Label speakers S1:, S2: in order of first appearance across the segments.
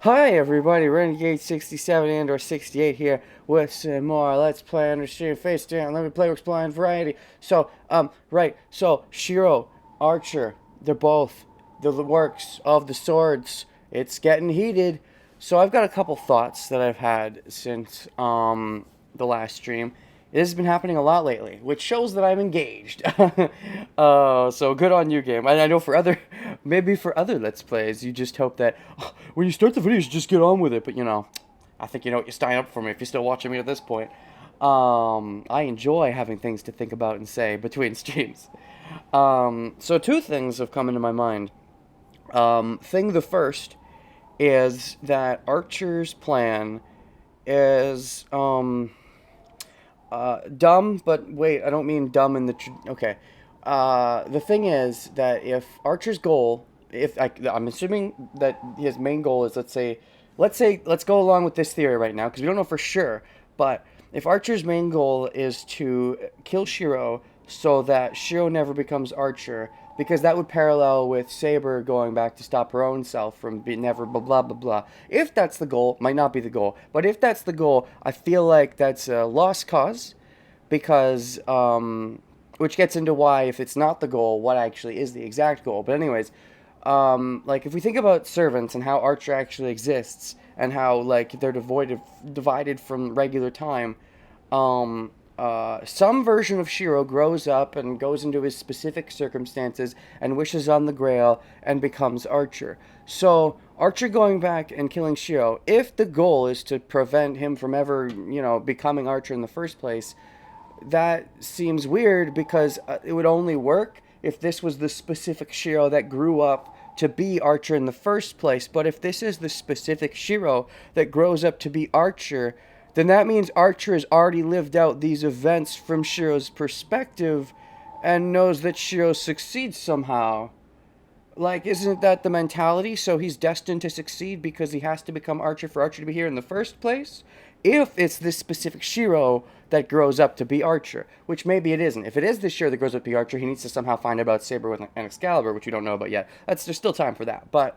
S1: Hi everybody, Renegade 67 and or 68 here with some more Let's Play Understand Face Down. Let me play Explain Variety. So Shiro, Archer, they're both the works of the swords. It's getting heated. So I've got a couple thoughts that I've had since the last stream. It has been happening a lot lately, which shows that I'm engaged. So good on you, game. And I know for other, maybe for other Let's Plays, you just hope that when you start the videos, just get on with it. But I think you know what you're signing up for me if you're still watching me at this point. I enjoy having things to think about and say between streams. So two things have come into my mind. Thing the first is that Archer's plan is dumb, but wait, I don't mean dumb in the okay. The thing is that if Archer's goal, if I'm assuming that his main goal is, let's go along with this theory right now because we don't know for sure. But if Archer's main goal is to kill Shiro so that Shiro never becomes Archer, because that would parallel with Saber going back to stop her own self from being never blah blah blah blah. If that's the goal, might not be the goal, but if that's the goal, I feel like that's a lost cause, because which gets into why if it's not the goal, what actually is the exact goal. But anyways, like if we think about servants and how Archer actually exists and how like they're divided from regular time, some version of Shiro grows up and goes into his specific circumstances and wishes on the Grail and becomes Archer. So Archer going back and killing Shiro, if the goal is to prevent him from ever, becoming Archer in the first place, that seems weird because it would only work if this was the specific Shiro that grew up to be Archer in the first place. But if this is the specific Shiro that grows up to be Archer, then that means Archer has already lived out these events from Shiro's perspective and knows that Shiro succeeds somehow. Like, isn't that the mentality? So he's destined to succeed because he has to become Archer for Archer to be here in the first place? If it's this specific Shiro that grows up to be Archer, which maybe it isn't. If it is this Shiro that grows up to be Archer, he needs to somehow find out about Saber with an Excalibur, which we don't know about yet. There's still time for that. But,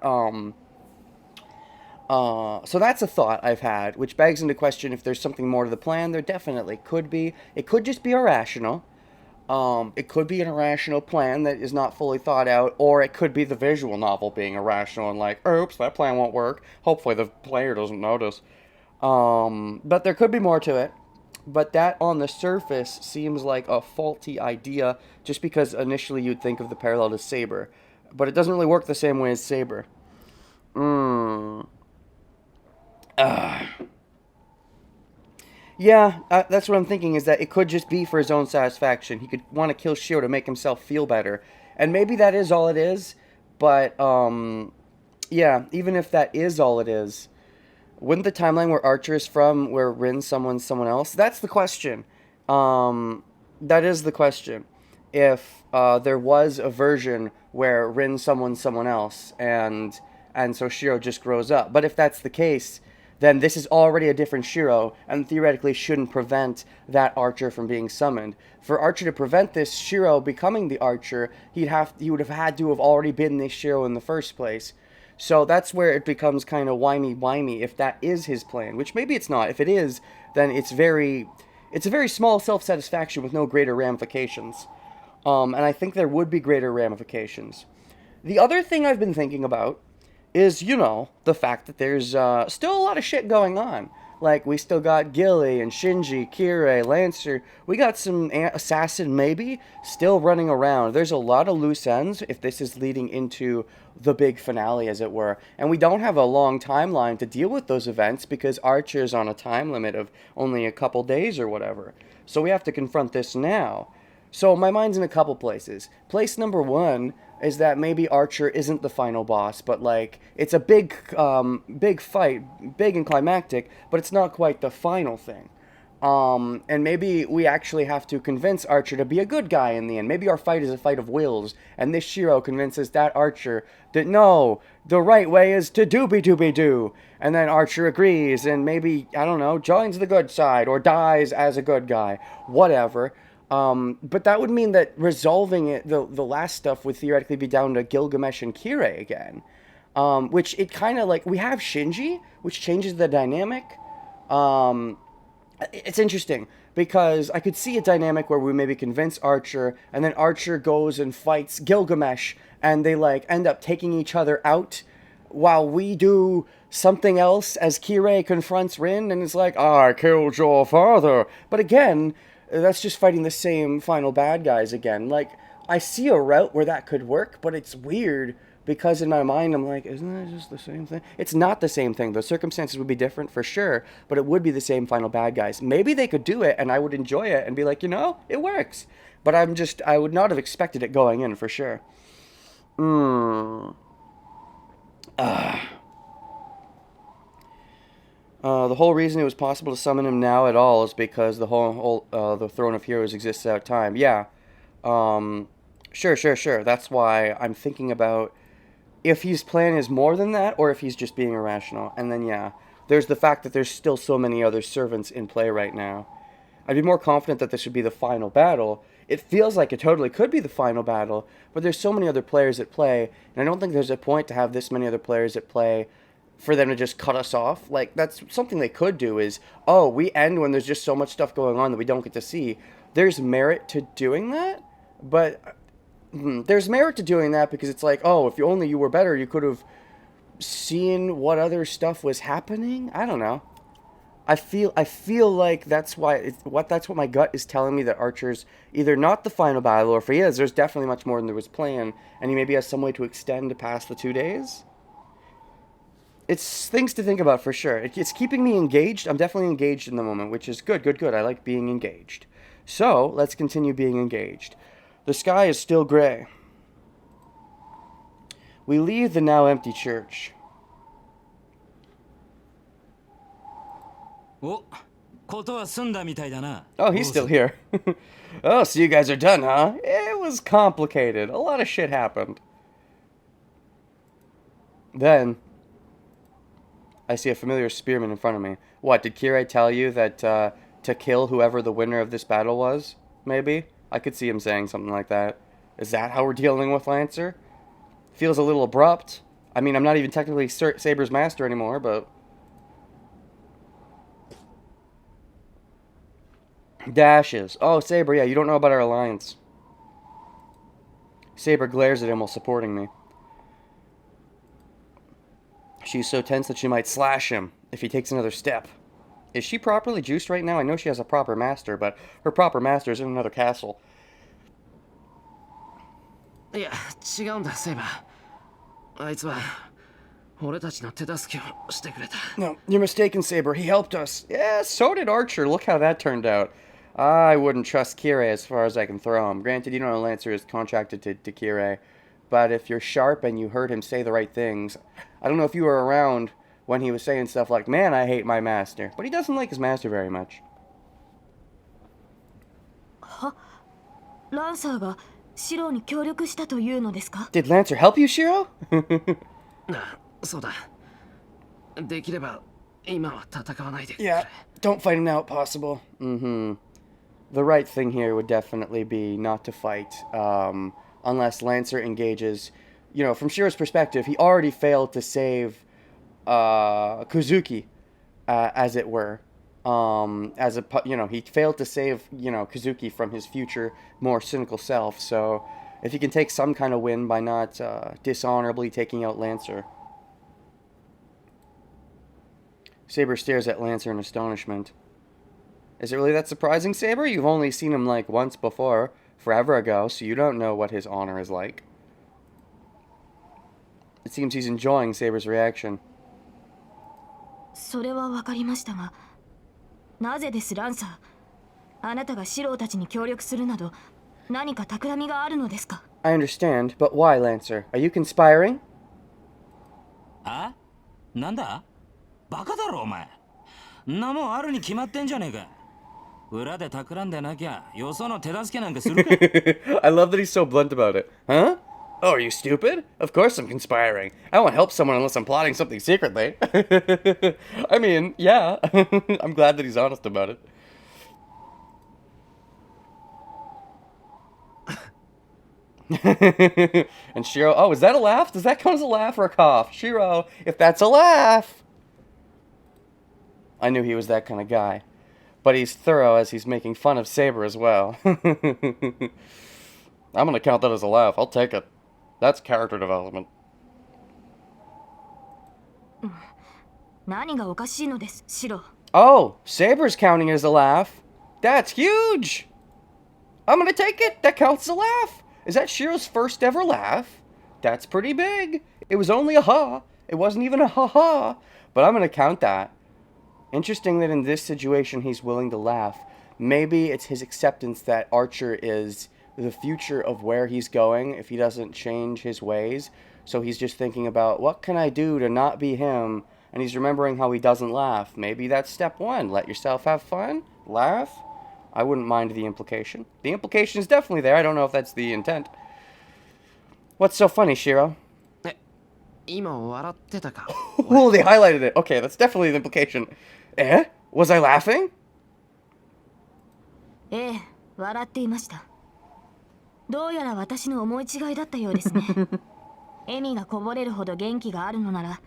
S1: so that's a thought I've had, which begs into question if there's something more to the plan. There definitely could be. It could just be irrational. It could be an irrational plan that is not fully thought out, or it could be the visual novel being irrational and like, oops, that plan won't work. Hopefully the player doesn't notice. But there could be more to it. But that on the surface seems like a faulty idea just because initially you'd think of the parallel to Saber. But it doesn't really work the same way as Saber. Yeah, that's what I'm thinking, is that it could just be for his own satisfaction. He could want to kill Shiro to make himself feel better. And maybe that is all it is, but, yeah, even if that is all it is, wouldn't the timeline where Archer is from, where Rin's someone else? That's the question. That is the question. If, there was a version where Rin's someone else, and so Shiro just grows up. But if that's the case, then this is already a different Shiro, and theoretically shouldn't prevent that Archer from being summoned. For Archer to prevent this Shiro becoming the Archer, he would have had to have already been this Shiro in the first place. So that's where it becomes kind of whiny if that is his plan, which maybe it's not. If it is, then it's a very small self-satisfaction with no greater ramifications. And I think there would be greater ramifications. The other thing I've been thinking about is, the fact that there's still a lot of shit going on. Like, we still got Gilly and Shinji, Kirei, Lancer. We got some Assassin, maybe, still running around. There's a lot of loose ends if this is leading into the big finale, as it were. And we don't have a long timeline to deal with those events because Archer's on a time limit of only a couple days or whatever. So we have to confront this now. So my mind's in a couple places. Place number one is that maybe Archer isn't the final boss, but like it's a big fight, big and climactic, but it's not quite the final thing. And maybe we actually have to convince Archer to be a good guy in the end. Maybe our fight is a fight of wills, and this Shiro convinces that Archer that no, the right way is to doobie-doobie-doo. And then Archer agrees, and maybe, I don't know, joins the good side, or dies as a good guy. Whatever. But that would mean that resolving it, the last stuff would theoretically be down to Gilgamesh and Kirei again. Which it kind of like we have Shinji, which changes the dynamic. Um, it's interesting because I could see a dynamic where we maybe convince Archer, and then Archer goes and fights Gilgamesh, and they like end up taking each other out, while we do something else as Kirei confronts Rin, and it's like, I killed your father. But again, that's just fighting the same final bad guys again. Like, I see a route where that could work, but it's weird because in my mind I'm like, isn't that just the same thing? It's not the same thing. The circumstances would be different for sure, but it would be the same final bad guys. Maybe they could do it and I would enjoy it and be like, it works. But I would not have expected it going in for sure. The whole reason it was possible to summon him now at all is because the Throne of Heroes exists out time. Yeah. Sure. That's why I'm thinking about if his plan is more than that or if he's just being irrational. And then, yeah, there's the fact that there's still so many other servants in play right now. I'd be more confident that this would be the final battle. It feels like it totally could be the final battle, but there's so many other players at play, and I don't think there's a point to have this many other players at play for them to just cut us off. Like, that's something they could do is, we end when there's just so much stuff going on that we don't get to see. There's merit to doing that, but there's merit to doing that because it's like, if you were better, you could have seen what other stuff was happening. I don't know. I feel like that's what my gut is telling me, that Archer's either not the final battle, or if he is, there's definitely much more than there was planned, and he maybe has some way to extend past the 2 days. It's things to think about for sure. It's keeping me engaged. I'm definitely engaged in the moment, which is good. I like being engaged. So let's continue being engaged. The sky is still gray. We leave the now empty church. Oh, he's still here. Oh, so you guys are done, huh? It was complicated. A lot of shit happened. Then, I see a familiar spearman in front of me. What, did Kirei tell you that to kill whoever the winner of this battle was? Maybe? I could see him saying something like that. Is that how we're dealing with Lancer? Feels a little abrupt. I mean, I'm not even technically Saber's master anymore, but... Dashes. Oh, Saber, yeah, you don't know about our alliance. Saber glares at him while supporting me. She's so tense that she might slash him if he takes another step. Is she properly juiced right now? I know she has a proper master, but her proper master is in another castle.
S2: Yeah, 違うんだ、Saber. あいつは俺たちの手助けをしてくれた。
S1: No, you're mistaken, Saber. He helped us. Yeah, so did Archer. Look how that turned out. I wouldn't trust Kirei as far as I can throw him. Granted, you know Lancer is contracted to Kirei, but if you're sharp and you heard him say the right things, I don't know if you were around when he was saying stuff like, man, I hate my master. But he doesn't like his master very much.
S3: Lancer がシロに協力したというのですか?
S1: Did Lancer help you, Shiro?
S2: そうだ。できれば今は戦わないでくれ。
S1: Yeah, don't fight him now if possible. The right thing here would definitely be not to fight, unless Lancer engages. You know, from Shiro's perspective, he already failed to save Kuzuki, as it were. He failed to save, Kuzuki from his future, more cynical self. So, if he can take some kind of win by not dishonorably taking out Lancer. Saber stares at Lancer in astonishment. Is it really that surprising, Saber? You've only seen him like once before, forever ago, so you don't know what his honor is like. It seems he's enjoying Saber's reaction.
S3: それはわかりましたが、なぜです、ランサー。あなたがシロたちに協力するなど、何か企みがあるのですか?
S1: I understand, but why, Lancer? Are you conspiring?
S4: あ? なんだ? バカだろお前。なもんあるに決まってんじゃねえか。裏で企んでなきゃ、よその手助けなんかするか。
S1: I love that he's so blunt about it. Huh? Oh, are you stupid? Of course I'm conspiring. I won't help someone unless I'm plotting something secretly. I mean, yeah. I'm glad that he's honest about it. And Shiro, oh, is that a laugh? Does that count as a laugh or a cough? Shiro, if that's a laugh. I knew he was that kind of guy. But he's thorough as he's making fun of Saber as well. I'm gonna count that as a laugh. I'll take it. That's character development.
S3: 何がおかしいのです、シロ。
S1: Oh, Saber's counting it as a laugh. That's huge. I'm gonna take it. That counts as a laugh. Is that Shiro's first ever laugh? That's pretty big. It was only a ha. It wasn't even a ha-ha. But I'm gonna count that. Interesting that in this situation he's willing to laugh. Maybe it's his acceptance that Archer is the future of where he's going if he doesn't change his ways. So he's just thinking about, what can I do to not be him? And he's remembering how he doesn't laugh. Maybe that's step one. Let yourself have fun. Laugh. I wouldn't mind the implication. The implication is definitely there. I don't know if that's the intent. What's so funny, Shiro?
S2: 今笑ってたか
S1: Oh, they highlighted it. Okay, that's definitely the implication. Eh? Was I laughing?
S3: ええ、笑っていました。どうやら私の思い違いだったようですね。笑みがこぼれるほど元気があるのなら、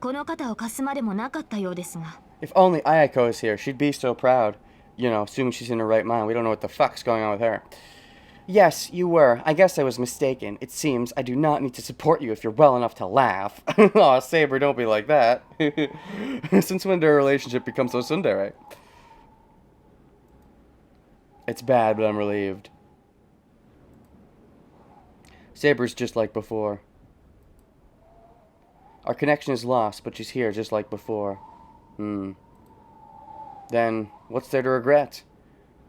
S3: この肩を貸すまでもなかったようですが。
S1: If only Ayako was here, she'd be so proud. You know, assuming she's in her right mind. We don't know what the fuck's going on with her. Yes, you were. I guess I was mistaken. It seems I do not need to support you if you're well enough to laugh. Aw, Saber, don't be like that. Since when did our relationship become so tsundere? It's bad, but I'm relieved. Saber's just like before. Our connection is lost, but she's here just like before. Then, what's there to regret?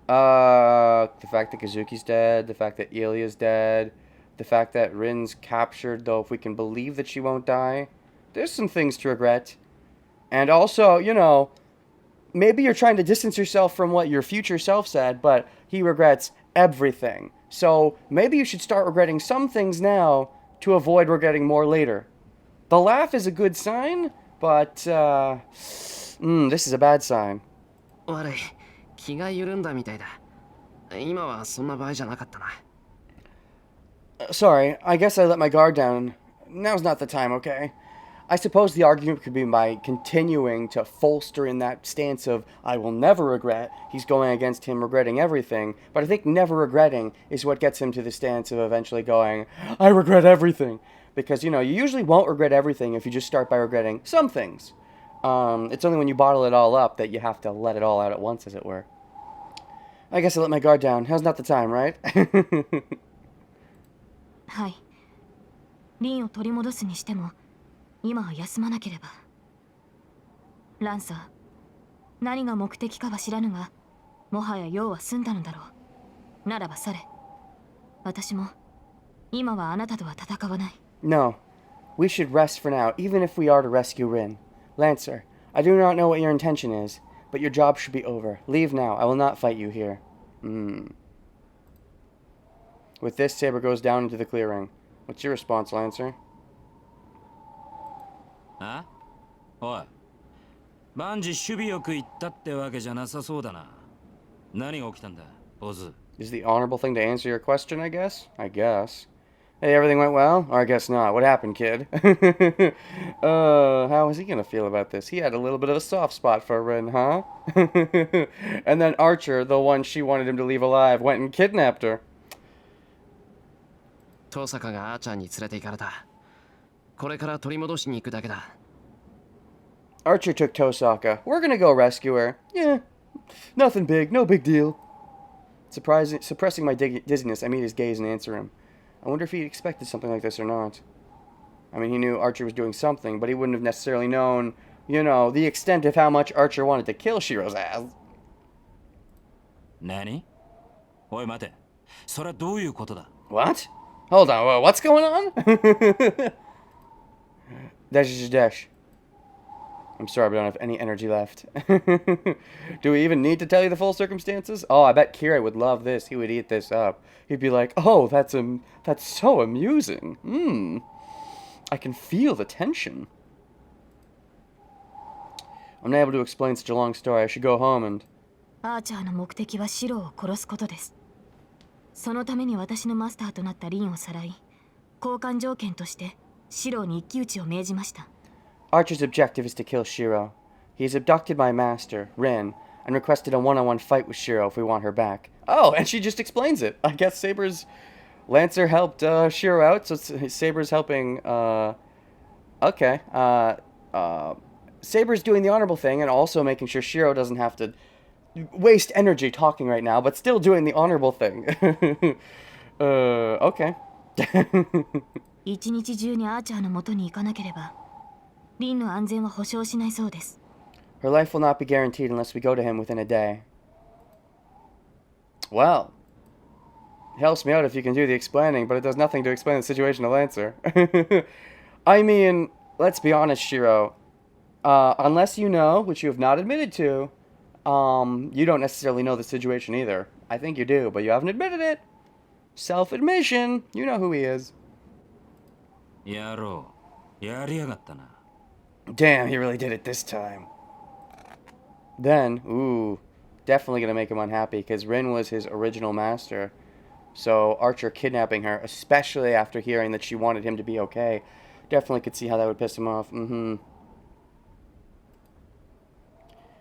S1: The fact that Kazuki's dead, the fact that Ilya's dead, the fact that Rin's captured, though if we can believe that she won't die. There's some things to regret. And also, you know, maybe you're trying to distance yourself from what your future self said, but he regrets everything. So maybe you should start regretting some things now to avoid regretting more later. The laugh is a good sign, but, this is a bad sign.
S2: 悪い気が緩んだみたいだ今はそんな場合じゃなかったな
S1: Sorry, I guess I let my guard down. Now's not the time, okay? I suppose the argument could be by continuing to bolster in that stance of, I will never regret. He's going against him regretting everything. But I think never regretting is what gets him to the stance of eventually going, I regret everything. Because, you know, you usually won't regret everything if you just start by regretting some things. It's only when you bottle it all up that you have to let it all out at once, as it were. I guess I let my guard down. Now's not the time, right?
S3: はい。リンを取り戻すにしても、今は休まなければ。ランサー、何が目的かは知らぬが、もはや用は済んだのだろう。ならばされ。私も、今はあなたとは戦わない。
S1: No. We should rest for now, even if we are to rescue Rin. Lancer, I do not know what your intention is, but your job should be over. Leave now. I will not fight you here. With this, Saber goes down into the clearing. What's your response, Lancer?
S4: あ？おい。万事守備よく言ったってわけじゃなさそうだな。何が起きたんだ、ボズ。
S1: Is the honorable thing to answer your question, I guess? I guess. Hey, everything went well? Or I guess not. What happened, kid? How is he gonna feel about this? He had a little bit of a soft spot for Rin, huh? And then Archer, the one she wanted him to leave alive, went and kidnapped her.
S2: トサカがアーチャーに連れて行かれたこれから取り戻しに行くだけだ
S1: Archer took Tosaka. We're gonna go rescue her. Yeah, nothing big, no big deal. Suppressing my dizziness, I meet his gaze and answer him. I wonder if he expected something like this or not. I mean, he knew Archer was doing something, but he wouldn't have necessarily known, you know, the extent of how much Archer wanted to kill Shiro's ass.
S4: 何？おい待て。それはどういうことだ？
S1: What? Hold on, what's going on? Dash. I'm sorry, but I don't have any energy left. Do we even need to tell you the full circumstances? Oh, I bet Kira would love this. He would eat this up. He'd be like, oh, that's so amusing. I can feel the tension. I'm not able to explain such a long story. I should go home and...
S3: アーチャーの目的はシロを殺すことです。そのために私のマスターとなったリンをさらい、交換条件としてシローに一騎打ちを命じました。
S1: Archer's objective is to kill Shiro. He has abducted my master, Rin, and requested a one-on-one fight with Shiro if we want her back. Oh, and she just explains it. I guess Lancer helped Shiro out, so Saber's helping, okay. Saber's doing the honorable thing and also making sure Shiro doesn't have to waste energy talking right now, but still doing the honorable thing. Okay.
S3: 一日中にアーチャーの元に行かなければ、リンの安全は保証しないそうです。
S1: Her life will not be guaranteed unless we go to him within a day. Well, it helps me out if you can do the explaining, but it does nothing to explain the situation to Lancer. I mean, let's be honest, Shiro. Unless you know, which you have not admitted to, you don't necessarily know the situation either. I think you do, but you haven't admitted it. Self-admission. You know who he is.
S4: やろう。やりやがったな。
S1: Damn, he really did it this time. Then, ooh, definitely gonna make him unhappy, because Rin was his original master. So Archer kidnapping her, especially after hearing that she wanted him to be okay, definitely could see how that would piss him off.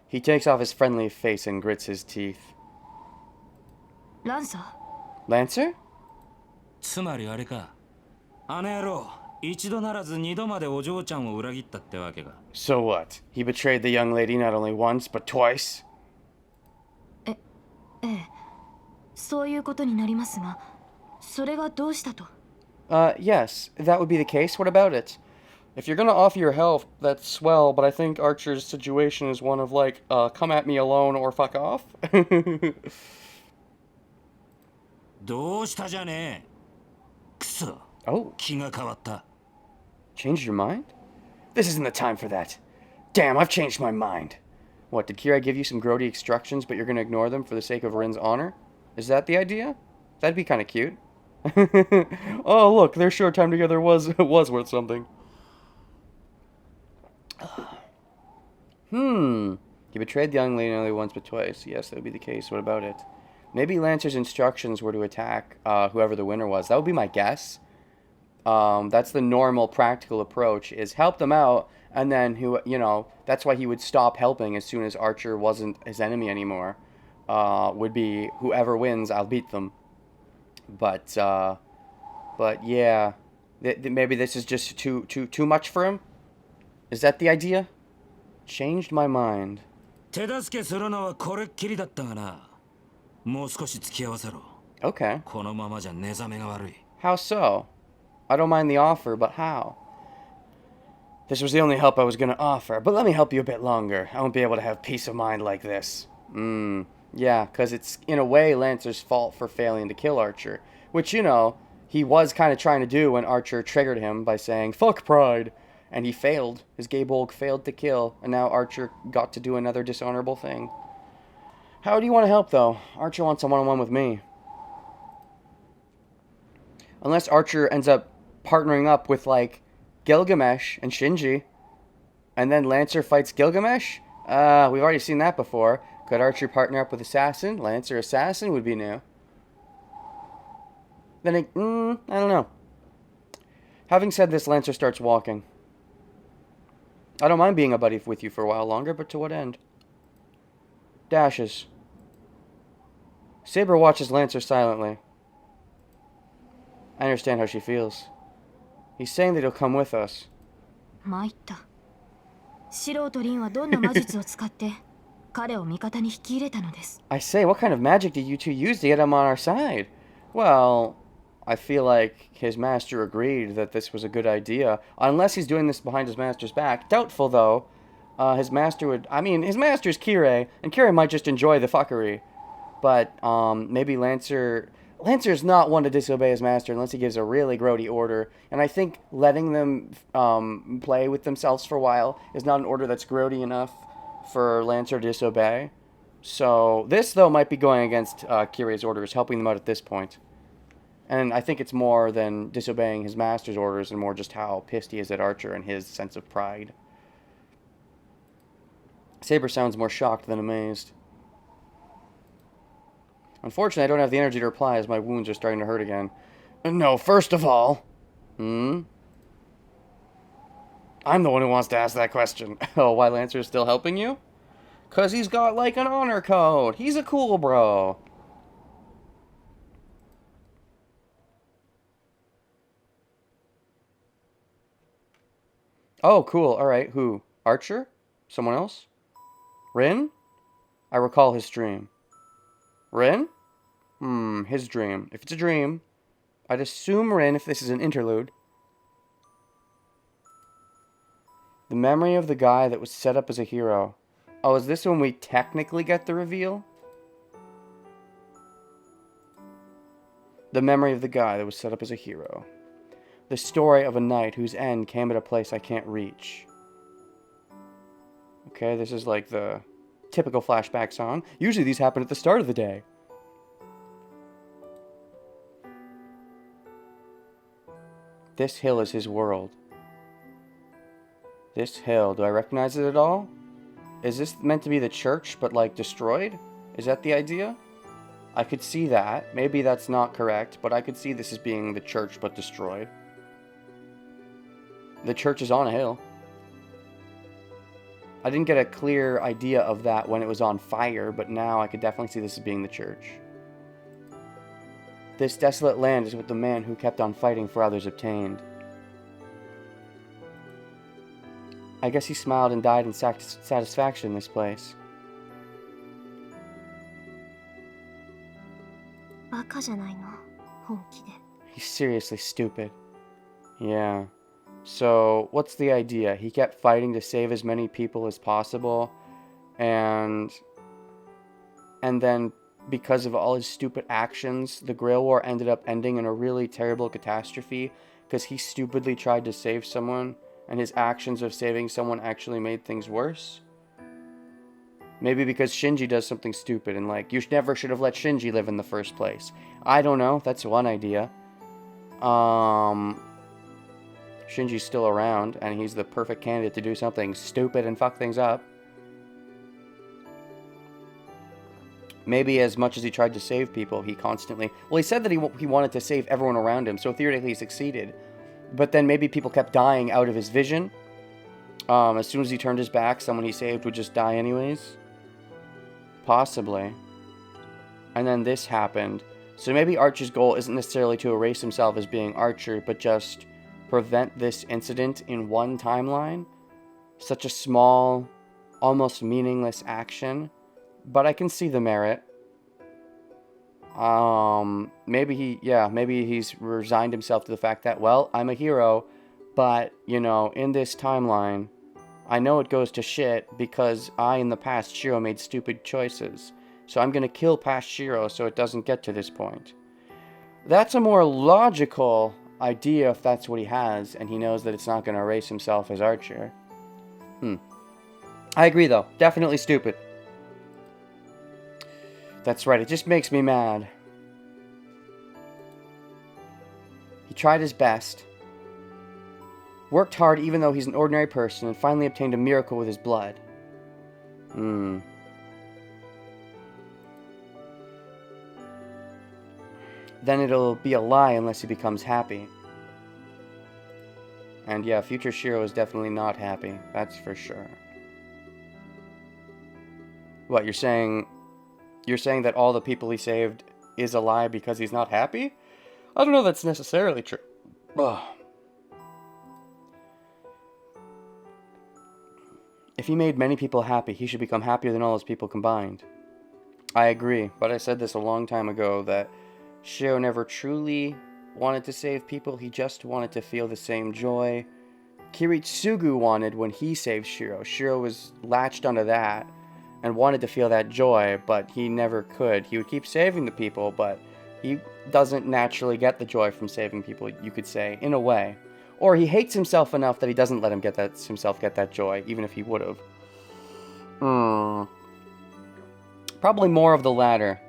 S1: He takes off his friendly face and grits his teeth.
S3: ランサー
S1: Lancer?
S4: つまりあれか。あの野郎、一度ならず二度までお嬢ちゃんを裏切ったってわけか。
S1: So what? He betrayed the young lady not only once, but twice?
S3: ええ、そういうことになりますが、それがどうしたと。
S1: Yes, that would be the case. What about it? If you're gonna offer your help, that's swell, but I think Archer's situation is one of like, come at me alone or fuck off.
S4: どうしたじゃねえ。くそ。
S1: Oh,
S4: 気が変わった。
S1: changed your mind? This isn't the time for that. Damn, I've changed my mind. What, did Kira give you some grody instructions, but you're gonna ignore them for the sake of Rin's honor? Is that the idea? That'd be kind of cute. Oh, look, their short time together was worth something. He betrayed the young lady not only once but twice. Yes, that would be the case. What about it? Maybe Lancer's instructions were to attack whoever the winner was. That would be my guess. That's the normal practical approach, is help them out, and then that's why he would stop helping as soon as Archer wasn't his enemy anymore. Would be whoever wins, I'll beat them. But yeah, maybe this is just too much for him. Is that the idea? Changed my mind.
S4: 手助けするのはこれっきりだったがな。もう少し付き合わせろ。
S1: Okay.
S4: このままじゃ寝覚めが悪い。
S1: How so? I don't mind the offer, but how? This was the only help I was going to offer, but let me help you a bit longer. I won't be able to have peace of mind like this. Yeah, because it's, in a way, Lancer's fault for failing to kill Archer. Which, he was kind of trying to do when Archer triggered him by saying, fuck pride. And he failed. His gay bulk failed to kill, and now Archer got to do another dishonorable thing. How do you want to help, though? Archer wants a one-on-one with me. Unless Archer ends up partnering up with, like, Gilgamesh and Shinji, and then Lancer fights Gilgamesh? We've already seen that before. Could Archer partner up with Assassin? Lancer Assassin would be new. Then, I don't know. Having said this, Lancer starts walking. I don't mind being a buddy with you for a while longer, but to what end? Dashes. Saber watches Lancer silently. I understand how she feels. He's saying that he'll come with us.
S3: 参った。素人リンはどんな魔術を使って彼を味方に引き入れたのです。
S1: I say, what kind of magic did you two use to get him on our side? Well, I feel like his master agreed that this was a good idea. Unless he's doing this behind his master's back. Doubtful, though. His master would... I mean, his master's Kirei, and Kirei might just enjoy the fuckery. But, maybe Lancer's not one to disobey his master unless he gives a really grody order. And I think letting them play with themselves for a while is not an order that's grody enough for Lancer to disobey. So, this, though, might be going against Kirei's orders, helping them out at this point. And I think it's more than disobeying his master's orders and more just how pissed he is at Archer and his sense of pride. Saber sounds more shocked than amazed. Unfortunately, I don't have the energy to reply as my wounds are starting to hurt again. No, first of all... I'm the one who wants to ask that question. Oh, why Lancer is still helping you? Because he's got, like, an honor code. He's a cool bro. Oh, cool. Alright, who? Archer? Someone else? Rin? I recall his dream. Rin? His dream. If it's a dream, I'd assume Rin if this is an interlude. The memory of the guy that was set up as a hero. Oh, is this when we technically get the reveal? The memory of the guy that was set up as a hero. The story of a knight whose end came at a place I can't reach. Okay, this is like the typical flashback song. Usually these happen at the start of the day. This hill is his world. This hill, do I recognize it at all? Is this meant to be the church, but like destroyed? Is that the idea? I could see that. Maybe that's not correct, but I could see this as being the church, but destroyed. The church is on a hill. I didn't get a clear idea of that when it was on fire, but now I could definitely see this as being the church. This desolate land is what the man who kept on fighting for others obtained. I guess he smiled and died in satisfaction in this place.
S3: バカじゃないの、本気で。
S1: He's seriously stupid. Yeah. So, what's the idea? He kept fighting to save as many people as possible, and then, because of all his stupid actions, the Grail War ended up ending in a really terrible catastrophe, because he stupidly tried to save someone, and his actions of saving someone actually made things worse? Maybe because Shinji does something stupid, and like, you never should have let Shinji live in the first place. I don't know, that's one idea. Shinji's still around, and he's the perfect candidate to do something stupid and fuck things up. Maybe as much as he tried to save people, he constantly... Well, he said that he wanted to save everyone around him, so theoretically he succeeded. But then maybe people kept dying out of his vision. As soon as he turned his back, someone he saved would just die anyways. Possibly. And then this happened. So maybe Archer's goal isn't necessarily to erase himself as being Archer, but just prevent this incident in one timeline. Such a small, almost meaningless action. But I can see the merit. Maybe he's resigned himself to the fact that, well, I'm a hero, but, you know, in this timeline, I know it goes to shit because I, in the past, Shiro made stupid choices. So I'm gonna kill past Shiro so it doesn't get to this point. That's a more logical idea if that's what he has, and he knows that it's not gonna erase himself as Archer. I agree, though. Definitely stupid. That's right, it just makes me mad. He tried his best. Worked hard even though he's an ordinary person, and finally obtained a miracle with his blood. Then it'll be a lie unless he becomes happy. And yeah, future Shiro is definitely not happy. That's for sure. What, you're saying that all the people he saved is a lie because he's not happy? I don't know if that's necessarily true. Ugh. If he made many people happy, he should become happier than all his people combined. I agree, but I said this a long time ago that Shiro never truly wanted to save people, he just wanted to feel the same joy Kiritsugu wanted when he saved Shiro. Shiro was latched onto that and wanted to feel that joy, but he never could. He would keep saving the people, but he doesn't naturally get the joy from saving people, you could say, in a way. Or he hates himself enough that he doesn't let himself get that joy, even if he would have. Probably more of the latter,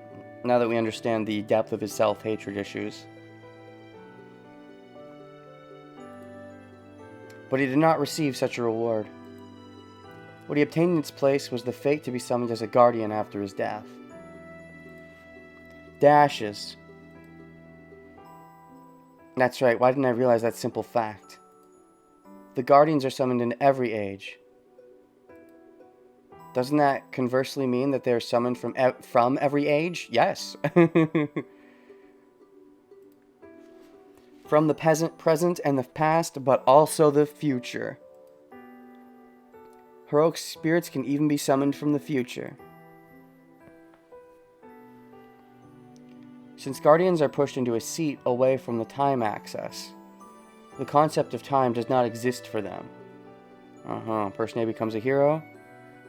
S1: now that we understand the depth of his self-hatred issues. But he did not receive such a reward. What he obtained in its place was the fate to be summoned as a guardian after his death. Dashes. That's right, why didn't I realize that simple fact? The Guardians are summoned in every age. Doesn't that conversely mean that they're summoned from every age? Yes. From the present and the past, but also the future. Heroic spirits can even be summoned from the future. Since Guardians are pushed into a seat away from the time axis, the concept of time does not exist for them. Person A becomes a hero,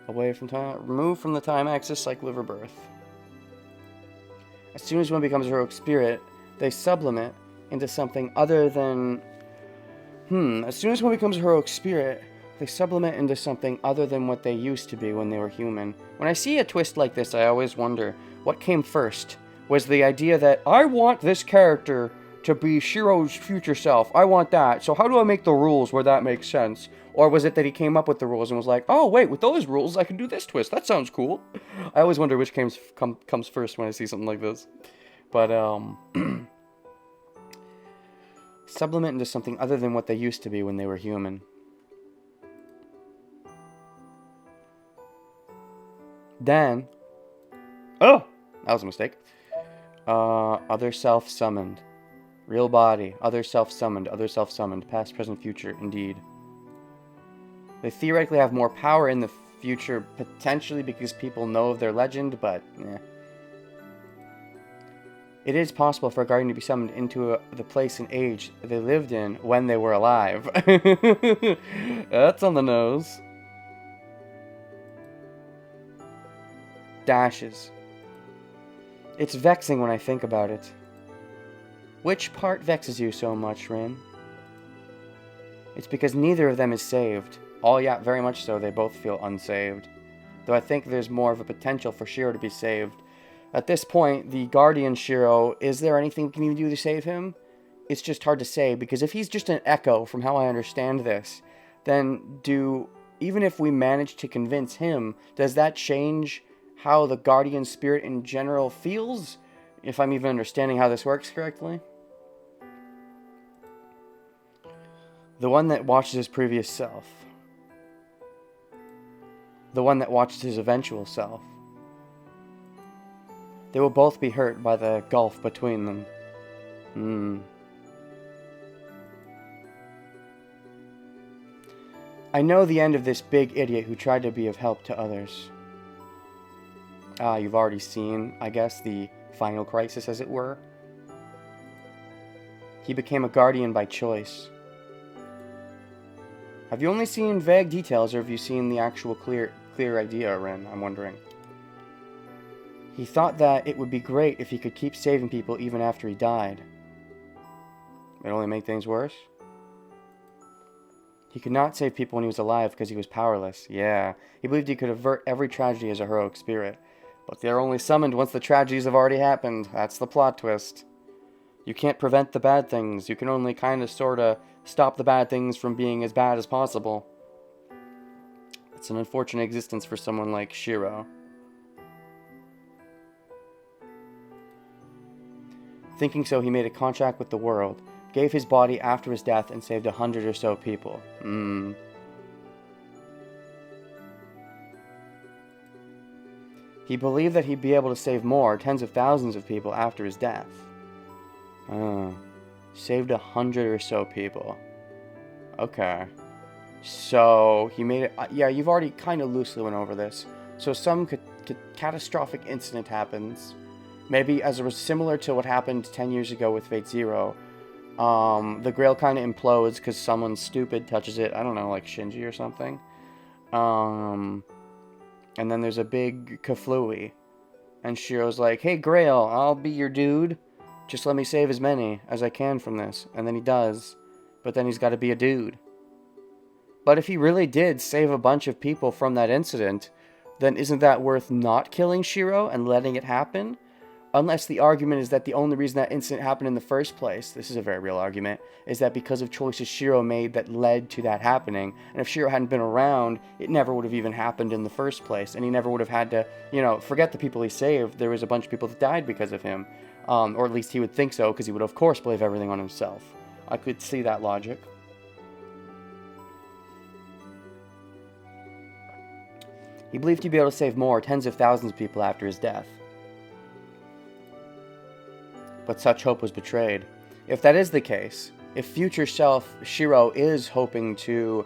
S1: away from time, removed from the time axis like live or birth. As soon as one becomes a heroic spirit, they sublimate into something other than... As soon as one becomes a heroic spirit, they sublimate into something other than what they used to be when they were human. When I see a twist like this, I always wonder, what came first? Was the idea that, I want this character to be Shiro's future self. I want that. So how do I make the rules where that makes sense? Or was it that he came up with the rules and was like, oh, wait, with those rules, I can do this twist. That sounds cool. I always wonder which comes first when I see something like this. But, sublimate into something other than what they used to be when they were human. Then... Oh! That was a mistake. Other self-summoned. Real body. Other self-summoned. Other self-summoned. Past, present, future. Indeed. They theoretically have more power in the future, potentially because people know of their legend, but it is possible for a guardian to be summoned into the place and age they lived in when they were alive. That's on the nose. Dashes. It's vexing when I think about it. Which part vexes you so much, Rin? It's because neither of them is saved. Oh yeah, very much so, they both feel unsaved. Though I think there's more of a potential for Shiro to be saved. At this point, the Guardian Shiro, is there anything we can even do to save him? It's just hard to say, because if he's just an echo from how I understand this, then even if we manage to convince him, does that change how the Guardian Spirit in general feels? If I'm even understanding how this works correctly? The one that watches his previous self. The one that watches his eventual self. They will both be hurt by the gulf between them. I know the end of this big idiot who tried to be of help to others. You've already seen, I guess, the final crisis, as it were. He became a guardian by choice. Have you only seen vague details, or have you seen the actual clear idea, Ren? I'm wondering. He thought that it would be great if he could keep saving people even after he died. It only made things worse? He could not save people when he was alive because he was powerless. Yeah, he believed he could avert every tragedy as a heroic spirit. But they're only summoned once the tragedies have already happened. That's the plot twist. You can't prevent the bad things. You can only kind of, sort of, stop the bad things from being as bad as possible. It's an unfortunate existence for someone like Shiro. Thinking so, he made a contract with the world, gave his body after his death, and saved 100 or so people. He believed that he'd be able to save more, tens of thousands of people after his death. Saved 100 or so people. Okay. So, he made it... yeah, you've already kind of loosely went over this. So some catastrophic incident happens. Maybe similar to what happened 10 years ago with Fate Zero. The Grail kind of implodes because someone stupid touches it. I don't know, like Shinji or something. And then there's a big kaflooey. And Shiro's like, hey Grail, I'll be your dude. Just let me save as many as I can from this. And then he does. But then he's got to be a dude. But if he really did save a bunch of people from that incident, then isn't that worth not killing Shiro and letting it happen? Unless the argument is that the only reason that incident happened in the first place, this is a very real argument, is that because of choices Shiro made that led to that happening. And if Shiro hadn't been around, it never would have even happened in the first place. And he never would have had to, forget the people he saved. There was a bunch of people that died because of him. Or at least he would think so, because he would, of course, blame everything on himself. I could see that logic. He believed he'd be able to save more, tens of thousands of people after his death. But such hope was betrayed. If that is the case, if future self Shiro is hoping to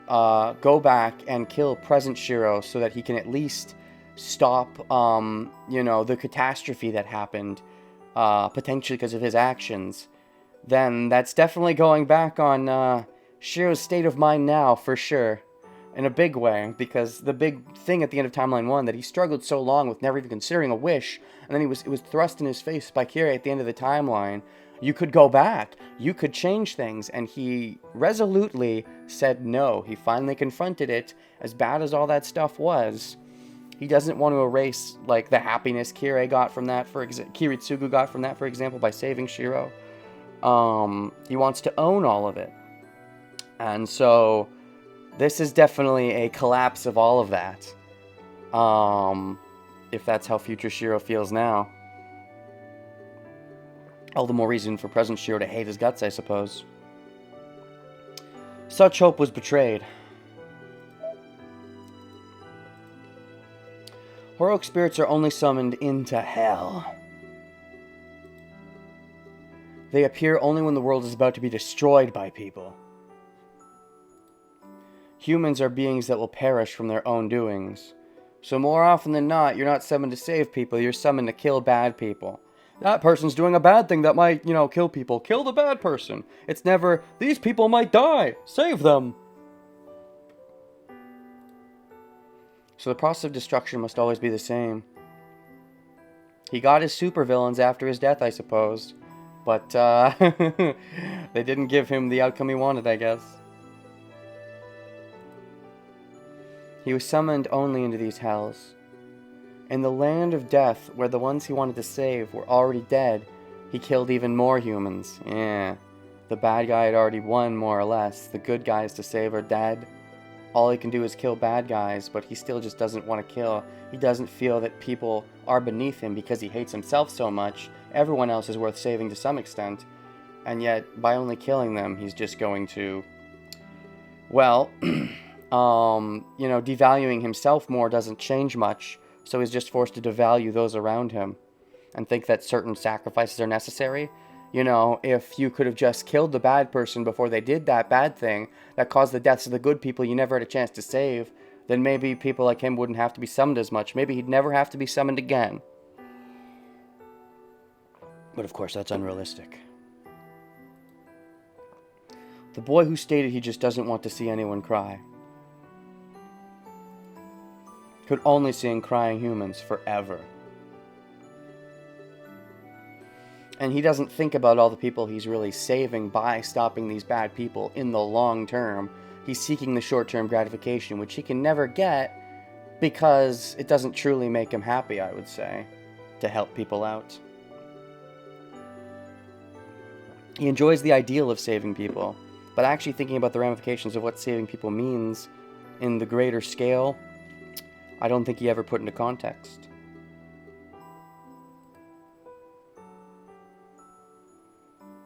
S1: go back and kill present Shiro so that he can at least stop, the catastrophe that happened, potentially because of his actions, then that's definitely going back on Shiro's state of mind now, for sure. In a big way, because the big thing at the end of Timeline 1, that he struggled so long with never even considering a wish, and then it was thrust in his face by Kirei at the end of the timeline. You could go back, you could change things, and he resolutely said no. He finally confronted it, as bad as all that stuff was. He doesn't want to erase, like, the happiness Kirei got from that, Kiritsugu got from that, for example, by saving Shiro. He wants to own all of it. And so this is definitely a collapse of all of that. If that's how future Shiro feels now. All the more reason for present Shiro to hate his guts, I suppose. Such hope was betrayed. Heroic spirits are only summoned into hell. They appear only when the world is about to be destroyed by people. Humans are beings that will perish from their own doings. So more often than not, you're not summoned to save people, you're summoned to kill bad people. That person's doing a bad thing that might, kill people. Kill the bad person. It's never, these people might die. Save them. So the process of destruction must always be the same. He got his supervillains after his death, I suppose. But, they didn't give him the outcome he wanted, I guess. He was summoned only into these hells. In the land of death, where the ones he wanted to save were already dead, he killed even more humans. Yeah, the bad guy had already won, more or less. The good guys to save are dead. All he can do is kill bad guys, but he still just doesn't want to kill. He doesn't feel that people are beneath him because he hates himself so much. Everyone else is worth saving to some extent. And yet, by only killing them, he's just going to, well, devaluing himself more doesn't change much. So he's just forced to devalue those around him and think that certain sacrifices are necessary. If you could have just killed the bad person before they did that bad thing that caused the deaths of the good people you never had a chance to save, then maybe people like him wouldn't have to be summoned as much. Maybe he'd never have to be summoned again. But of course, that's unrealistic. The boy who stated he just doesn't want to see anyone cry could only see crying humans forever. And he doesn't think about all the people he's really saving by stopping these bad people in the long term. He's seeking the short-term gratification, which he can never get because it doesn't truly make him happy, I would say, to help people out. He enjoys the ideal of saving people, but actually thinking about the ramifications of what saving people means in the greater scale, I don't think he ever put into context.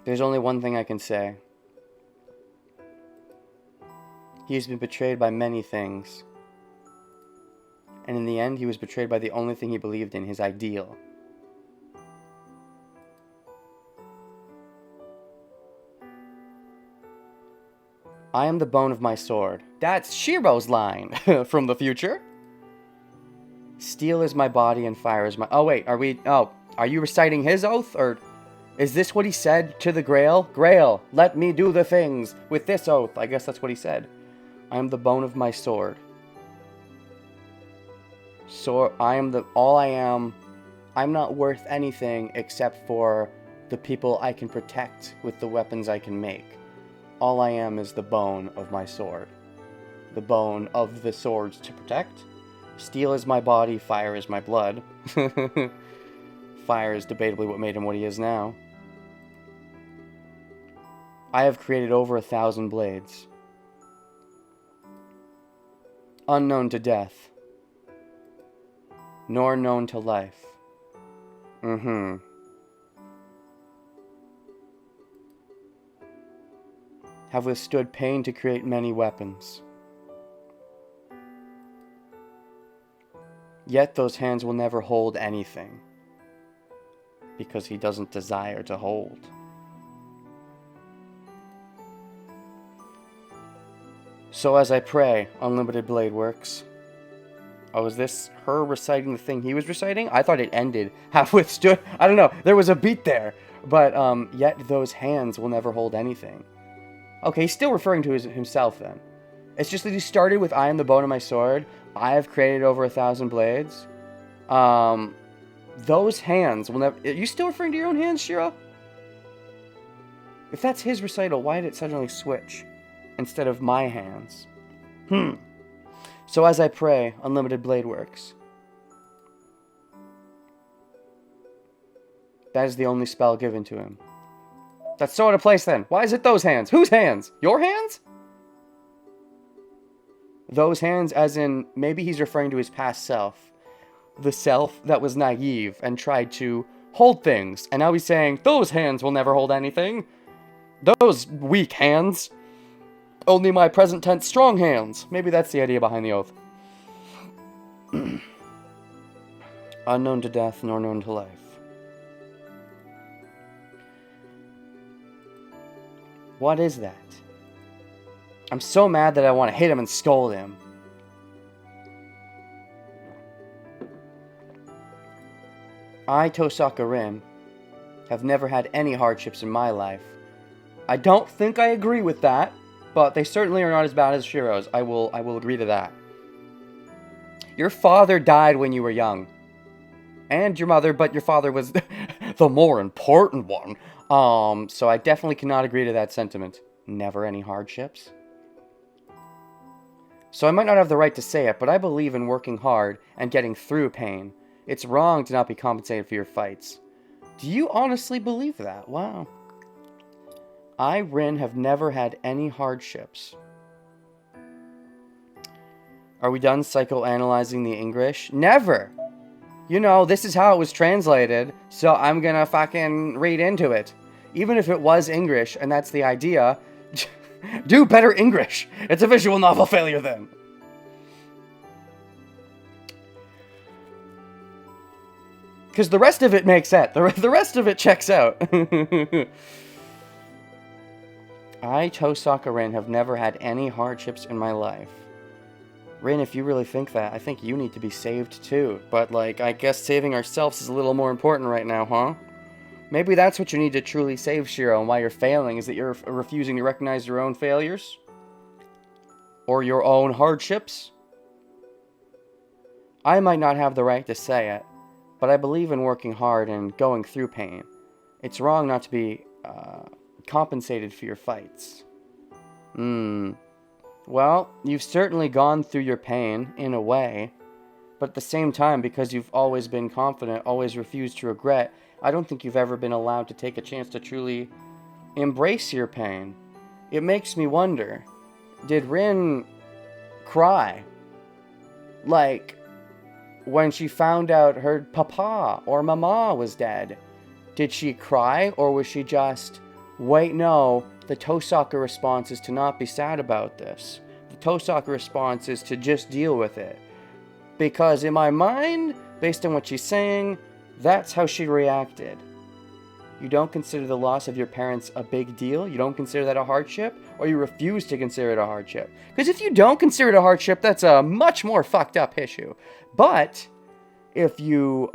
S1: There's only one thing I can say. He has been betrayed by many things. And in the end, he was betrayed by the only thing he believed in, his ideal. I am the bone of my sword. That's Shiro's line from the future. Steel is my body and fire is my... Oh, wait, are you reciting his oath? Or is this what he said to the Grail? Grail, let me do the things with this oath. I guess that's what he said. I am the bone of my sword. So I am all I am. I'm not worth anything except for the people I can protect with the weapons I can make. All I am is the bone of my sword. The bone of the swords to protect. Steel is my body, fire is my blood. Fire is debatably what made him what he is now. I have created over 1,000 blades. Unknown to death. Nor known to life. Have withstood pain to create many weapons. Yet those hands will never hold anything, because he doesn't desire to hold. So as I pray, unlimited blade works. Oh, is this her reciting the thing he was reciting? I thought it ended. Have withstood. I don't know. There was a beat there. But, yet those hands will never hold anything. Okay, he's still referring to himself then. It's just that he started with I am the bone of my sword. I have created over 1,000 blades. Those hands will never... Are you still referring to your own hands, Shiro? If that's his recital, why did it suddenly switch instead of my hands? So as I pray, unlimited blade works. That is the only spell given to him. That's so out of place then. Why is it those hands? Whose hands? Your hands? Those hands as in, maybe he's referring to his past self. The self that was naive and tried to hold things. And now he's saying, those hands will never hold anything. Those weak hands. Only my present tense strong hands. Maybe that's the idea behind the oath. Unknown to death, nor known to life. What is that? I'm so mad that I want to hit him and scold him. I, Tosaka Rin, have never had any hardships in my life. I don't think I agree with that, but they certainly are not as bad as Shiro's. I will agree to that. Your father died when you were young. And your mother, but your father was the more important one. So I definitely cannot agree to that sentiment. Never any hardships. So I might not have the right to say it, but I believe in working hard and getting through pain. It's wrong to not be compensated for your fights. Do you honestly believe that? Wow. I, Rin, have never had any hardships. Are we done psychoanalyzing the English? Never! You know, this is how it was translated, so I'm gonna fucking read into it. Even if it was English, and that's the idea, do better English! It's a visual novel failure then! Because the rest of it makes sense. The rest of it checks out. I, Tosaka Rin, have never had any hardships in my life. Rin, if you really think that, I think you need to be saved too. But, like, I guess saving ourselves is a little more important right now, huh? Maybe that's what you need to truly save Shiro, and why you're failing is that you're refusing to recognize your own failures? Or your own hardships? I might not have the right to say it, but I believe in working hard and going through pain. It's wrong not to be compensated for your fights. Well, you've certainly gone through your pain, in a way. But at the same time, because you've always been confident, always refused to regret, I don't think you've ever been allowed to take a chance to truly embrace your pain. It makes me wonder, did Rin cry? Like, when she found out her papa or mama was dead? Did she cry, or was she just, wait, no, the Tosaka response is to not be sad about this. The Tosaka response is to just deal with it. Because in my mind, based on what she's saying, that's how she reacted. You don't consider the loss of your parents a big deal? You don't consider that a hardship? Or you refuse to consider it a hardship? Because if you don't consider it a hardship, that's a much more fucked up issue. But if you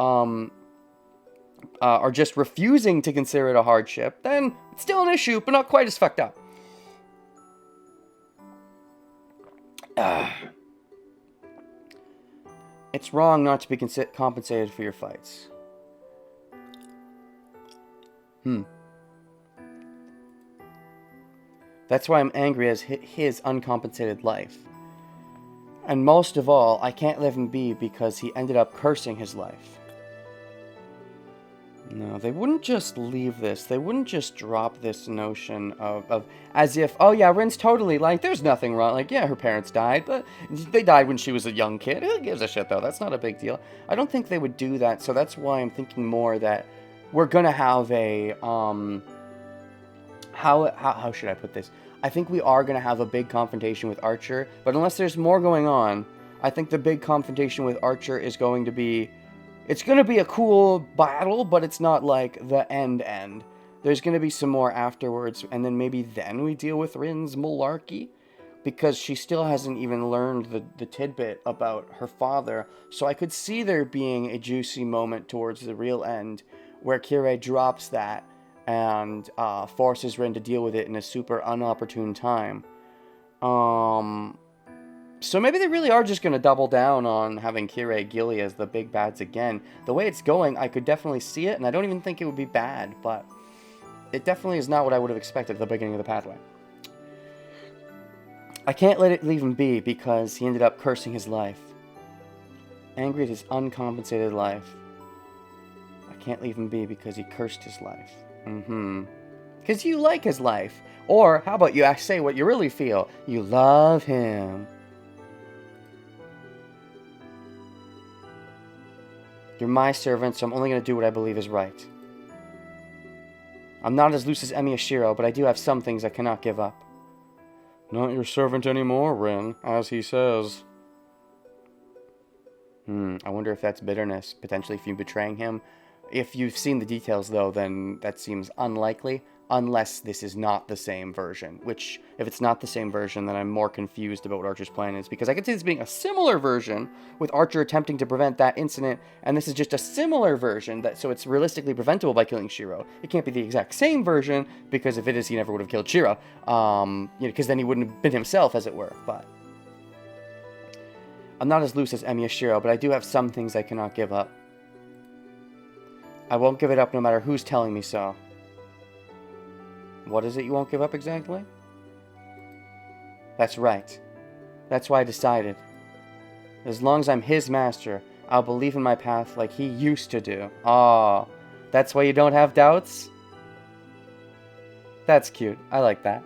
S1: are just refusing to consider it a hardship, then it's still an issue, but not quite as fucked up. It's wrong not to be compensated for your fights. That's why I'm angry at his uncompensated life. And most of all, I can't let him be because he ended up cursing his life. No, they wouldn't just leave this. They wouldn't just drop this notion of as if, oh yeah, Rin's totally, like, there's nothing wrong. Like, yeah, her parents died, but they died when she was a young kid. Who gives a shit, though? That's not a big deal. I don't think they would do that, so that's why I'm thinking more that we're gonna have a, how should I put this? I think we are gonna have a big confrontation with Archer, but unless there's more going on, I think the big confrontation with Archer is going to be, it's going to be a cool battle, but it's not like the end. There's going to be some more afterwards, and then maybe then we deal with Rin's malarkey, because she still hasn't even learned the tidbit about her father. So I could see there being a juicy moment towards the real end, where Kirei drops that and forces Rin to deal with it in a super unopportune time. So maybe they really are just going to double down on having Kirei Gilly as the big bads again. The way it's going, I could definitely see it, and I don't even think it would be bad, but it definitely is not what I would have expected at the beginning of the pathway. I can't let it leave him be because he ended up cursing his life. Angry at his uncompensated life. I can't leave him be because he cursed his life. Because you like his life. Or, how about you say what you really feel? You love him. You're my servant, so I'm only going to do what I believe is right. I'm not as loose as Emiyashiro, but I do have some things I cannot give up. Not your servant anymore, Rin, as he says. I wonder if that's bitterness, potentially if you're betraying him. If you've seen the details, though, then that seems unlikely, unless this is not the same version. Which, if it's not the same version, then I'm more confused about what Archer's plan is, because I could see this being a similar version, with Archer attempting to prevent that incident, and this is just a similar version, so it's realistically preventable by killing Shiro. It can't be the exact same version, because if it is, he never would have killed Shiro. Because then he wouldn't have been himself, as it were, but... I'm not as loose as Emiyashiro, but I do have some things I cannot give up. I won't give it up no matter who's telling me so. What is it you won't give up exactly? That's right. That's why I decided. As long as I'm his master, I'll believe in my path like he used to do. Aw, that's why you don't have doubts? That's cute. I like that.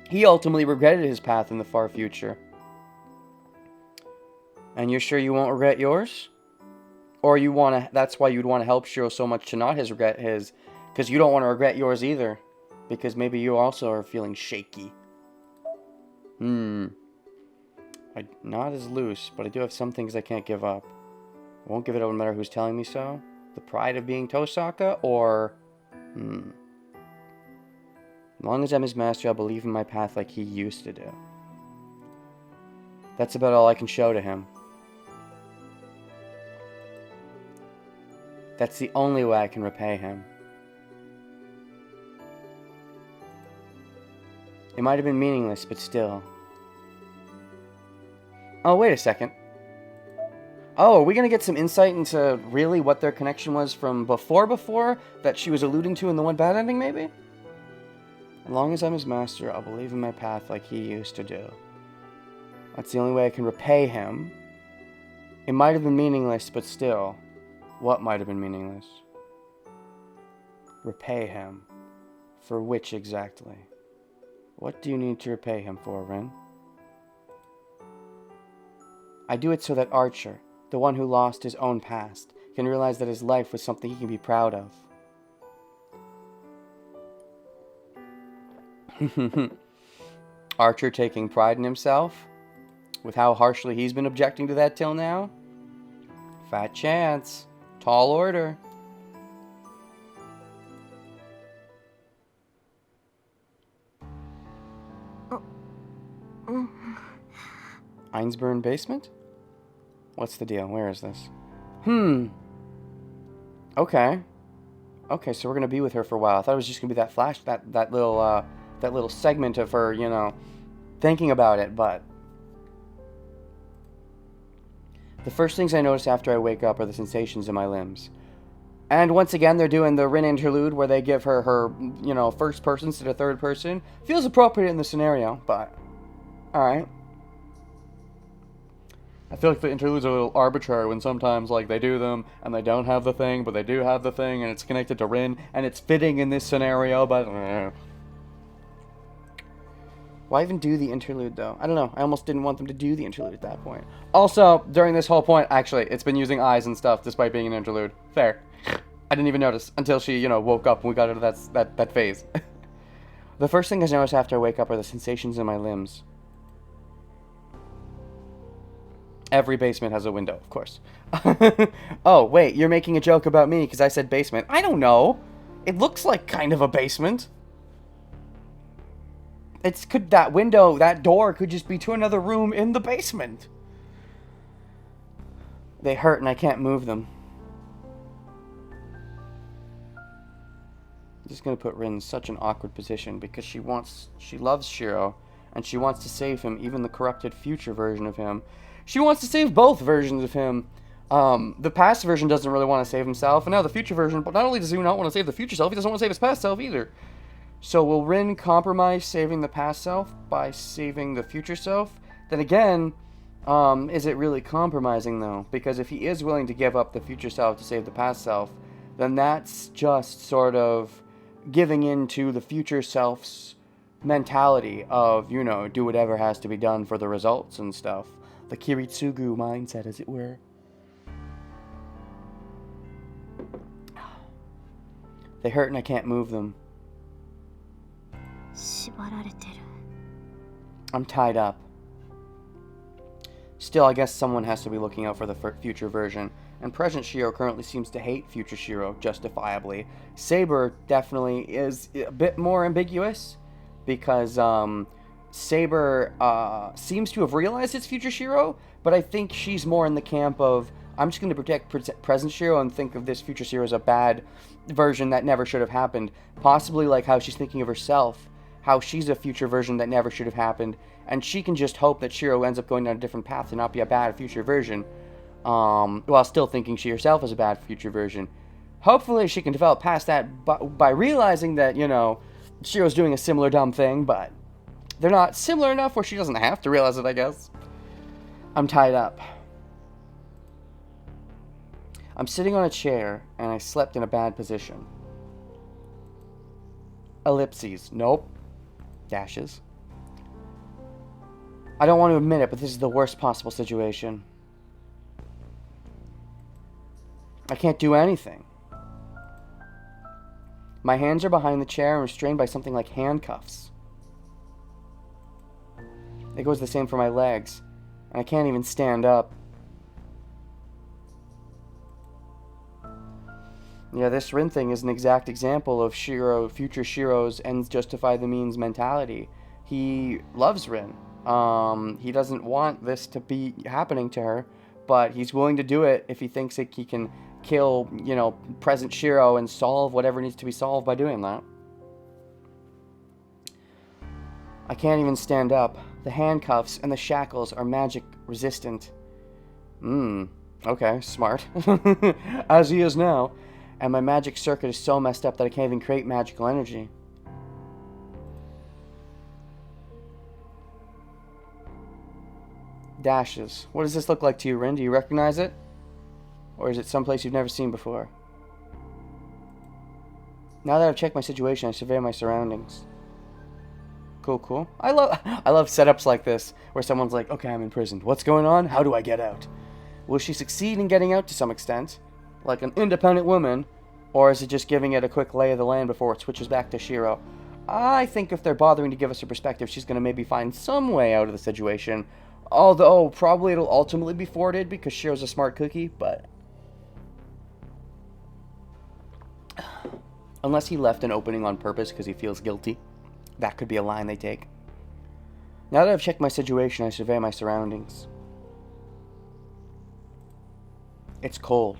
S1: He ultimately regretted his path in the far future. And you're sure you won't regret yours? Or that's why you'd want to help Shiro so much to not regret his... Because you don't want to regret yours either. Because maybe you also are feeling shaky. I'm not as loose, but I do have some things I can't give up. I won't give it up no matter who's telling me so. The pride of being Tosaka, or... As long as I'm his master, I'll believe in my path like he used to do. That's about all I can show to him. That's the only way I can repay him. It might have been meaningless, but still. Oh, wait a second. Oh, are we going to get some insight into really what their connection was from before that she was alluding to in the one bad ending, maybe? As long as I'm his master, I'll believe in my path like he used to do. That's the only way I can repay him. It might have been meaningless, but still. What might have been meaningless? Repay him. For which exactly? What do you need to repay him for, Rin? I do it so that Archer, the one who lost his own past, can realize that his life was something he can be proud of. Archer taking pride in himself? With how harshly he's been objecting to that till now? Fat chance. Tall order. Einsburn basement? What's the deal? Where is this? Okay. Okay, so we're gonna be with her for a while. I thought it was just gonna be that flash, that little segment of her, you know, thinking about it, but... The first things I notice after I wake up are the sensations in my limbs. And once again, they're doing the Rin interlude where they give her, you know, first person instead of third person. Feels appropriate in the scenario, but... Alright. I feel like the interludes are a little arbitrary when sometimes, like, they do them and they don't have the thing, but they do have the thing and it's connected to Rin and it's fitting in this scenario, but... Why even do the interlude, though? I don't know. I almost didn't want them to do the interlude at that point. Also, during this whole point, actually, it's been using eyes and stuff despite being an interlude. Fair. I didn't even notice until she, you know, woke up and we got into that phase. The first thing I notice after I wake up are the sensations in my limbs. Every basement has a window, of course. Oh, wait, you're making a joke about me because I said basement. I don't know. It looks like kind of a basement. That window, that door could just be to another room in the basement. They hurt and I can't move them. I'm just gonna put Rin in such an awkward position because she loves Shiro and she wants to save him, even the corrupted future version of him. She wants to save both versions of him. The past version doesn't really want to save himself, and now the future version, but not only does he not want to save the future self, he doesn't want to save his past self either. So will Rin compromise saving the past self by saving the future self? Then again, is it really compromising though? Because if he is willing to give up the future self to save the past self, then that's just sort of giving in to the future self's mentality of, you know, do whatever has to be done for the results and stuff. The Kiritsugu mindset, as it were. They hurt and I can't move them. I'm tied up. Still, I guess someone has to be looking out for the future version. And present Shiro currently seems to hate future Shiro, justifiably. Saber definitely is a bit more ambiguous, because Saber seems to have realized it's future Shiro, but I think she's more in the camp of, I'm just going to protect present Shiro and think of this future Shiro as a bad version that never should have happened. Possibly like how she's thinking of herself, how she's a future version that never should have happened, and she can just hope that Shiro ends up going down a different path to not be a bad future version, while still thinking she herself is a bad future version. Hopefully she can develop past that by realizing that, you know, Shiro's doing a similar dumb thing, but they're not similar enough where she doesn't have to realize it, I guess. I'm tied up. I'm sitting on a chair, and I slept in a bad position. Ellipses. Nope. Dashes. I don't want to admit it, but this is the worst possible situation. I can't do anything. My hands are behind the chair and restrained by something like handcuffs. It goes the same for my legs, and I can't even stand up. Yeah, this Rin thing is an exact example of future Shiro's ends justify the means mentality. He loves Rin. He doesn't want this to be happening to her, but he's willing to do it if he thinks that he can kill, you know, present Shiro and solve whatever needs to be solved by doing that. I can't even stand up. The handcuffs and the shackles are magic resistant. Okay, smart. As he is now. And my magic circuit is so messed up that I can't even create magical energy. Dashes. What does this look like to you, Rin? Do you recognize it? Or is it someplace you've never seen before? Now that I've checked my situation, I survey my surroundings. Cool. I love setups like this, where someone's like, okay, I'm imprisoned. What's going on? How do I get out? Will she succeed in getting out to some extent? Like an independent woman, or is it just giving it a quick lay of the land before it switches back to Shiro? I think if they're bothering to give us a perspective, she's going to maybe find some way out of the situation. Although, probably it'll ultimately be thwarted because Shiro's a smart cookie, but... Unless he left an opening on purpose because he feels guilty. That could be a line they take. Now that I've checked my situation, I survey my surroundings. It's cold.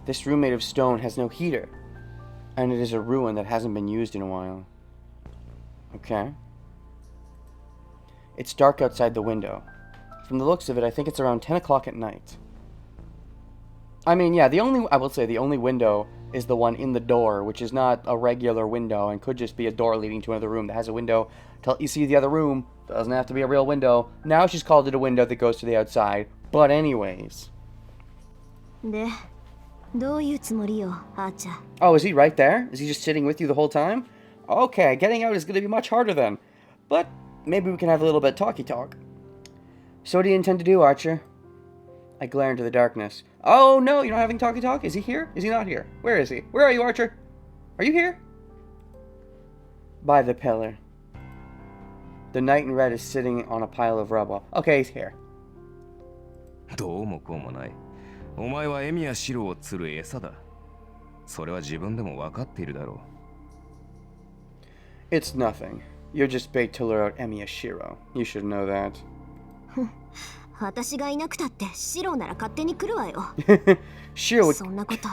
S1: This room made of stone has no heater, and it is a ruin that hasn't been used in a while. Okay. It's dark outside the window. From the looks of it, I think it's around 10 o'clock at night. I mean, yeah, the only window is the one in the door, which is not a regular window and could just be a door leading to another room that has a window Till you see the other room. Doesn't have to be a real window. Now she's called it a window that goes to the outside. But anyways.
S3: で、どういうつもりよ、アーチャー。
S1: Oh, is he right there? Is he just sitting with you the whole time? Okay, getting out is going to be much harder then. But maybe we can have a little bit of talky talk. So what do you intend to do, Archer? I glare into the darkness. Oh no, you're not having talky talk? Is he here? Is he not here? Where is he? Where are you, Archer? Are you here? By the pillar. The knight in red is sitting on a pile of rubble. Okay, he's here.
S5: どうもこうもない。お前はエミやシロを釣る餌だ。それは自分でも分かっているだろう。
S1: It's nothing. You're just bait to lure out Emi Ashiro. You should know that.
S3: 私がいなくたってシロなら勝手に来るわよ。
S1: Shiro would...
S3: そんなこと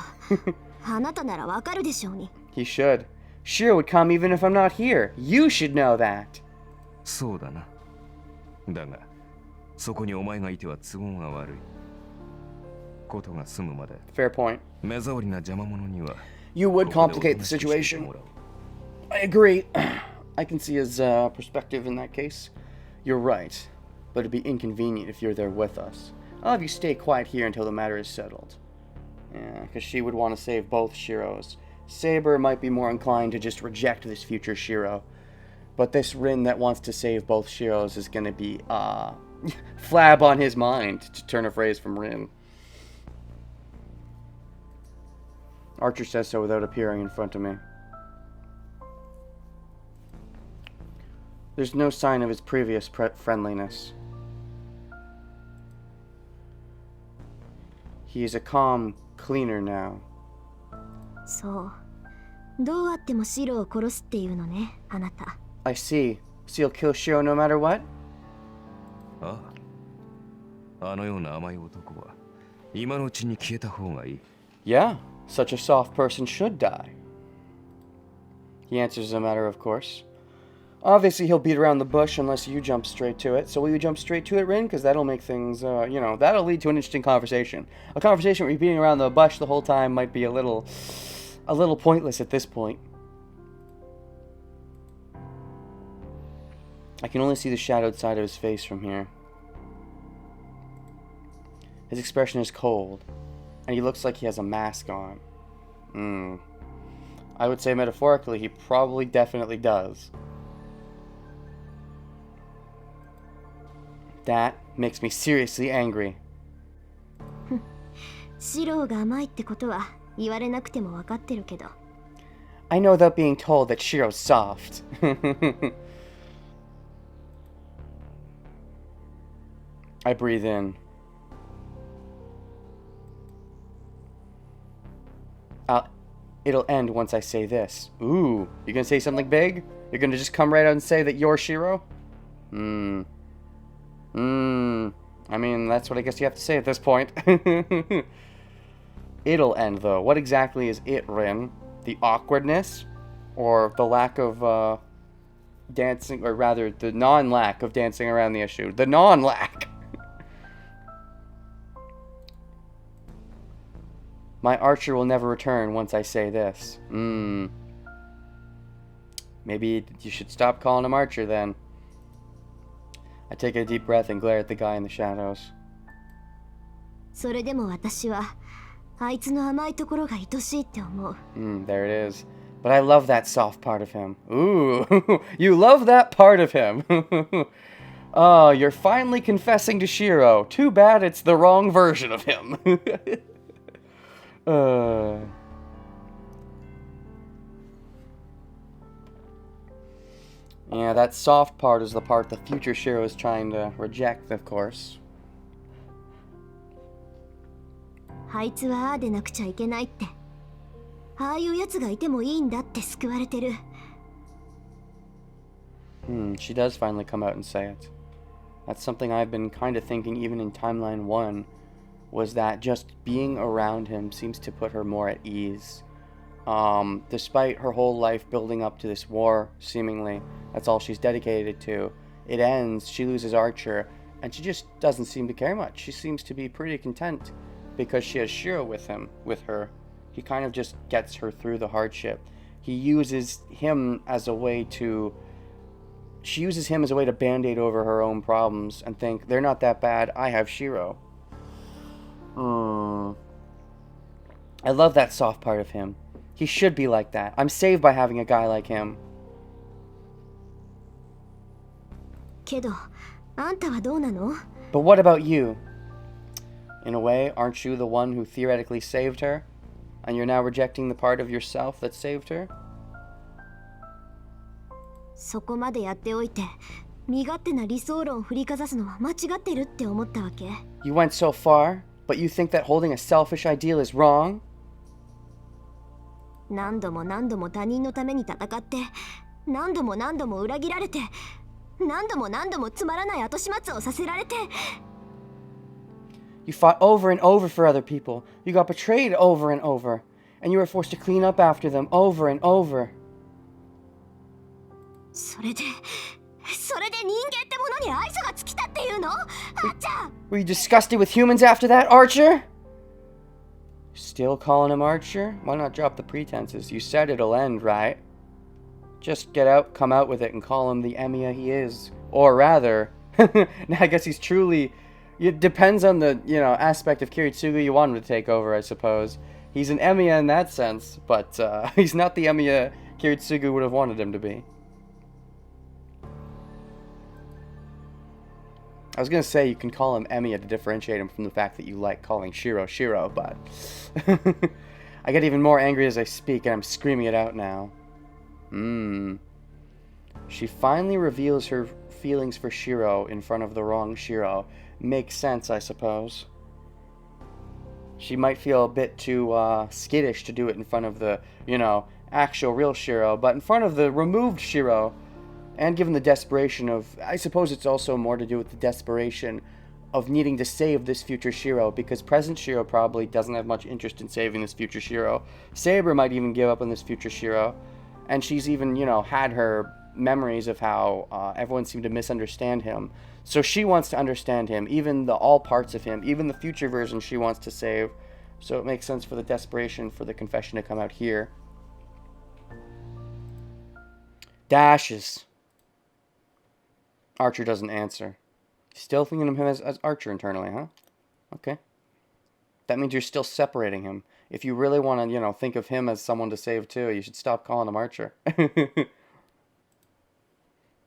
S3: あなたならわかるでしょうに。
S1: He should. Shiro would come even if I'm not here. You should know that.
S5: そうだな。だが、そこにお前がいては都合が悪い。ことが済むまで。
S1: Fair point.
S5: 目障りな邪魔者には。
S1: You would complicate the situation. I agree. I can see his perspective in that case. You're right. But it'd be inconvenient if you're there with us. I'll have you stay quiet here until the matter is settled. Yeah, because she would want to save both Shiros. Saber might be more inclined to just reject this future Shiro. But this Rin that wants to save both Shiros is going to be, flab on his mind, to turn a phrase from Rin. Archer says so without appearing in front of me. There's no sign of his previous friendliness. He is a calm cleaner now.
S3: そう。どうあってもシロを殺すっていうのね、あなた。
S1: I see. So you'll kill Shiro no matter what?
S5: ああ。あのような甘い男は今のうちに消えた方がいい。
S1: Yeah, such a soft person should die. He answers as a matter of course. Obviously, he'll beat around the bush unless you jump straight to it. So will you jump straight to it, Rin? Because that'll make things, that'll lead to an interesting conversation. A conversation where you're beating around the bush the whole time might be a little pointless at this point. I can only see the shadowed side of his face from here. His expression is cold, and he looks like he has a mask on. I would say metaphorically, he probably definitely does. That makes me seriously angry.
S3: シロが甘いってことは言われなくても分かってるけど。
S1: I know without being told that Shiro's soft. I breathe in. It'll end once I say this. Ooh, you gonna say something big? You're gonna just come right out and say that you're Shiro? I mean, that's what I guess you have to say at this point. It'll end, though. What exactly is it, Rin? The awkwardness? Or the lack of, dancing, or rather, the non-lack of dancing around the issue? The non-lack! My archer will never return once I say this. Maybe you should stop calling him Archer, then. I take a deep breath and glare at the guy in the shadows.
S3: それでも私はあいつの甘いところが愛しいって思う。
S1: There it is. But I love that soft part of him. Ooh, you love that part of him. Oh, you're finally confessing to Shiro. Too bad it's the wrong version of him. Yeah, that soft part is the part the future Shiro is trying to reject, of course.
S3: あいつはああでなくちゃいけないって。ああいうやつがいてもいいんだって救われてる。
S1: She does finally come out and say it. That's something I've been kind of thinking even in Timeline 1, was that just being around him seems to put her more at ease. Despite her whole life building up to this war, seemingly, that's all she's dedicated to. It ends, she loses Archer, and she just doesn't seem to care much. She seems to be pretty content because she has Shiro with her. He kind of just gets her through the hardship. He uses him as a way to she uses him as a way to band-aid over her own problems and think, they're not that bad, I have Shiro. I love that soft part of him. He should be like that. I'm saved by having a guy like him.
S3: けど、あんたはどうなの?
S1: But what about you? In a way, aren't you the one who theoretically saved her? And you're now rejecting the part of yourself that saved her?
S3: そこまでやっておいて、身勝手な理想論を振りかざすのは間違ってるって思ったわけ?
S1: You went so far, but you think that holding a selfish ideal is wrong?
S3: 何度も何度も他人のために戦って、何度も何度も裏切られて、何度も何度もつまらない後始末をさせられて。
S1: You fought over and over for other people. You got betrayed over and over. And you were forced to clean up after them over and over.
S3: それで人間ってものに愛想が尽きたっていうの? あっちゃん!
S1: Were you disgusted with humans after that, Archer? Still calling him Archer? Why not drop the pretenses? You said it'll end, right? Just come out with it and call him the Emiya he is. Or rather, I guess he's truly... It depends on the, aspect of Kiritsugu you want him to take over, I suppose. He's an Emiya in that sense, but he's not the Emiya Kiritsugu would have wanted him to be. I was gonna say you can call him Emiya to differentiate him from the fact that you like calling Shiro Shiro, but... I get even more angry as I speak, and I'm screaming it out now. She finally reveals her feelings for Shiro in front of the wrong Shiro. Makes sense, I suppose. She might feel a bit too skittish to do it in front of the, actual real Shiro, but in front of the removed Shiro, and given the desperation of... I suppose it's also more to do with the desperation of needing to save this future Shiro, because present Shiro probably doesn't have much interest in saving this future Shiro. Saber might even give up on this future Shiro, and she's even, had her memories of how everyone seemed to misunderstand him. So she wants to understand him, even all parts of him, even the future version she wants to save. So it makes sense for the desperation for the confession to come out here. Dashes. Archer doesn't answer. Still thinking of him as Archer internally, huh? Okay. That means you're still separating him. If you really want to, think of him as someone to save too, you should stop calling him Archer.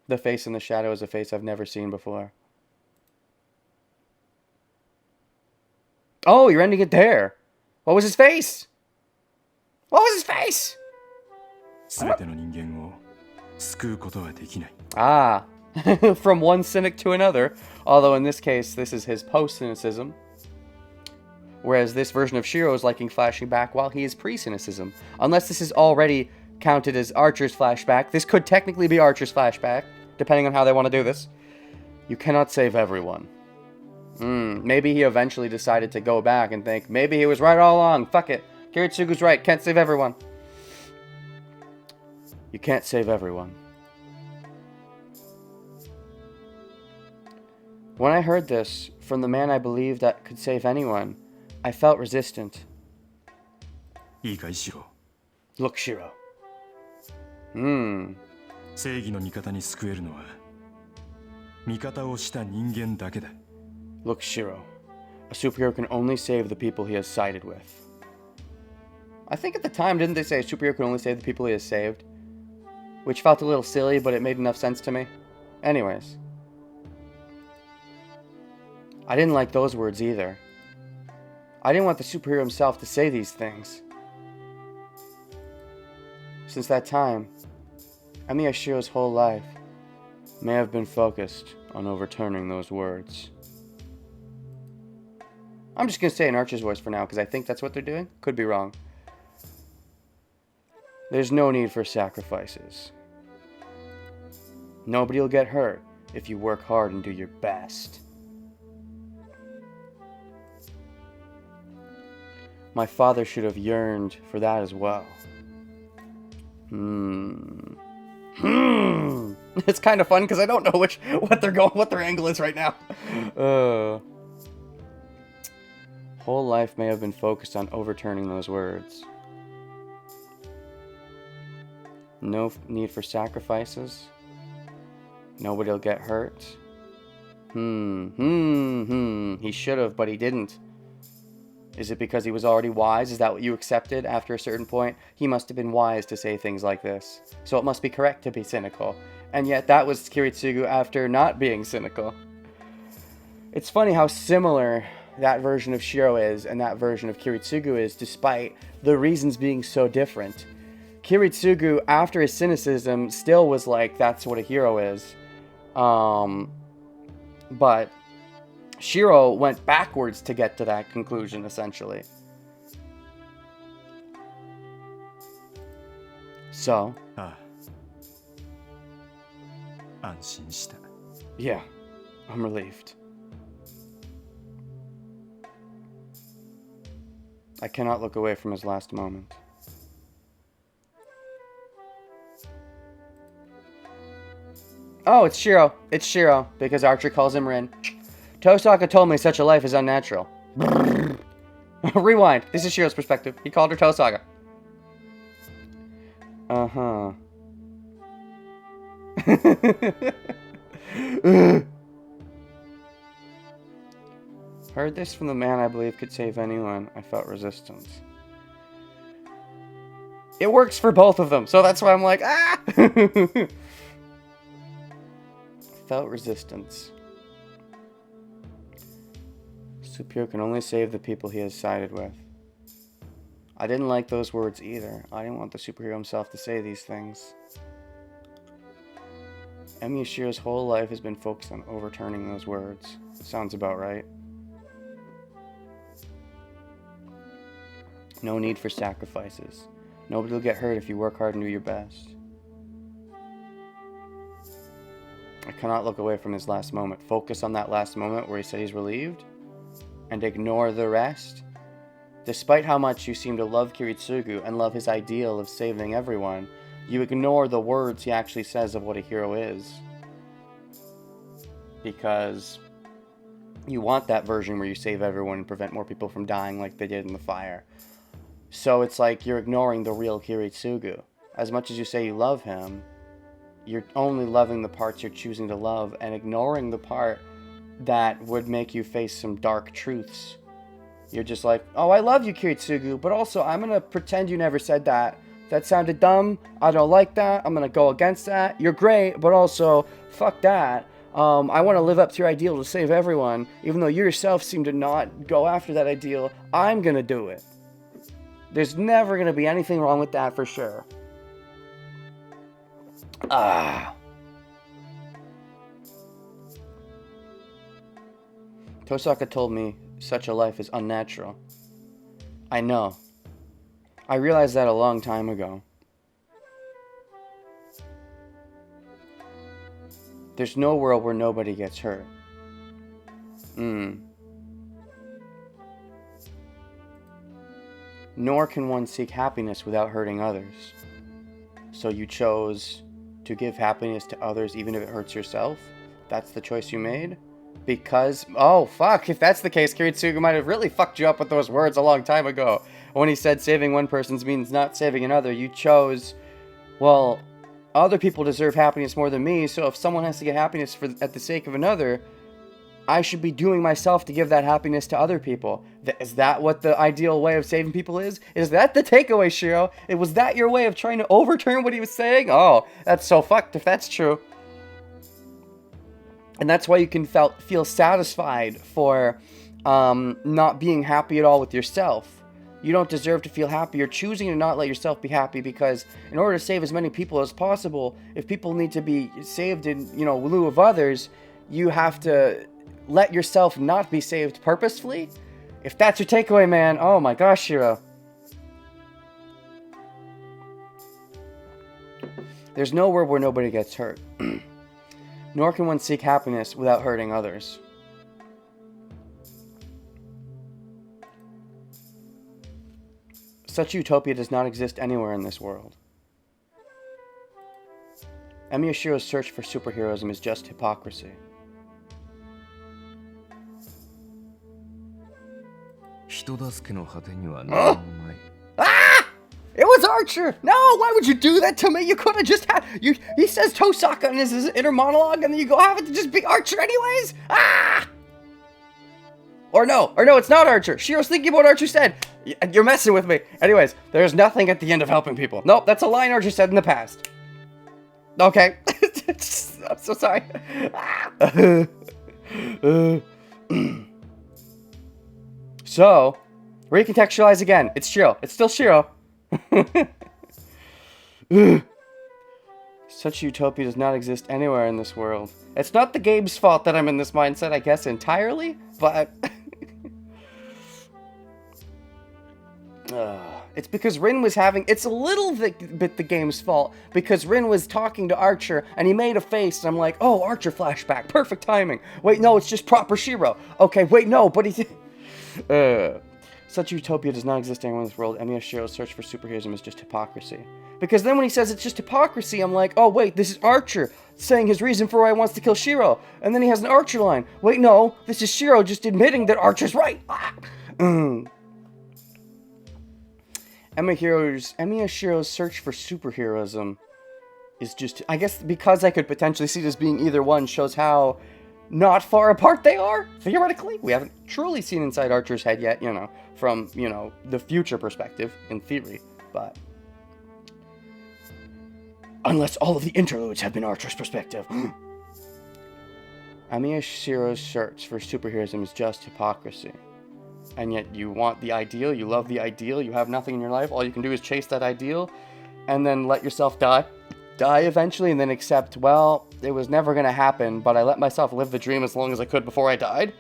S1: The face in the shadow is a face I've never seen before. Oh, you're ending it there. What was his face? What was his face? Ah. From one cynic to another. Although in this case, this is his post-cynicism. Whereas this version of Shiro is liking flashing back while he is pre-cynicism. Unless this is already counted as Archer's flashback. This could technically be Archer's flashback, depending on how they want to do this. You cannot save everyone. Maybe he eventually decided to go back and think, maybe he was right all along. Fuck it. Kiritsugu's right. Can't save everyone. You can't save everyone. When I heard this from the man I believed that could save anyone, I felt resistant. Look, Shiro. Look, Shiro. A superhero can only save the people he has sided with. I think at the time, didn't they say a superhero can only save the people he has saved? Which felt a little silly, but it made enough sense to me. Anyways. I didn't like those words either. I didn't want the superhero himself to say these things. Since that time, Emiya Shiro's whole life may have been focused on overturning those words. I'm just going to say in Archer's voice for now, because I think that's what they're doing. Could be wrong. There's no need for sacrifices. Nobody will get hurt if you work hard and do your best. My father should have yearned for that as well. It's kind of fun because I don't know what their angle is right now. Whole life may have been focused on overturning those words. No need for sacrifices. Nobody'll get hurt. He should have, but he didn't. Is it because he was already wise? Is that what you accepted after a certain point? He must have been wise to say things like this. So it must be correct to be cynical. And yet that was Kiritsugu after not being cynical. It's funny how similar that version of Shiro is and that version of Kiritsugu is, despite the reasons being so different. Kiritsugu, after his cynicism, still was like, that's what a hero is. But Shiro went backwards to get to that conclusion, essentially. So, yeah, I'm relieved. I cannot look away from his last moment. Oh, it's Shiro. It's Shiro, because Archer calls him Rin. Tosaka told me such a life is unnatural. Rewind. This is Shiro's perspective. He called her Tosaka. Uh-huh. Heard this from the man I believe could save anyone. I felt resistance. It works for both of them, so that's why I'm like, ah! Felt resistance. Superior can only save the people he has sided with. I didn't like those words either. I didn't want the superhero himself to say these things. Emi Yashiro's whole life has been focused on overturning those words. Sounds about right. No need for sacrifices. Nobody will get hurt if you work hard and do your best. I cannot look away from his last moment. Focus on that last moment where he said he's relieved, and ignore the rest. Despite how much you seem to love Kiritsugu and love his ideal of saving everyone, you ignore the words he actually says of what a hero is. Because you want that version where you save everyone and prevent more people from dying like they did in the fire. So it's like you're ignoring the real Kiritsugu. As much as you say you love him, you're only loving the parts you're choosing to love and ignoring the part that would make you face some dark truths. You're just like, oh, I love you, Kiritsugu, but also I'm going to pretend you never said that. That sounded dumb. I don't like that. I'm going to go against that. You're great, but also, fuck that. I want to live up to your ideal to save everyone. Even though you yourself seem to not go after that ideal, I'm going to do it. There's never going to be anything wrong with that for sure. Tosaka told me such a life is unnatural. I know. I realized that a long time ago. There's no world where nobody gets hurt. Nor can one seek happiness without hurting others. So you chose to give happiness to others even if it hurts yourself? That's the choice you made? Because, oh fuck, if that's the case, Kiritsugu might have really fucked you up with those words a long time ago. When he said saving one person's means not saving another, you chose, well, other people deserve happiness more than me, so if someone has to get happiness at the sake of another, I should be doing myself to give that happiness to other people. Is that what the ideal way of saving people is? Is that the takeaway, Shiro? Was that your way of trying to overturn what he was saying? Oh, that's so fucked if that's true. And that's why you can feel satisfied for not being happy at all with yourself. You don't deserve to feel happy. You're choosing to not let yourself be happy because in order to save as many people as possible, if people need to be saved in, lieu of others, you have to let yourself not be saved purposefully. If that's your takeaway, man, oh my gosh, Shiro. There's no world where nobody gets hurt. Nor can one seek happiness without hurting others. Such utopia does not exist anywhere in this world. Emi Yashiro's search for superheroism is just hypocrisy.
S5: It
S1: was Archer! No, why would you do that to me? You could have just had... He says Tosaka in his inner monologue, and then you go have it to just be Archer anyways? Ah! Or no, it's not Archer. Shiro's thinking about what Archer said. You're messing with me. Anyways, there's nothing at the end of helping people. Nope, that's a line Archer said in the past. Okay. I'm so sorry. So, recontextualize again. It's Shiro. It's still Shiro. Such utopia does not exist anywhere in this world. It's not the game's fault that I'm in this mindset, I guess, entirely, but... it's because Rin was having... It's a little bit the game's fault, because Rin was talking to Archer, and he made a face, and I'm like, oh, Archer flashback, perfect timing. Wait, no, it's just proper Shiro. Okay, wait, no, but he... Such utopia does not exist anywhere in this world. Emiya Shiro's search for superheroism is just hypocrisy. Because then when he says it's just hypocrisy, I'm like, oh wait, this is Archer saying his reason for why he wants to kill Shiro. And then he has an Archer line. Wait, no, this is Shiro just admitting that Archer's right. Emiya Shiro's search for superheroism is just, I guess because I could potentially see this being either one, shows how not far apart they are, theoretically. We haven't truly seen inside Archer's head yet, from, the future perspective, in theory, but... Unless all of the interludes have been Archer's perspective. Emiya Shiro's search for superheroism is just hypocrisy. And yet you want the ideal, you love the ideal, you have nothing in your life, all you can do is chase that ideal, and then let yourself die eventually, and then accept, well, it was never going to happen, but I let myself live the dream as long as I could before I died.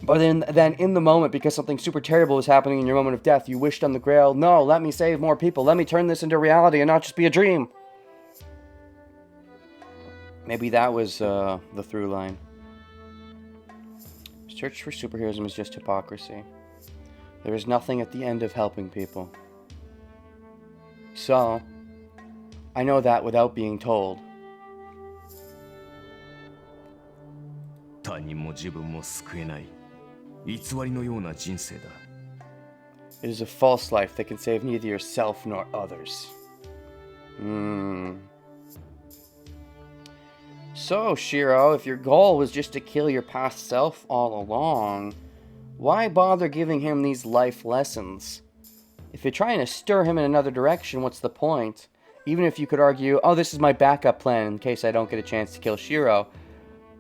S1: But then in the moment, because something super terrible was happening in your moment of death, you wished on the Grail, no, let me save more people, let me turn this into reality and not just be a dream. Maybe that was the through line. Search for superheroism is just hypocrisy. There is nothing at the end of helping people. So, I know that without being told.
S5: 他人も自分も救えない偽りのような人生だ
S1: It is a false life that can save neither yourself nor others. So, Shiro, if your goal was just to kill your past self all along, why bother giving him these life lessons? If you're trying to stir him in another direction, what's the point? Even if you could argue, oh, this is my backup plan in case I don't get a chance to kill Shiro,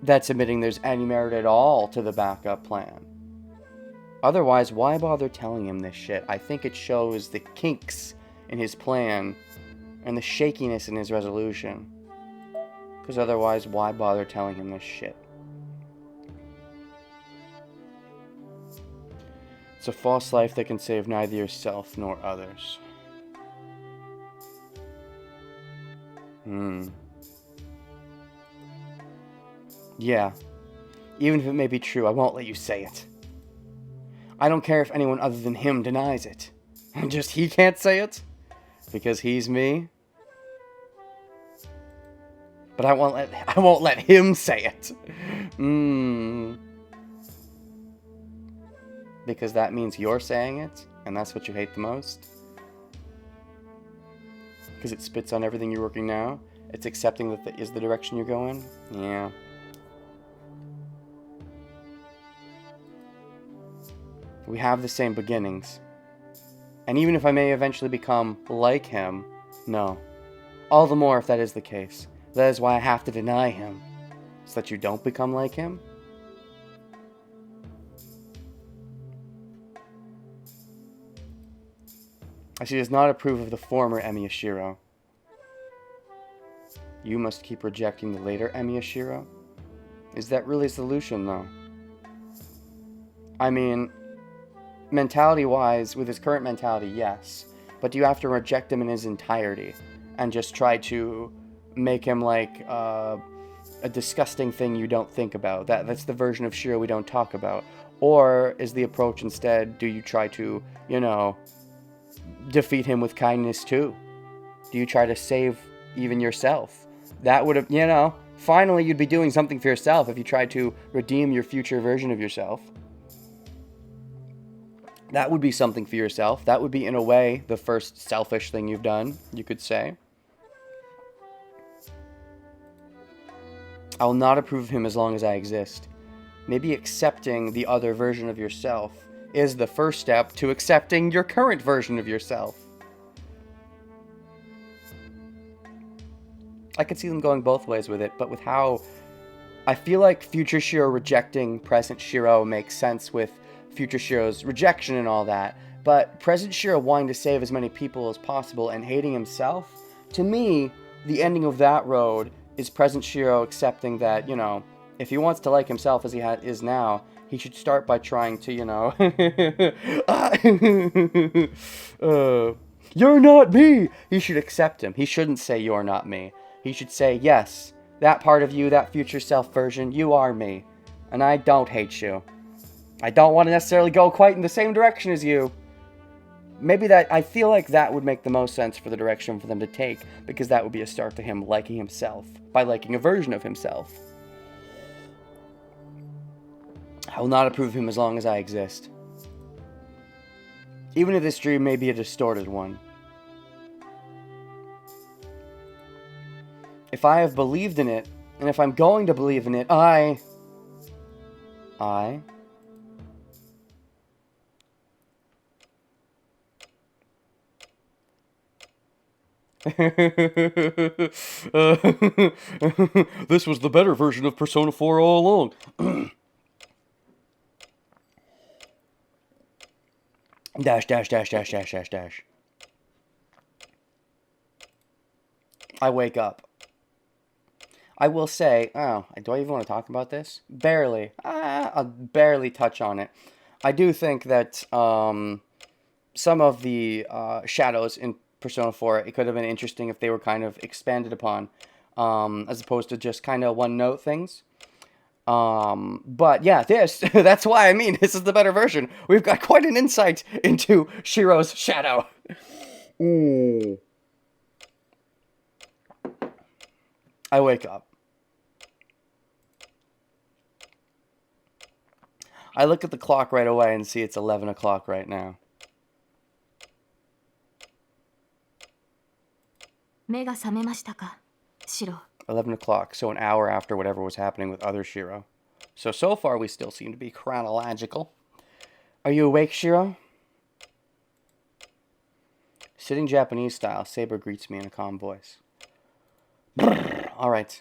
S1: that's admitting there's any merit at all to the backup plan. Otherwise, why bother telling him this shit? I think it shows the kinks in his plan and the shakiness in his resolution. Because otherwise, why bother telling him this shit? It's a false life that can save neither yourself nor others. Yeah. Even if it may be true, I won't let you say it. I don't care if anyone other than him denies it. Just he can't say it? Because he's me? But I won't let him say it. Because that means you're saying it, and that's what you hate the most? Because it spits on everything you're working now? It's accepting that that is the direction you're going? Yeah. We have the same beginnings. And even if I may eventually become like him, no. All the more if that is the case. That is why I have to deny him. So that you don't become like him? She does not approve of the former Emiya Shiro. You must keep rejecting the later Emiya Shiro? Is that really a solution, though? I mean, mentality-wise, with his current mentality, yes. But do you have to reject him in his entirety? And just try to make him like a disgusting thing you don't think about? That's the version of Shiro we don't talk about. Or is the approach instead, do you try to, defeat him with kindness too? Do you try to save even yourself? That would have, finally you'd be doing something for yourself if you tried to redeem your future version of yourself. That would be something for yourself. That would be, in a way, the first selfish thing you've done, you could say. I will not approve of him as long as I exist. Maybe accepting the other version of yourself is the first step to accepting your current version of yourself. I could see them going both ways with it, but with how... I feel like future Shiro rejecting present Shiro makes sense with future Shiro's rejection and all that, but present Shiro wanting to save as many people as possible and hating himself, to me, the ending of that road is present Shiro accepting that, you know, if he wants to like himself as he is now, he should start by trying to, you know, you're not me! He should accept him. He shouldn't say you're not me. He should say, yes, that part of you, that future self version, you are me. And I don't hate you. I don't want to necessarily go quite in the same direction as you. Maybe that, I feel like that would make the most sense for the direction for them to take, because that would be a start to him liking himself, by liking a version of himself. I will not approve of him as long as I exist. Even if this dream may be a distorted one. If I have believed in it, and if I'm going to believe in it, I this was the better version of Persona 4 all along. Dash, dash, dash, dash, dash, dash, dash. I wake up. I will say, oh, do I even want to talk about this? Barely. I'll barely touch on it. I do think that some of the shadows in Persona 4, it could have been interesting if they were kind of expanded upon, as opposed to just kind of one-note things. But yeah, that's why I mean, this is the better version. We've got quite an insight into Shiro's shadow. Ooh. I wake up. I look at the clock right away and see it's 11 o'clock right now.
S3: 目が覚めましたか、シロ。
S1: 11 o'clock, so an hour after whatever was happening with other Shiro. So far we still seem to be chronological. Are you awake, Shiro? Sitting Japanese style, Saber greets me in a calm voice. Alright,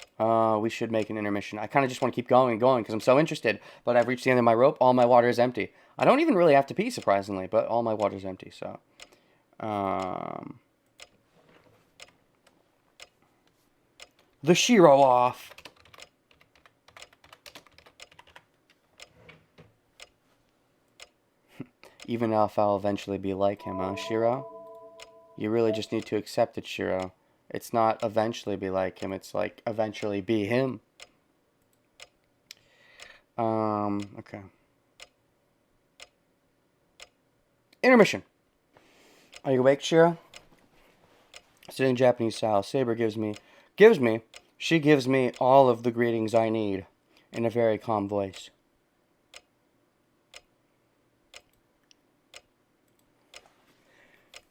S1: we should make an intermission. I kind of just want to keep going and going because I'm so interested, but I've reached the end of my rope. All my water is empty. I don't even really have to pee, surprisingly, but all my water is empty, so... The Shiro off! Even if I'll eventually be like him, huh, Shiro? You really just need to accept it, Shiro. It's not eventually be like him, it's like eventually be him. Okay. Intermission. Are you awake, Shiro? Sitting Japanese style, Saber she gives me all of the greetings I need in a very calm voice.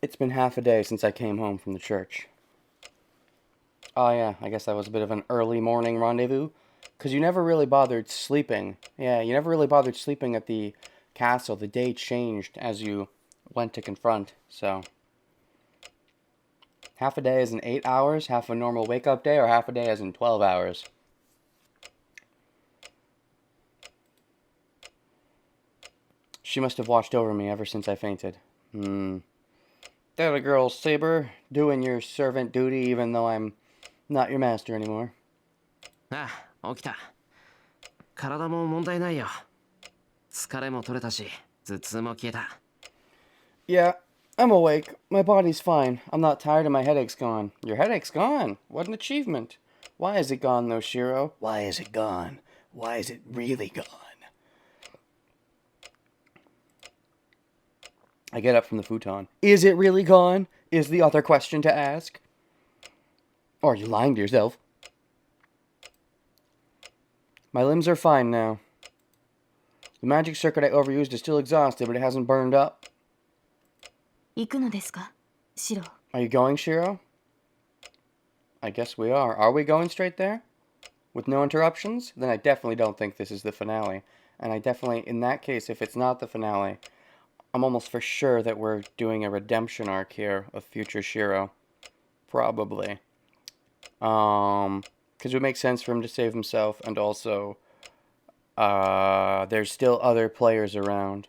S1: It's been half a day since I came home from the church. Oh yeah, I guess that was a bit of an early morning rendezvous. Because you never really bothered sleeping. Yeah, you never really bothered sleeping at the castle. The day changed as you went to confront, so... Half a day is in 8 hours, half a normal wake-up day, or half a day is in 12 hours. She must have watched over me ever since I fainted. That a girl, Saber, doing your servant duty even though I'm not your master anymore.
S2: ああ、起きた。体も問題ないよ。疲れも取れたし、頭痛も消えた。
S1: Yeah, I'm awake. My body's fine. I'm not tired and my headache's gone. Your headache's gone? What an achievement. Why is it gone though, Shiro? Why is it gone? Why is it really gone? I get up from the futon. Is it really gone? Is the other question to ask. Or are you lying to yourself? My limbs are fine now. The magic circuit I overused is still exhausted, but it hasn't burned up.
S3: 行くのですか、シロ。
S1: Are you going, Shiro? I guess we are. Are we going straight there? With no interruptions? Then I definitely don't think this is the finale. And I definitely, in that case, if it's not the finale, I'm almost for sure that we're doing a redemption arc here of future Shiro. Probably. Because it would make sense for him to save himself, and also, there's still other players around.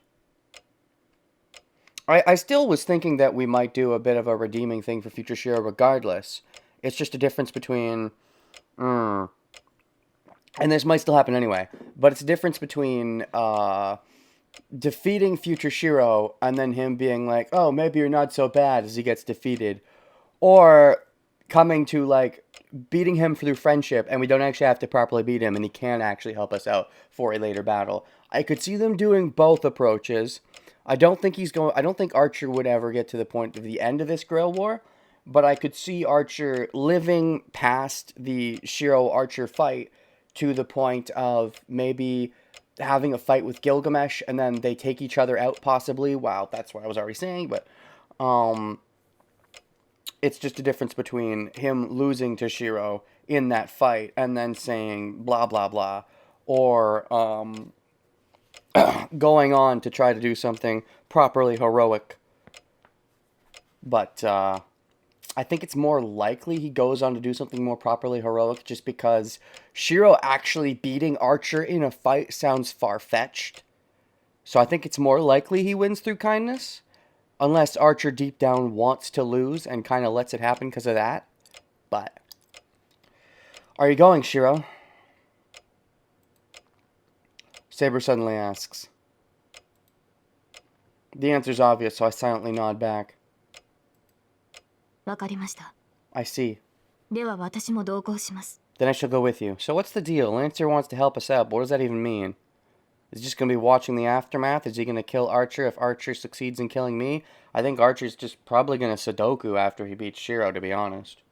S1: I still was thinking that we might do a bit of a redeeming thing for future Shiro regardless. It's just a difference between... and this might still happen anyway, but it's a difference between defeating future Shiro and then him being like, oh, maybe you're not so bad as he gets defeated. Or coming to, like, beating him through friendship and we don't actually have to properly beat him and he can actually help us out for a later battle. I could see them doing both approaches. I don't think Archer would ever get to the point of the end of this Grail War, but I could see Archer living past the Shiro-Archer fight to the point of maybe having a fight with Gilgamesh and then they take each other out possibly. Wow, that's what I was already saying, but it's just a difference between him losing to Shiro in that fight and then saying blah blah blah, or going on to try to do something properly heroic. But I think it's more likely he goes on to do something more properly heroic just because Shiro actually beating Archer in a fight sounds far-fetched. So I think it's more likely he wins through kindness. Unless Archer deep down wants to lose and kind of lets it happen because of that. But are you going, Shiro? Saber suddenly asks. The answer's obvious, so I silently nod back.
S3: わかりました。
S1: I see.
S3: では私も同行します。
S1: Then I shall go with you. So what's the deal? Lancer wants to help us out, but what does that even mean? Is he just going to be watching the aftermath? Is he going to kill Archer if Archer succeeds in killing me? I think Archer's just probably going to Sudoku after he beats Shiro, to be honest.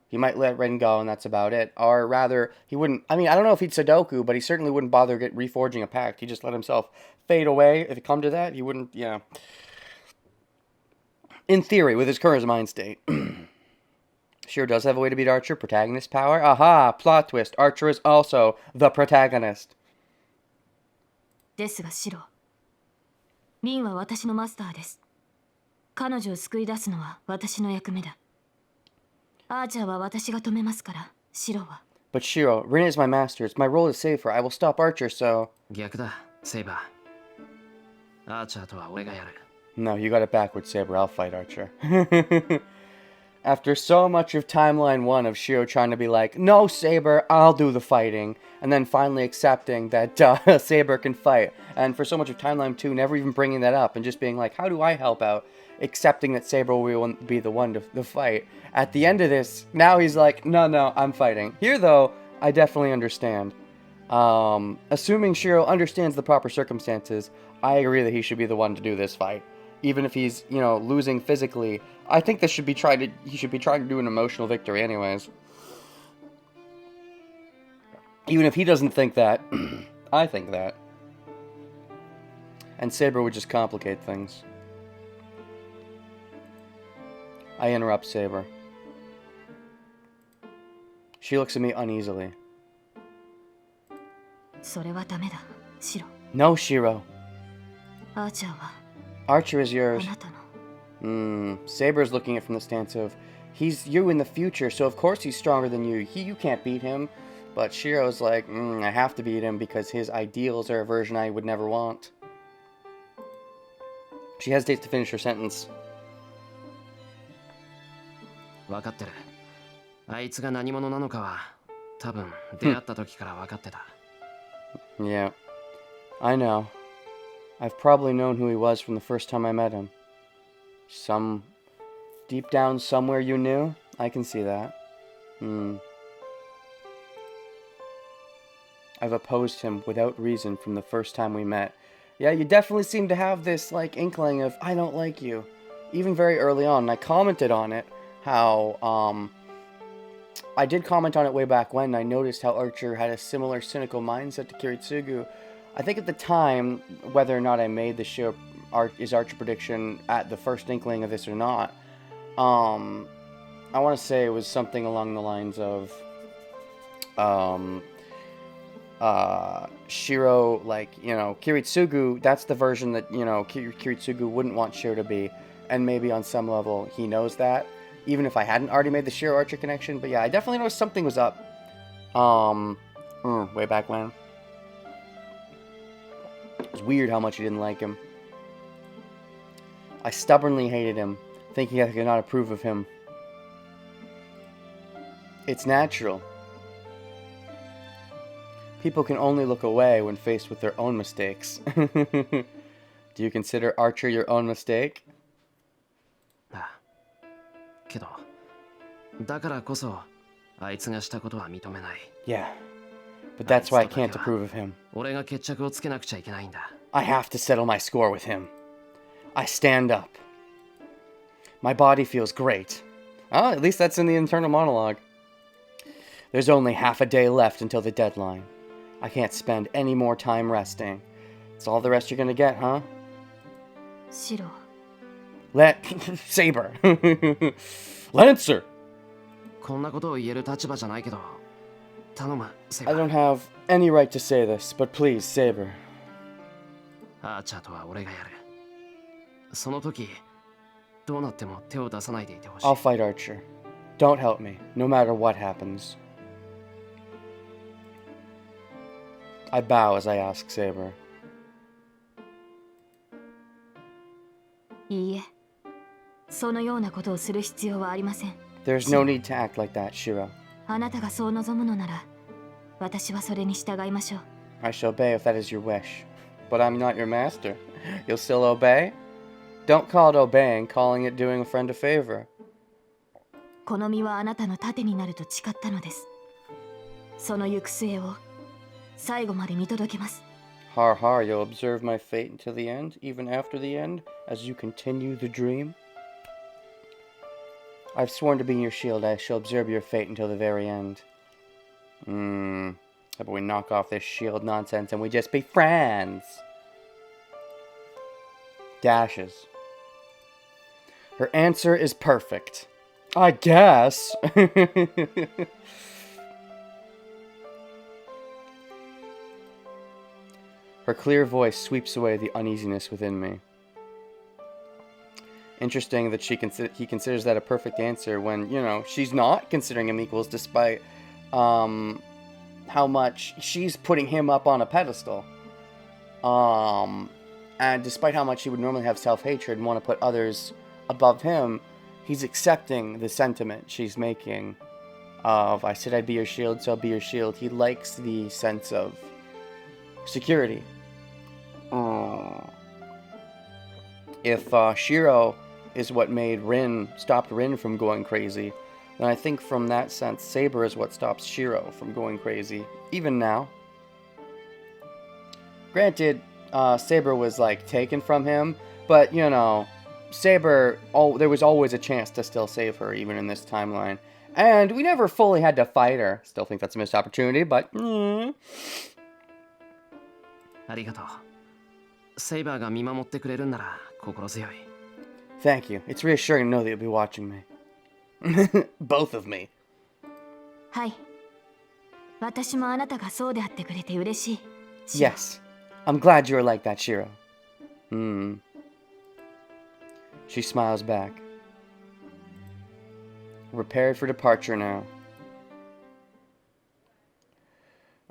S1: He might let Ren go, and that's about it. Or rather, he wouldn't... I mean, I don't know if he'd Sudoku, but he certainly wouldn't bother reforging a pact. He'd just let himself fade away. If it come to that, he wouldn't, yeah. In theory, with his current mind state. Shiro does have a way to beat Archer. Protagonist power. Aha! Plot twist. Archer is also the protagonist.
S3: ですがシロ、リンは私のマスターです。彼女を救い出すのは私の役目だ。アーチャーは私が止めますから、シロは。
S1: But Shiro, Rin is my master. It's my role to save her. I will stop Archer, so...
S2: 逆だ、セイバー。アーチャーとは俺がやる。
S1: No, you got it backwards, Saber. I'll fight Archer. After so much of Timeline 1 of Shiro trying to be like, no, Saber, I'll do the fighting, and then finally accepting that Saber can fight, and for so much of Timeline 2 never even bringing that up, and just being like, how do I help out? Accepting that Saber will be the one to fight. At the end of this, now he's like, no, I'm fighting. Here, though, I definitely understand. Assuming Shiro understands the proper circumstances, I agree that he should be the one to do this fight. Even if he's, losing physically, I think he should be trying to do an emotional victory anyways. Even if he doesn't think that, I think that. And Saber would just complicate things. I interrupt Saber. She looks at me uneasily.
S3: それはダメだ、シロ。
S1: No, Shiro.
S3: アーチャーは
S1: Archer is
S3: あ
S1: yours.
S3: なたの。
S1: Saber's looking at it from the stance of, he's you in the future, so of course he's stronger than you. You can't beat him. But Shiro's like, I have to beat him because his ideals are a version I would never want. She hesitates to finish her sentence.
S2: 分かってる。あいつが何者なのかは、多分出会った時から分かってた。
S1: Yeah, I know. I've probably known who he was from the first time I met him. Deep down somewhere you knew? I can see that. I've opposed him without reason from the first time we met. Yeah, you definitely seem to have this, inkling of, I don't like you. Even very early on, and I commented on it, how, I did comment on it way back when. I noticed how Archer had a similar cynical mindset to Kiritsugu. I think at the time, whether or not I made the Shiro Archer prediction at the first inkling of this or not, I want to say it was something along the lines of, Shiro, like, you know, Kiritsugu, that's the version that, you know, Kiritsugu wouldn't want Shiro to be, and maybe on some level he knows that, even if I hadn't already made the Shiro Archer connection. But yeah, I definitely noticed something was up, way back when. It was weird how much he didn't like him. I stubbornly hated him, thinking I could not approve of him. It's natural. People can only look away when faced with their own mistakes. Do you consider Archer your own mistake?
S2: けど、だからこそ、あいつがしたことは認めない。
S1: Yeah, but that's why I can't approve of him.
S2: 俺が決着をつけなくちゃいけないんだ。
S1: I have to settle my score with him. I stand up. My body feels great. Oh, at least that's in the internal monologue. There's only half a day left until the deadline. I can't spend any more time resting. It's all the rest you're gonna get, huh?
S3: シロ
S1: Saber. Lancer.
S2: こんなことを言える立場じゃないけど、頼む、セ
S1: I
S2: バ
S1: don't have any right to say this, but please, Saber.
S2: アーチャーとは俺がやる。その時、どうなっても手を出さないでいてほしい。
S1: I'll fight Archer. Don't help me, no matter what happens. I bow as I ask Saber.
S3: いいえ、そのようなことをする必要はありません。
S1: There's no need to act like that, Shiro.
S3: あなたがそう望むのなら、私はそれに従いましょう。
S1: I shall obey if that is your wish. But I'm not your master. You'll still obey? Don't call it obeying, calling it doing a friend a favor.
S3: この身はあなたの盾になると誓ったのです。その行く末を最後まで見届けます。
S1: Har har, you'll observe my fate until the end, even after the end, as you continue the dream? I've sworn to be your shield. I shall observe your fate until the very end. How about we knock off this shield nonsense and we just be friends? Dashes. Her answer is perfect. I guess. Her clear voice sweeps away the uneasiness within me. Interesting that he considers that a perfect answer when, you know, she's not considering him equals, despite how much she's putting him up on a pedestal. And despite how much he would normally have self-hatred and want to put others above him, he's accepting the sentiment she's making of, I said I'd be your shield, so I'll be your shield. He likes the sense of security. If Shiro is what stopped Rin from going crazy, then I think from that sense, Saber is what stops Shiro from going crazy, even now. Granted, Saber was, like, taken from him, but, you know, Saber, there was always a chance to still save her, even in this timeline. And we never fully had to fight her. Still think that's a missed opportunity, but...
S2: ありがとう。セイバーが見守ってくれるんなら心強い。
S1: Thank you. It's reassuring to know that you'll be watching me. Both of me.
S3: はい。私もあなたがそうであってくれて嬉しい。
S1: Yes. I'm glad you're like that, Shiro. She smiles back. We're prepared for departure now.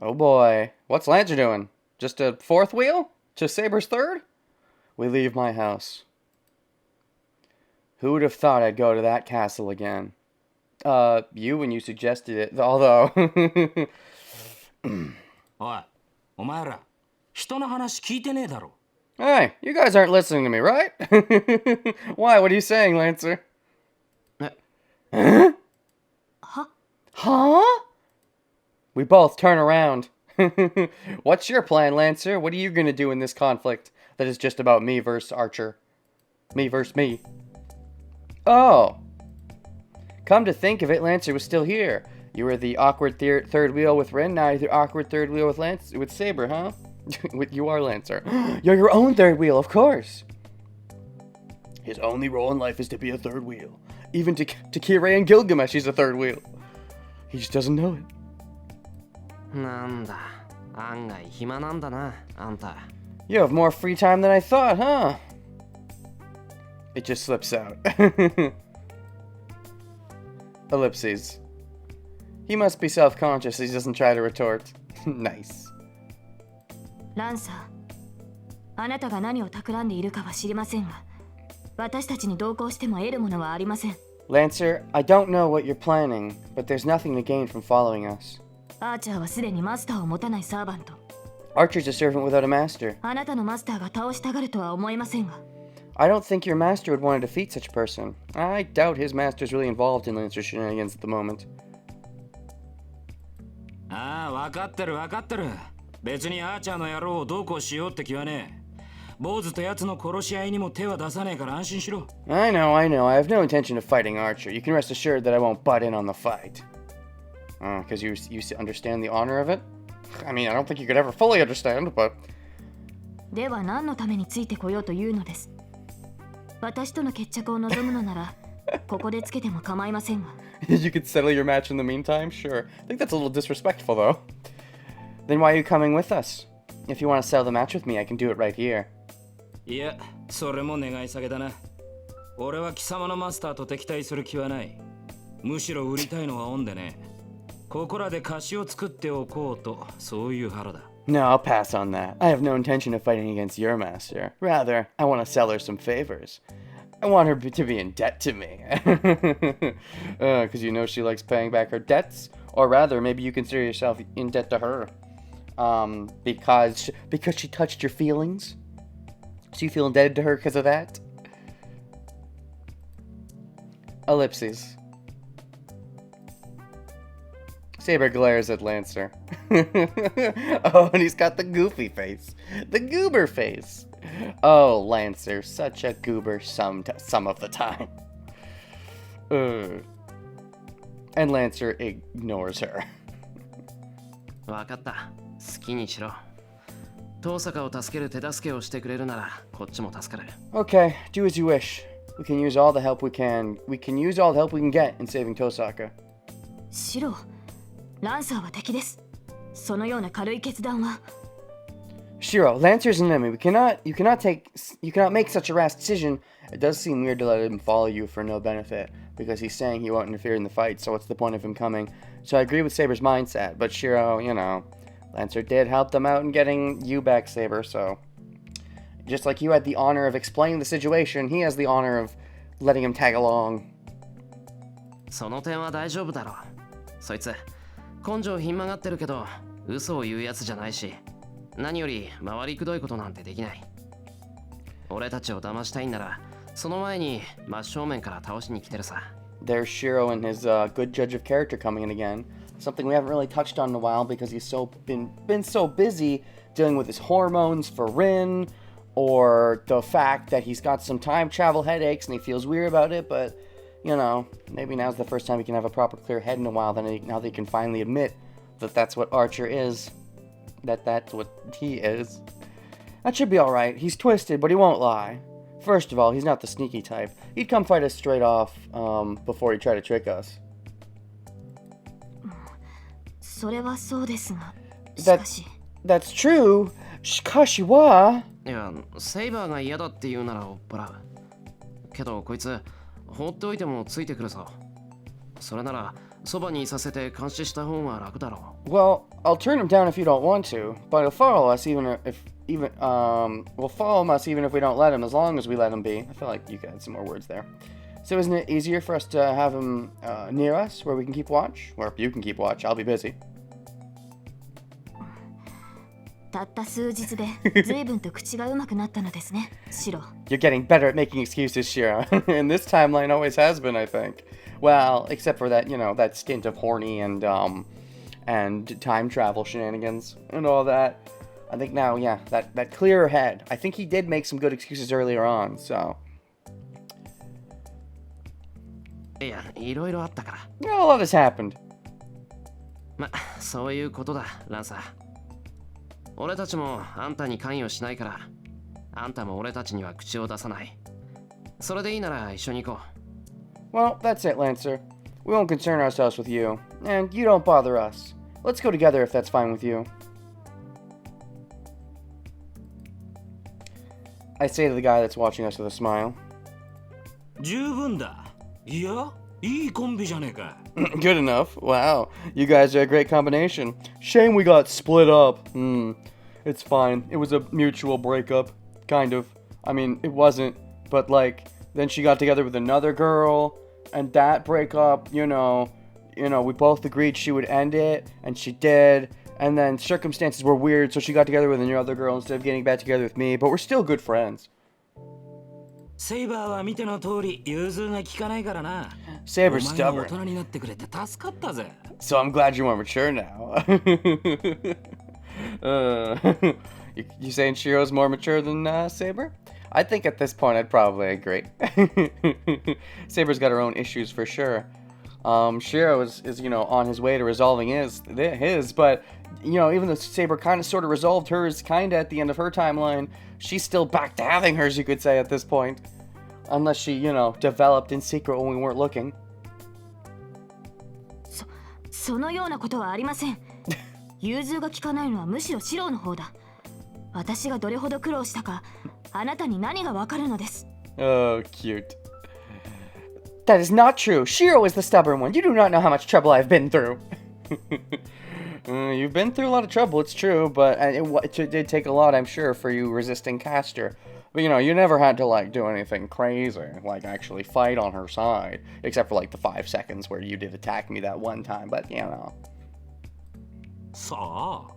S1: Oh boy. What's Lancer doing? Just a fourth wheel? To Saber's third? We leave my house. Who would have thought I'd go to that castle again? You when you suggested it, although...
S4: おい、お前ら、人の話聞いてねえだろ。
S1: Hey, you guys aren't listening to me, right? Why? What are you saying, Lancer? Huh? Huh? We both turn around. What's your plan, Lancer? What are you gonna do in this conflict that is just about me versus Archer? Me versus me. Oh. Come to think of it, Lancer was still here. You were the awkward third wheel with Rin, now you're the awkward third wheel with Saber, huh? You are Lancer. You're your own third wheel, of course. His only role in life is to be a third wheel. Even to Kirei and Gilgamesh, he's a third wheel. He just doesn't know it.
S2: なんだ、案外暇なんだな、あんた。
S1: You have more free time than I thought, huh? It just slips out. Ellipses. He must be self-conscious. He doesn't try to retort. Nice.
S3: ランサー、あなたが何を企んでいるかは知りませんが、私たちに同行しても得るものはありません。
S1: Lancer, I don't know what you're planning, but there's nothing to gain from following us.
S3: アーチャーはすでにマスターを持たないサーバント。
S1: Archer's a servant without a master.
S3: あなたのマスターが倒したがるとは思えませんが。
S1: I don't think your master would want to defeat such a person. I doubt his master's really involved in Lancer's shenanigans at the moment.
S4: ああ、分かってる分かってる。別にアーチャーの野郎をどうこうしようって気はねえ。坊主と奴の殺し合いにも手は出さねえから安心しろ。
S1: I know. I have no intention of fighting Archer. You can rest assured that I won't butt in on the fight. Because you understand the honor of it? I mean, I don't think you could ever fully understand, but...
S3: では何のためについてこようというのです。私との決着を望むのなら、ここでつけても構いませんが。
S1: You could settle your match in the meantime? Sure. I think that's a little disrespectful, though. Then why are you coming with us? If you want to settle the match with me, I can do it right here.
S4: いや、それも願い下げだな。俺は貴様のマスターと敵対する気はない。むしろ売りたいのはオンでね。ここらで貸しを作っておこうと、そういう腹だ。
S1: No, I'll pass on that. I have no intention of fighting against your master. Rather, I want to sell her some favors. I want her to be in debt to me. Because you know she likes paying back her debts. Or rather, maybe you consider yourself in debt to her. Because she touched your feelings. So you feel indebted to her because of that? Ellipses. Saber glares at Lancer. Oh, and he's got the goofy face. The goober face. Oh, Lancer, such a goober some of the time. And Lancer ignores her.
S2: わかった。好きにしろ。遠坂を助ける手助けをしてくれるなら、こっちも助かる。
S1: Okay, do as you wish. We can use all the help we can. We can use all the help we can get in saving Tosaka.
S3: シロ、ランサーは敵です。そのような軽い決断は。
S1: Shiro, Lancer's an enemy. You cannot make such a rash decision. It does seem weird to let him follow you for no benefit, because he's saying he won't interfere in the fight, so what's the point of him coming? So I agree with Saber's mindset, but Shiro, you know, Lancer did help them out in getting you back, Saber, so... Just like you had the honor of explaining the situation, he has the honor of letting him tag along.
S2: その点は大丈夫だろう。そいつ、根性ひん曲がってるけど、嘘を言うやつじゃないし、何より回りくどいことなんてできない。俺たちを騙したいんなら、その前に真正面から倒しに来てるさ。
S1: There's Shiro and his good judge of character coming in again. Something we haven't really touched on in a while because he's been so busy dealing with his hormones for Rin, or the fact that he's got some time travel headaches and he feels weird about it, but you know, maybe now's the first time he can have a proper clear head in a while. Now they can finally admit that that's what Archer is. That's what he is. That should be alright. He's twisted, but he won't lie. First of all, he's not the sneaky type. He'd come fight us straight off before he'd try to trick us.
S3: それはそうですが、しかし。
S1: That's true. しかしは。
S2: いや、セイバーが嫌だって言うなら追っ払う。けどこいつ、放っておいてもついてくるぞ。それなら、そばにいさせて監視した方が楽だろう。
S1: Well, I'll turn him down if you don't want to, but he'll follow us we'll follow us even if we don't let him, as long as we let him be. I feel like you could add some more words there. So isn't it easier for us to have him near us, where we can keep watch? Or you can keep watch, I'll be busy.
S3: たった数日で随分と口がうまくなったのですね、シロ。
S1: You're getting better at making excuses, Shiro. And this timeline always has been, I think. Well, except for that, you know, that stint of horny and time travel shenanigans and all that. I think now, yeah, that clearer head. I think he did make some good excuses earlier on, so.
S2: いや、いろいろあったから。
S1: Yeah, a lot has happened.
S2: ま、そういうことだ、ランサー。俺たちもあんたに関与しないから、あんたも俺たちには口を出さない。それでいいなら一緒に行こ
S1: う。Well, that's it, Lancer. We won't concern ourselves with you, and you don't bother us. Let's go together if that's fine with you. I say to the guy that's watching us with a smile.
S4: 十分だ。いや、いいコンビじゃねえか。
S1: Good enough. Wow. You guys are a great combination. Shame we got split up. It's fine. It was a mutual breakup. Kind of. I mean, it wasn't. But, like, then she got together with another girl. And that breakup, you know, we both agreed she would end it. And she did. And then circumstances were weird. So she got together with another girl instead of getting back together with me. But we're still good friends.
S4: セイバーは見ての通り融通が利かないからな。
S1: Saber's
S4: お前が大
S1: stubborn.
S4: 人になってくれて助かったぜ。
S1: So I'm glad you're more mature now. You saying Shiro's more mature than Saber? I think at this point I'd probably agree. Saber's got her own issues for sure. Shiro is on his way to resolving his, but even though Saber kind of sort of resolved hers kind of at the end of her timeline, she's still back to having hers, you could say, at this point. Unless she, developed in secret when we weren't looking.
S3: そのようなことはありません。融通が利かないのはむしろシローの方だ。私がどれほど苦労したか、あなたに何がわかるのです。
S1: Oh, cute. That is not true. Shiro is the stubborn one. You do not know how much trouble I've been through. You've been through a lot of trouble, it's true, but it did take a lot, I'm sure, for you resisting Castor. But, you never had to, do anything crazy, actually fight on her side. Except for, the 5 seconds where you did attack me that one time, but,
S4: さあ。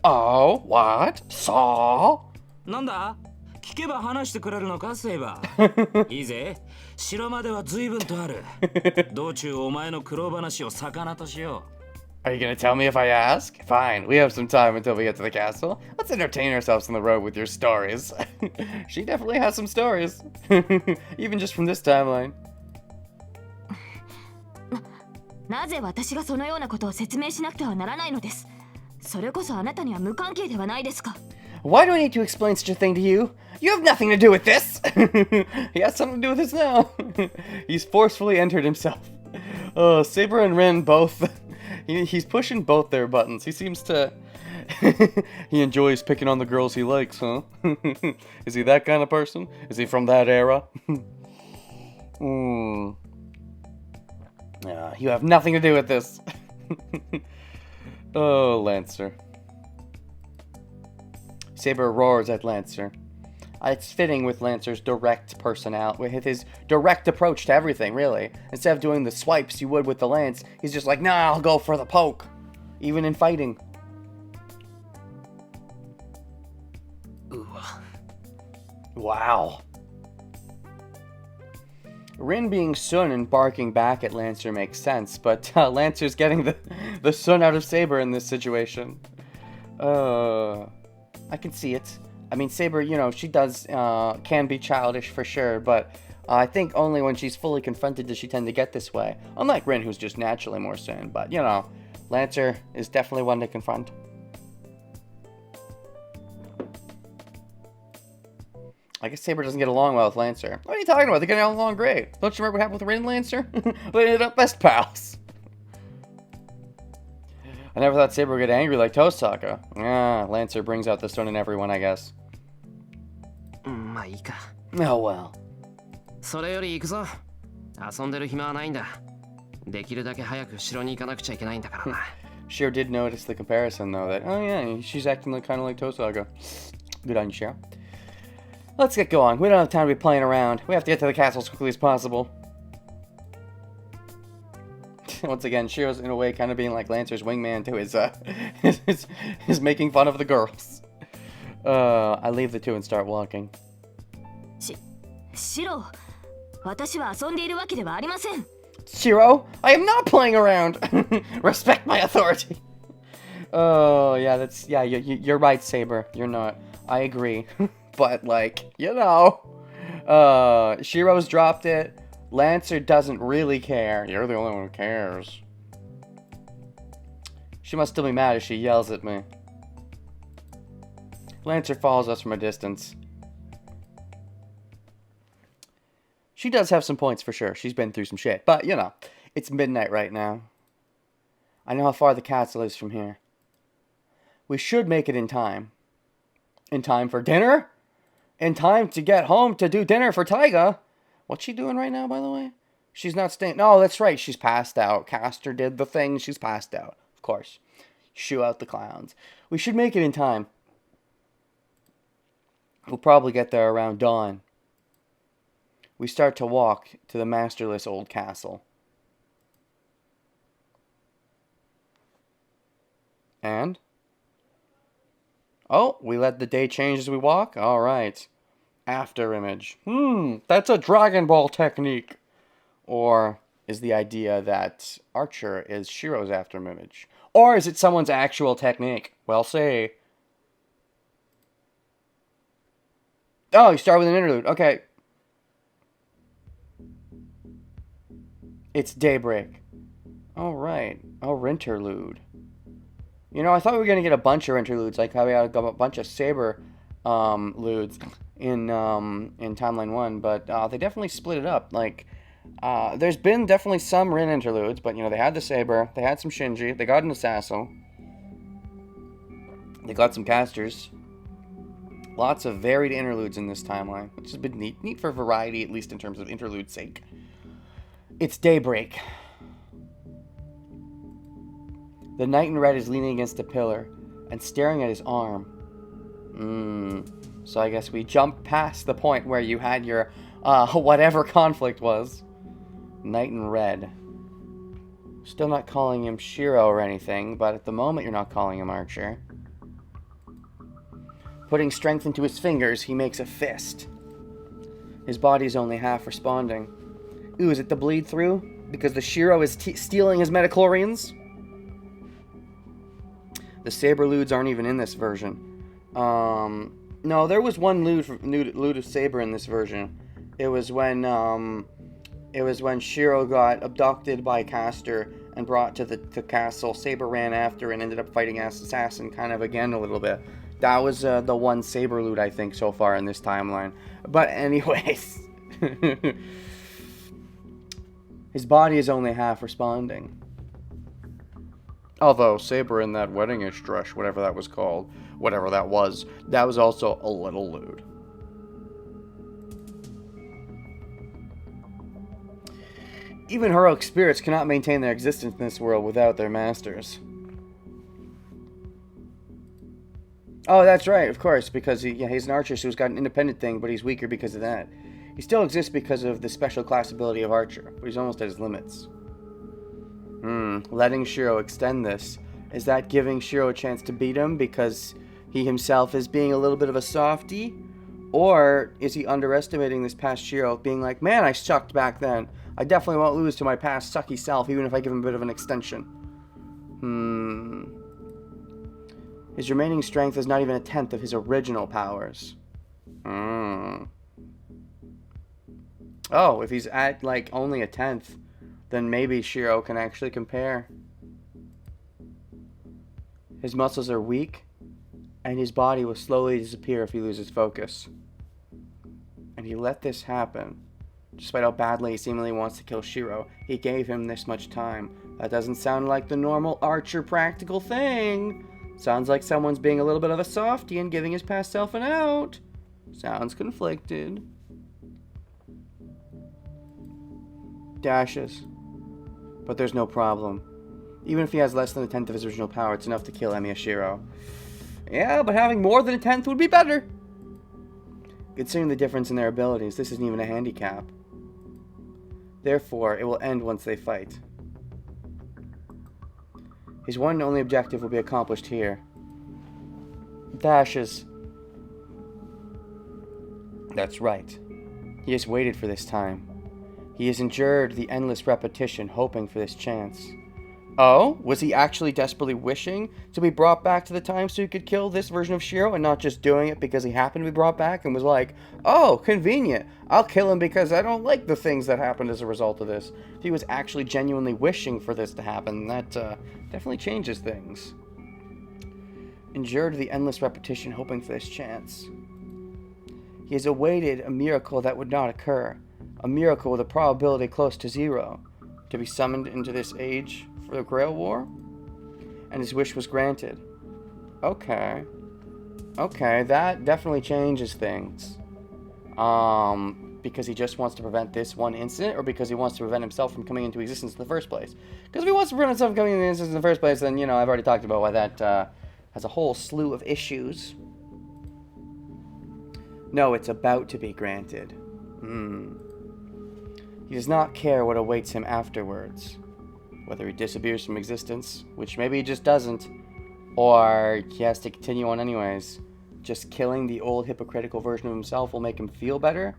S1: Oh, what? Saw?
S4: なんだ聞けば話してくれるのかセイバー。いいぜ。城までは随分とある。道中お前の苦労話を魚としよう。
S1: Are you gonna tell me if I ask? Fine, we have some time until we get to the castle. Let's entertain ourselves on the road with your stories. She definitely has some stories. Even just from this timeline.
S3: なぜ私がそのようなことを説明しなくてはならないのです。それこそあなたには無関係ではないですか。
S1: Why do I need to explain such a thing to you? You have nothing to do with this! He has something to do with this now. He's forcefully entered himself. Oh, Saber and Rin both... He's pushing both their buttons. He seems to... He enjoys picking on the girls he likes, huh? Is he that kind of person? Is he from that era? You have nothing to do with this. Oh, Lancer. Saber roars at Lancer. It's fitting with Lancer's direct personality, with his direct approach to everything, really. Instead of doing the swipes you would with the lance, he's just like, nah, I'll go for the poke. Even in fighting. Wow. Rin being Sun and barking back at Lancer makes sense, but Lancer's getting the Sun out of Saber in this situation. I can see it. I mean, Saber, she does, can be childish for sure, but I think only when she's fully confronted does she tend to get this way. Unlike Rin, who's just naturally more Sun, but, Lancer is definitely one to confront. I guess Saber doesn't get along well with Lancer. What are you talking about? They're getting along great. Don't you remember what happened with Rin and Lancer? They ended up best pals. I never thought Saber would get angry like Tosaka. Lancer brings out the stone in everyone, I guess.
S2: まあいいか。
S1: Oh well.
S2: それより行くぞ。遊んでる暇はないんだ。できるだけ早く城に行かなくちゃいけないんだからな。
S1: Shiro did notice the comparison, though, that, oh yeah, she's acting kind of like Tosaka. Good on you, Shiro. Let's get going. We don't have time to be playing around. We have to get to the castle as quickly as possible. Once again, Shiro's in a way kind of being like Lancer's wingman to his making fun of the girls. I leave the two and start walking.
S3: シロ、私は遊んでいるわけではありません。
S1: Shiro, I am not playing around. Respect my authority. Oh yeah, you're right, Saber. You're not. I agree. But Shiro's dropped it. Lancer doesn't really care. You're the only one who cares. She must still be mad as she yells at me. Lancer follows us from a distance. She does have some points for sure. She's been through some shit. But, you know, it's midnight right now. I know how far the castle is from here. We should make it in time. In time for dinner? In time to get home to do dinner for Taiga. What's she doing right now, by the way? She's not staying. No, that's right. She's passed out. Castor did the thing. She's passed out. Of course. Shoo out the clowns. We should make it in time. We'll probably get there around dawn. We start to walk to the masterless old castle. And? Oh, we let the day change as we walk? Alright. After image. That's a Dragon Ball technique. Or is the idea that Archer is Shiro's after image? Or is it someone's actual technique? Well, say. Oh, you start with an interlude. Okay. It's daybreak. Alright. A interlude. You know, I thought we were going to get a bunch of interludes, like how we had a bunch of Saber ludes in Timeline 1, but they definitely split it up. Like, there's been definitely some Rin interludes, but, you know, they had the Saber, they had some Shinji, they got an Assassin, they got some casters. Lots of varied interludes in this timeline, which has been neat. Neat for variety, at least in terms of interlude's sake. It's daybreak. The knight in red is leaning against a pillar and staring at his arm. So I guess we jump past the point where you had your whatever conflict was. Knight in red. Still not calling him Shiro or anything, but at the moment you're not calling him Archer. Putting strength into his fingers, he makes a fist. His body's only half responding. Ooh, is it the bleed through? Because the Shiro is stealing his metachlorians? The Saber ludes aren't even in this version. No, there was one lude of Saber in this version. It was when Shiro got abducted by Castor and brought to the castle. Saber ran after and ended up fighting Assassin kind of again a little bit. That was the one Saber lude I think so far in this timeline. But anyways, his body is only half responding. Although Saber in that weddingish dress, whatever that was called, whatever that was also a little lewd. Even heroic spirits cannot maintain their existence in this world without their masters. Oh, that's right, of course, because he's an archer, so he's got an independent thing, but he's weaker because of that. He still exists because of the special class ability of Archer, but he's almost at his limits. Letting Shiro extend this. Is that giving Shiro a chance to beat him because he himself is being a little bit of a softie? Or is he underestimating this past Shiro, being like, man, I sucked back then. I definitely won't lose to my past sucky self, even if I give him a bit of an extension. His remaining strength is not even a tenth of his original powers. Oh, if he's at, like, only a tenth, then maybe Shiro can actually compare. His muscles are weak, and his body will slowly disappear if he loses focus. And he let this happen. Despite how badly he seemingly wants to kill Shiro, he gave him this much time. That doesn't sound like the normal Archer practical thing. Sounds like someone's being a little bit of a softie and giving his past self an out. Sounds conflicted. Dashes. But there's no problem. Even if he has less than a tenth of his original power, it's enough to kill Emiya Shiro. Yeah, but having more than a tenth would be better. Considering the difference in their abilities, this isn't even a handicap. Therefore, it will end once they fight. His one and only objective will be accomplished here. Dashes. That's right. He has waited for this time. He has endured the endless repetition, hoping for this chance. Oh? Was he actually desperately wishing to be brought back to the time so he could kill this version of Shiro and not just doing it because he happened to be brought back and was like, oh, convenient. I'll kill him because I don't like the things that happened as a result of this. If he was actually genuinely wishing for this to happen, that definitely changes things. endured the endless repetition hoping for this chance. He has awaited a miracle that would not occur, a miracle with a probability close to 0, to be summoned into this age for the Grail War, and his wish was granted. Okay, that definitely changes things. Because he just wants to prevent this one incident, or because he wants to prevent himself from coming into existence in the first place? Because if he wants to prevent himself from coming into existence in the first place, then, I've already talked about why that has a whole slew of issues. No, it's about to be granted. He does not care what awaits him afterwards. Whether he disappears from existence, which maybe he just doesn't, or he has to continue on anyways. Just killing the old hypocritical version of himself will make him feel better?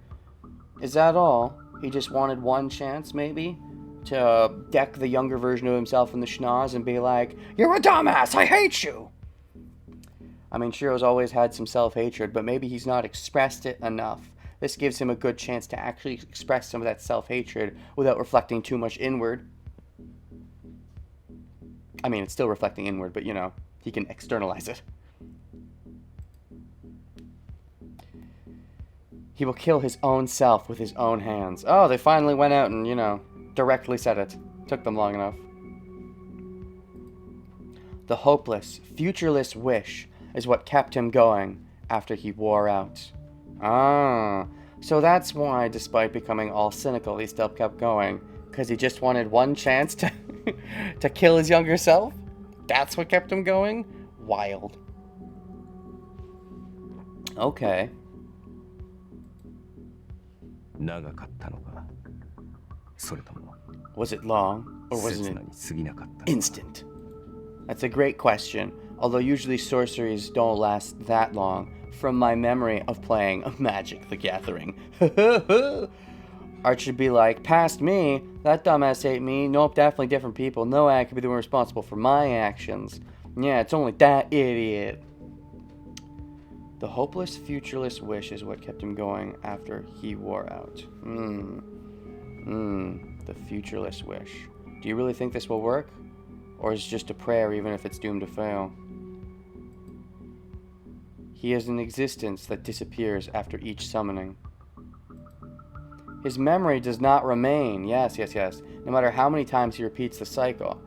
S1: Is that all? He just wanted one chance, maybe? To deck the younger version of himself in the schnoz and be like, "You're a dumbass! I hate you!" I mean, Shiro's always had some self-hatred, but maybe he's not expressed it enough. This gives him a good chance to actually express some of that self-hatred without reflecting too much inward. I mean, it's still reflecting inward, but, he can externalize it. He will kill his own self with his own hands. Oh, they finally went out and, directly said it. Took them long enough. The hopeless, futureless wish is what kept him going after he wore out. Ah, so that's why, despite becoming all cynical, he still kept going. Because he just wanted one chance to, to kill his younger self? That's what kept him going? Wild. Okay.
S5: 長かったのか、それとも
S1: Was it long, or was
S5: 刹
S1: it
S5: 那に過ぎなかったのか。
S1: instant? That's a great question, although usually sorceries don't last that long, from my memory of playing Magic the Gathering. Art should be like, past me, that dumbass ate me, nope, definitely different people, no, I could be the one responsible for my actions. Yeah, it's only that idiot. The hopeless, futureless wish is what kept him going after he wore out. The futureless wish. Do you really think this will work? Or is it just a prayer even if it's doomed to fail? He is an existence that disappears after each summoning. His memory does not remain. Yes. No matter how many times he repeats the cycle.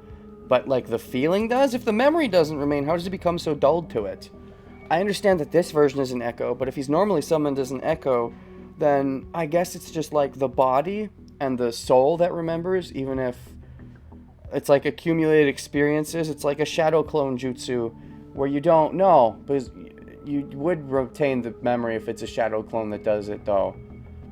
S1: But, like, the feeling does? If the memory doesn't remain, how does he become so dulled to it? I understand that this version is an echo, but if he's normally summoned as an echo, then I guess it's just like the body and the soul that remembers, even if it's like accumulated experiences. It's like a shadow clone jutsu where you don't know, because you would retain the memory if it's a shadow clone that does it, though.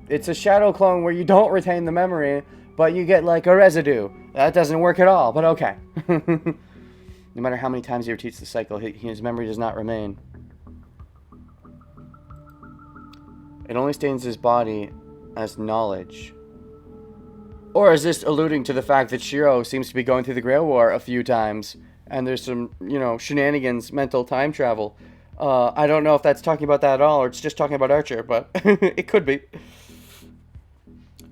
S1: It's a shadow clone where you don't retain the memory, but you get like a residue. That doesn't work at all, but okay. No matter how many times he repeats the cycle, his memory does not remain. It only stains his body as knowledge. Or is this alluding to the fact that Shiro seems to be going through the Grail War a few times, and there's some, shenanigans, mental time travel? I don't know if that's talking about that at all, or it's just talking about Archer, but it could be.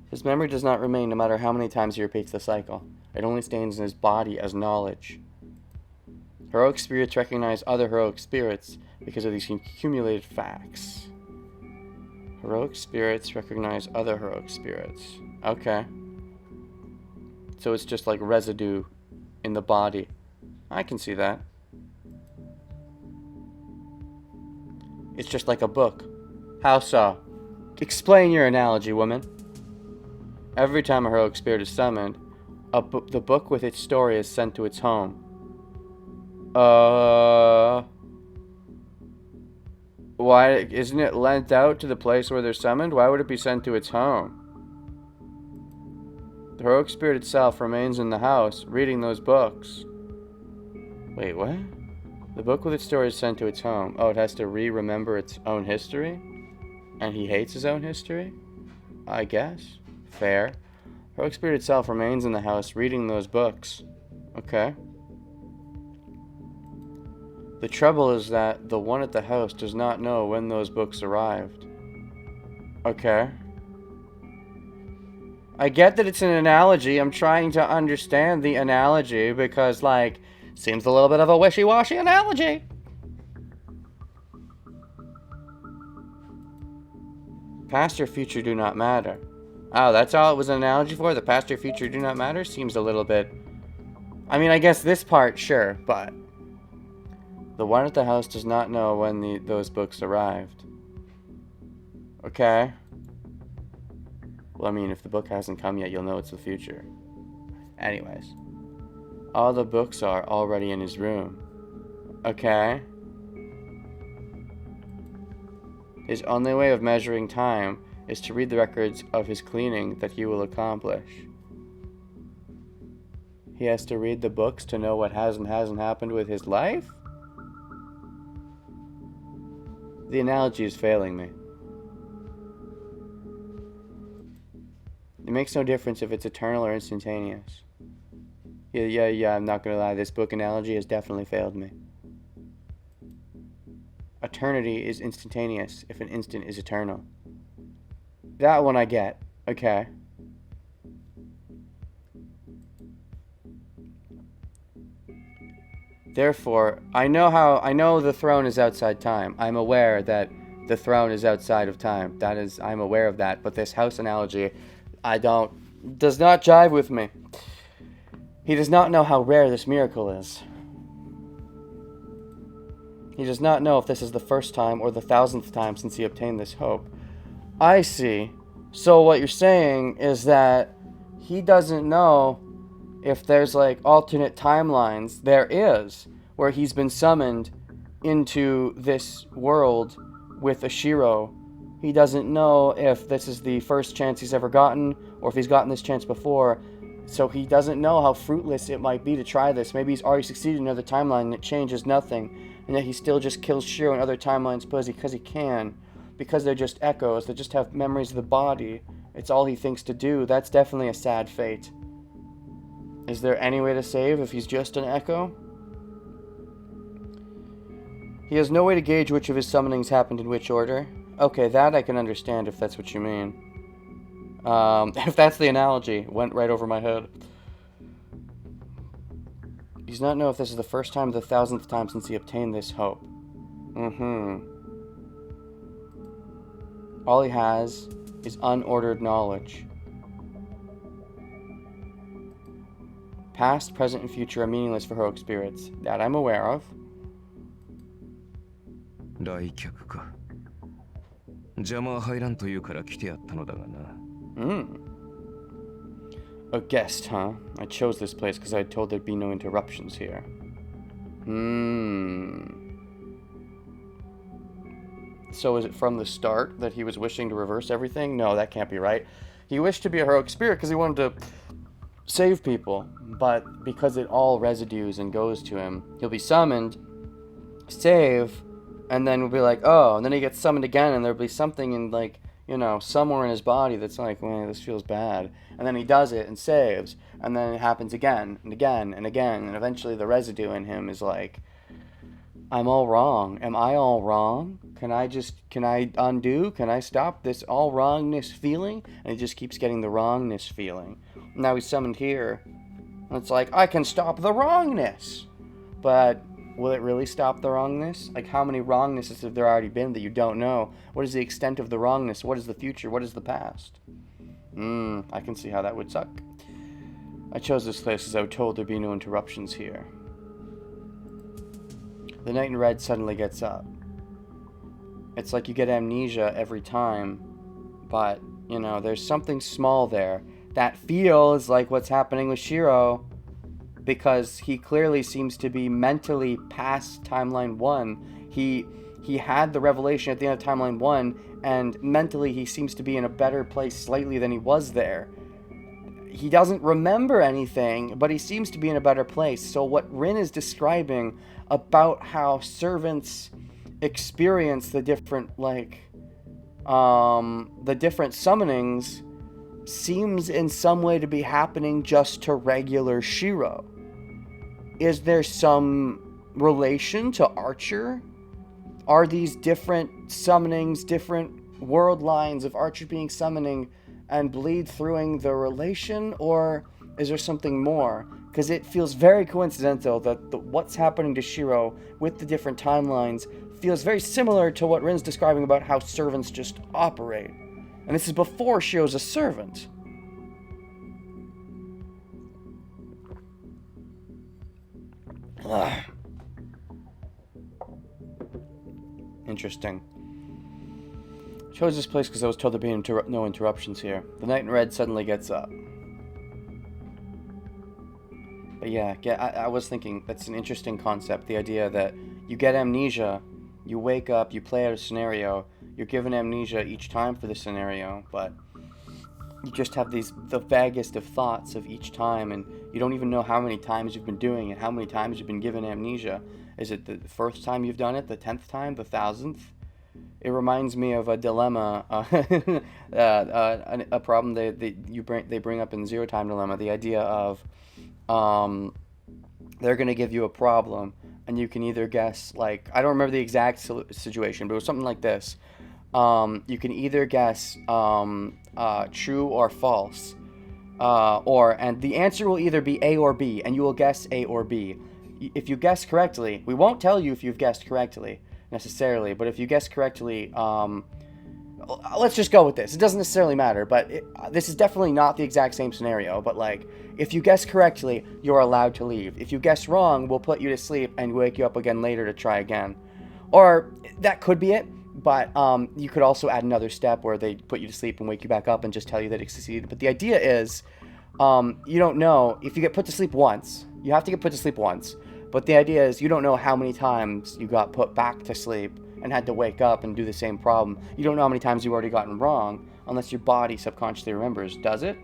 S1: His memory does not remain no matter how many times he repeats the cycle. It only stains in his body as knowledge. Heroic spirits recognize other heroic spirits because of these accumulated facts. Heroic spirits recognize other heroic spirits. Okay. So it's just like residue in the body. I can see that. It's just like a book. How so? Explain your analogy, woman. Every time a heroic spirit is summoned, the book with its story is sent to its home. Why isn't it lent out to the place where they're summoned? Why would it be sent to its home? The heroic spirit itself remains in the house, reading those books. Wait, what? The book with its story is sent to its home. Oh, it has to remember its own history? And he hates his own history? I guess. Fair. Heroic spirit itself remains in the house, reading those books. Okay. The trouble is that the one at the house does not know when those books arrived. Okay. I get that it's an analogy. I'm trying to understand the analogy because, seems a little bit of a wishy-washy analogy. Past or future do not matter. Oh, that's all it was an analogy for? The past or future do not matter? Seems a little bit... I mean, I guess this part, sure, but... The one at the house does not know when those books arrived. Okay. Well, I mean, if the book hasn't come yet, you'll know it's the future. Anyways. All the books are already in his room. Okay. His only way of measuring time is to read the records of his cleaning that he will accomplish. He has to read the books to know what has and hasn't happened with his life? The analogy is failing me. It makes no difference if it's eternal or instantaneous. Yeah, I'm not gonna lie, this book analogy has definitely failed me. Eternity is instantaneous if an instant is eternal. That one I get. Okay. Therefore, I know the throne is outside time. I'm aware that the throne is outside of time. I'm aware of that. But this house analogy, does not jive with me. He does not know how rare this miracle is. He does not know if this is the first time or the 1000th time since he obtained this hope. I see. So what you're saying is that he doesn't know if there's like alternate timelines. There is, where he's been summoned into this world with a Shiro. He doesn't know if this is the first chance he's ever gotten or if he's gotten this chance before. So he doesn't know how fruitless it might be to try this. Maybe he's already succeeded in another timeline and it changes nothing. And yet he still just kills Shiro in other timelines because he can. Because they're just echoes. They just have memories of the body. It's all he thinks to do. That's definitely a sad fate. Is there any way to save if he's just an echo? He has no way to gauge which of his summonings happened in which order. Okay, that I can understand if that's what you mean. If that's the analogy, it went right over my head. He does not know if this is the first time or the 1000th time since he obtained this hope. All he has is unordered knowledge. Past, present, and future are meaningless for heroic spirits. That I'm aware of.
S5: 来客か。邪魔は入らんというから来てやったのだがな。
S1: A guest, huh? I chose this place because I told there'd be no interruptions here. So is it from the start that he was wishing to reverse everything? No, that can't be right. He wished to be a heroic spirit because he wanted to save people. But because it all residues and goes to him, he'll be summoned, save, and then we'll be like, oh, and then he gets summoned again, and there'll be something in, like, you know, somewhere in his body that's like, well, this feels bad. And then he does it and saves, and then it happens again, and again, and again, and eventually the residue in him is like, I'm all wrong. Am I all wrong? Can I undo? Can I stop this all wrongness feeling? And he just keeps getting the wrongness feeling. Now he's summoned here, and it's like, I can stop the wrongness. But will it really stop the wrongness? Like, how many wrongnesses have there already been that you don't know? What is the extent of the wrongness? What is the future? What is the past? I can see how that would suck. I chose this place as I was told there'd be no interruptions here. The knight in red suddenly gets up. It's like you get amnesia every time, but, you know, there's something small there that feels like what's happening with Shiro, because he clearly seems to be mentally past timeline 1. He had the revelation at the end of timeline 1, and mentally he seems to be in a better place slightly than he was there. He doesn't remember anything, but he seems to be in a better place. So what Rin is describing about how servants experience the different, like, the different summonings seems in some way to be happening just to regular Shiro. Is there some relation to Archer? Are these different summonings, different world lines of Archer being summoning and bleed throughing the relation, or is there something more? Because it feels very coincidental that what's happening to Shiro with the different timelines feels very similar to what Rin's describing about how servants just operate. And this is before Shiro's a servant. Ugh. Interesting. Chose this place because I was told there'd be no interruptions here. The knight in red suddenly gets up. But yeah, I was thinking that's an interesting concept. The idea that you get amnesia, you wake up, you play out a scenario, you're given amnesia each time for the scenario, but you just have the vaguest of thoughts of each time, and you don't even know how many times you've been doing it, how many times you've been given amnesia. Is it the first time you've done it, the 10th time, the 1000th? It reminds me of a dilemma, a problem they bring up in Zero Time Dilemma. The idea of they're going to give you a problem, and you can either guess, like, I don't remember the exact situation, but it was something like this. You can either guess true or false, and the answer will either be A or B, and you will guess A or B. If you guess correctly, we won't tell you if you've guessed correctly necessarily, but if you guess correctly, let's just go with this. It doesn't necessarily matter, but this is definitely not the exact same scenario, but like, if you guess correctly, you're allowed to leave. If you guess wrong, we'll put you to sleep and wake you up again later to try again. Or that could be it, but you could also add another step where they put you to sleep and wake you back up and just tell you that it succeeded. But the idea is, you don't know, if you get put to sleep once, you have to get put to sleep once, but the idea is you don't know how many times you got put back to sleep and had to wake up and do the same problem. You don't know how many times you've already gotten wrong, unless your body subconsciously remembers. Does it?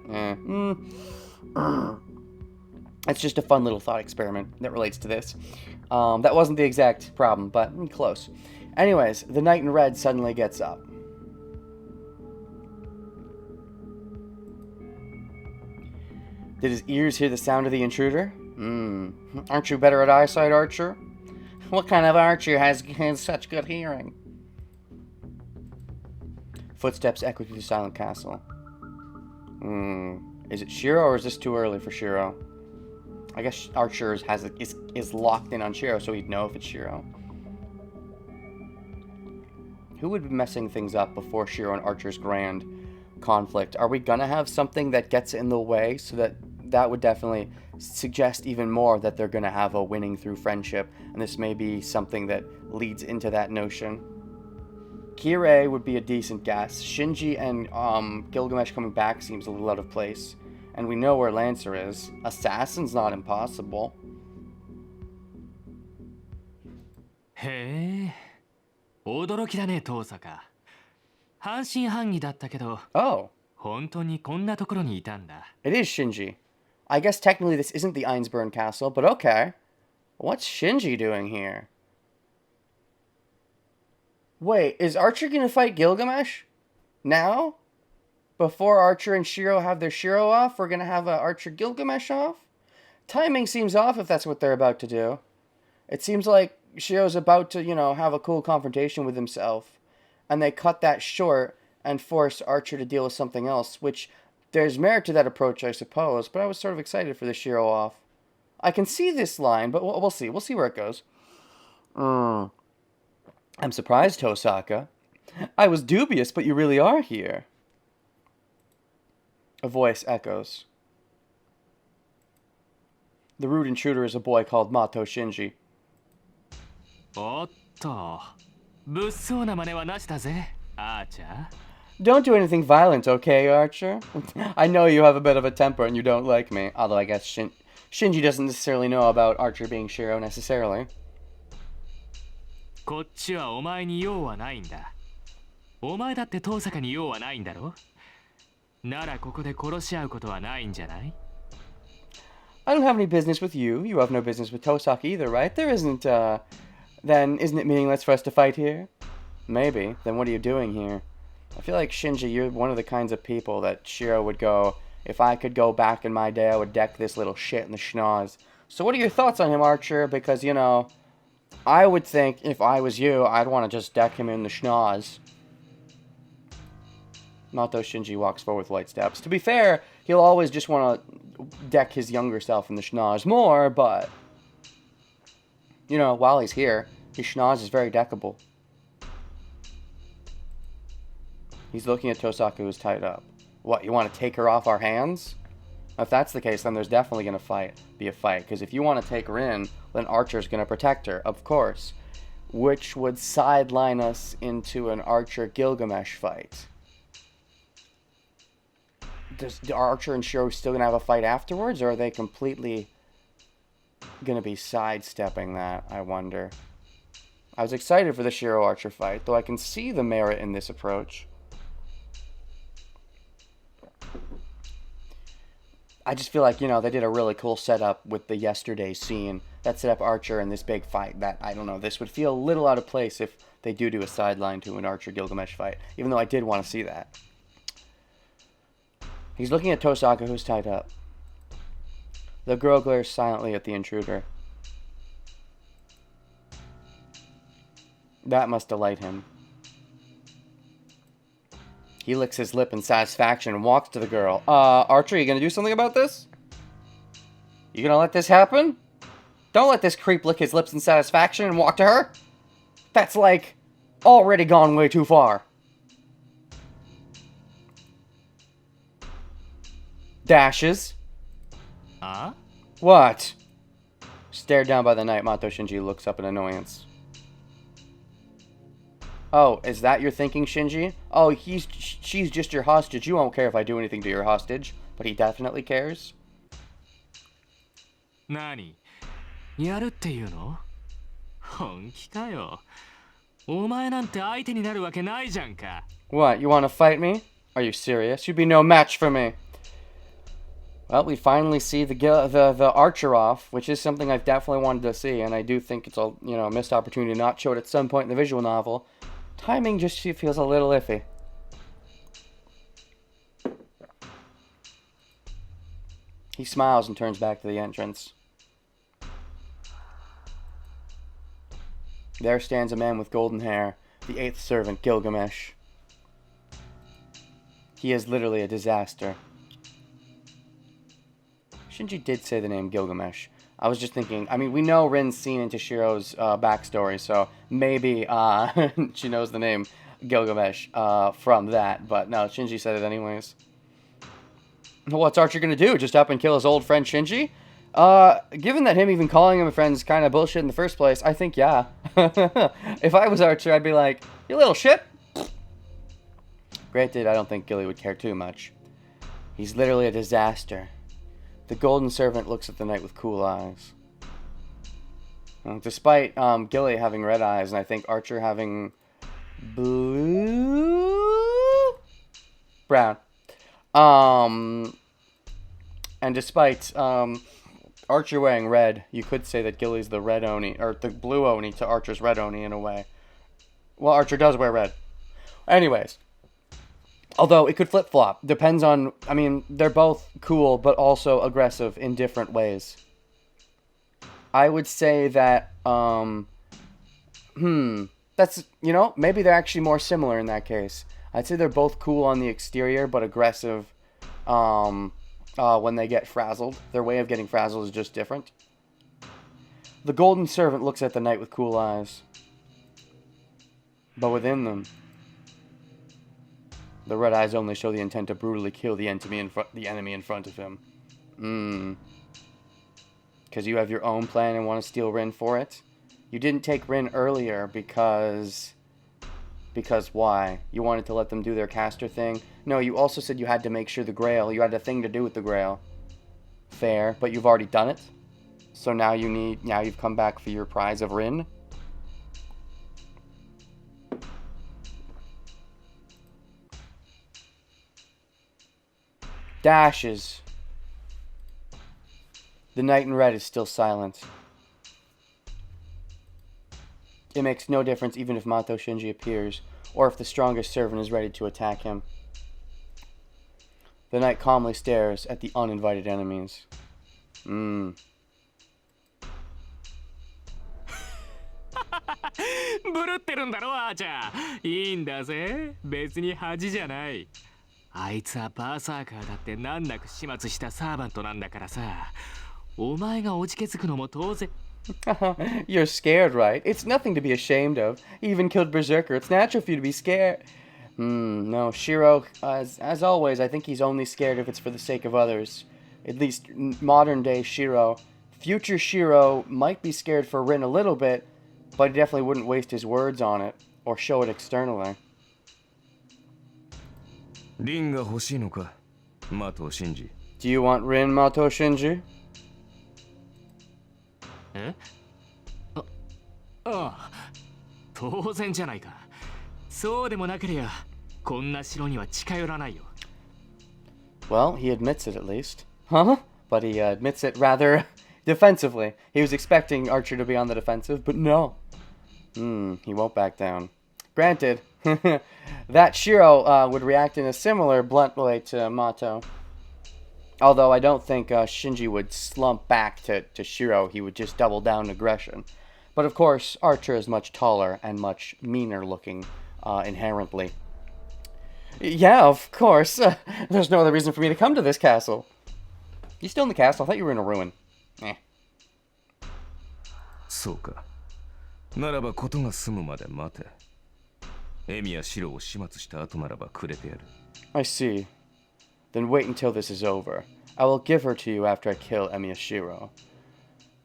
S1: It's just a fun little thought experiment that relates to this. That wasn't the exact problem, but close. Anyways, the knight in red suddenly gets up. Did his ears hear the sound of the intruder? Aren't you better at eyesight, Archer? What kind of archer has such good hearing? Footsteps echo through the silent castle. Is it Shiro, or is this too early for Shiro? I guess Archer is locked in on Shiro, so he'd know if it's Shiro. Who would be messing things up before Shiro and Archer's grand conflict? Are we gonna have something that gets in the way, so that would definitely suggest even more that they're gonna have a winning through friendship, and this may be something that leads into that notion. Kirei would be a decent guess. Shinji and Gilgamesh coming back seems a little out of place. And we know where Lancer is. Assassin's not impossible.
S6: へえ、驚きだね、遠坂。半信半疑だったけど、
S1: Oh,
S6: 本当にこんなところにいたんだ。
S1: it is Shinji. I guess technically this isn't the Einsburn Castle, but okay. What's Shinji doing here? Wait, is Archer gonna fight Gilgamesh? Now? Before Archer and Shiro have their Shiro off, we're gonna have a Archer Gilgamesh off? Timing seems off if that's what they're about to do. It seems like Shiro's about to, have a cool confrontation with himself. And they cut that short and force Archer to deal with something else, which there's merit to that approach, I suppose, but I was sort of excited for the Shiro off. I can see this line, but we'll see. We'll see where it goes. I'm surprised, Tosaka. I was dubious, but you really are here. A voice echoes. The rude intruder is a boy called Mato Shinji.
S6: おっと、物騒な真似はなしだぜ、アーチャー。
S1: Don't do anything violent, okay, Archer? I know you have a bit of a temper and you don't like me, although I guess Shinji doesn't necessarily know about Archer being Shiro necessarily.
S6: こっちはお前に用はないんだ。お前だって遠坂に用はないんだろ。ならここで殺し合うことはないんじゃない？
S1: I don't have any business with you. You have no business with Tosaka either, right? There isn't, Then isn't it meaningless for us to fight here? Maybe. Then what are you doing here? I feel like, Shinji, you're one of the kinds of people that Shiro would go, if I could go back in my day, I would deck this little shit in the schnoz. So what are your thoughts on him, Archer? Because, I would think if I was you, I'd want to just deck him in the schnoz. Mato Shinji walks forward with light steps. To be fair, he'll always just want to deck his younger self in the schnoz more, but, while he's here, his schnoz is very deckable. He's looking at Tosaku, who's tied up. What, you want to take her off our hands? If that's the case, then there's definitely going to be a fight. Because if you want to take her in, then Archer's going to protect her, of course. Which would sideline us into an Archer-Gilgamesh fight. Are Archer and Shiro still going to have a fight afterwards? Or are they completely going to be sidestepping that, I wonder? I was excited for the Shiro-Archer fight, though I can see the merit in this approach. I just feel like, they did a really cool setup with the yesterday scene that set up Archer in this big fight that, I don't know, this would feel a little out of place if they do a sideline to an Archer-Gilgamesh fight, even though I did want to see that. He's looking at Tosaku, who's tied up. The girl glares silently at the intruder. That must delight him. He licks his lip in satisfaction and walks to the girl. Archer, you gonna do something about this? You gonna let this happen? Don't let this creep lick his lips in satisfaction and walk to her. That's like already gone way too far. Dashes.
S6: Huh?
S1: What? Stared down by the night, Mato Shinji looks up in annoyance. Oh, is that your thinking, Shinji? Oh, she's just your hostage. You won't care if I do anything to your hostage. But he definitely cares.
S6: 何やるっていうの本気かよ。お前なんて相手になるわけないじゃんか。
S1: What, you want to fight me? Are you serious? You'd be no match for me. Well, we finally see the Archer off, which is something I've definitely wanted to see, and I do think it's a missed opportunity to not show it at some point in the visual novel. Timing just feels a little iffy. He smiles and turns back to the entrance. There stands a man with golden hair, the eighth servant, Gilgamesh. He is literally a disaster. Shinji did say the name Gilgamesh. I was just thinking, I mean, we know Rin's seen into Shiro's backstory, so maybe she knows the name Gilgamesh from that, but no, Shinji said it anyways. What's Archer gonna do? Just up and kill his old friend Shinji? Given that him even calling him a friend is kind of bullshit in the first place, I think yeah. If I was Archer, I'd be like, you little shit! Granted, I don't think Gilly would care too much. He's literally a disaster. The golden servant looks at the night with cool eyes. Despite Gilly having red eyes, and I think Archer having brown. And despite Archer wearing red, you could say that Gilly's the red Oni, or the blue Oni to Archer's red Oni in a way. Well, Archer does wear red. Anyways. Although, it could flip-flop. Depends on... I mean, they're both cool, but also aggressive in different ways. I would say that, that's, maybe they're actually more similar in that case. I'd say they're both cool on the exterior, but aggressive, when they get frazzled. Their way of getting frazzled is just different. The golden servant looks at the night with cool eyes. But within them... the red eyes only show the intent to brutally kill the enemy in front of him. Because you have your own plan and want to steal Rin for it? You didn't take Rin earlier because... Because why? You wanted to let them do their caster thing? No, you also said you had to make sure the Grail... You had a thing to do with the Grail. Fair, but you've already done it? So now you've come back for your prize of Rin? Dashes. The knight in red is still silent. It makes no difference even if Mato Shinji appears, or if the strongest servant is ready to attack him. The knight calmly stares at the uninvited enemies.
S6: ブルってるんだろアーチャー。いいんだぜ。別に恥じゃない。あいつはバーサーカーだって難なく始末したサーバントなんだからさ。お前がおじけつくのも当然。
S1: You're scared, right? It's nothing to be ashamed of. He even killed Berserker. It's natural for you to be scared. No, Shiro, as always, I think he's only scared if it's for the sake of others. At least modern day Shiro. Future Shiro might be scared for Rin a little bit, but he definitely wouldn't waste his words on it, or show it externally.
S5: リンが欲しいのか、マトシンジ。
S1: Do you want Rin, Mato Shinji?
S6: えああ当然じゃないか。そうでもなけりゃこんな城には近寄らないよ。
S1: Well, he admits it at least. Huh? But he admits it rather defensively. He was expecting Archer to be on the defensive, but no. He won't back down. Granted, that Shiro would react in a similar blunt way to Mato. Although I don't think Shinji would slump back to Shiro. He would just double down aggression. But of course, Archer is much taller and much meaner looking inherently. Yeah, of course. There's no other reason for me to come to this castle. You still in the castle? I thought you were in a ruin. Eh.
S5: そうか。ならばことが済むまで待て。エミやシロを始末した後ならばくれてやる。
S1: I see. Then wait until this is over. I will give her to you after I kill Emiya Shiro.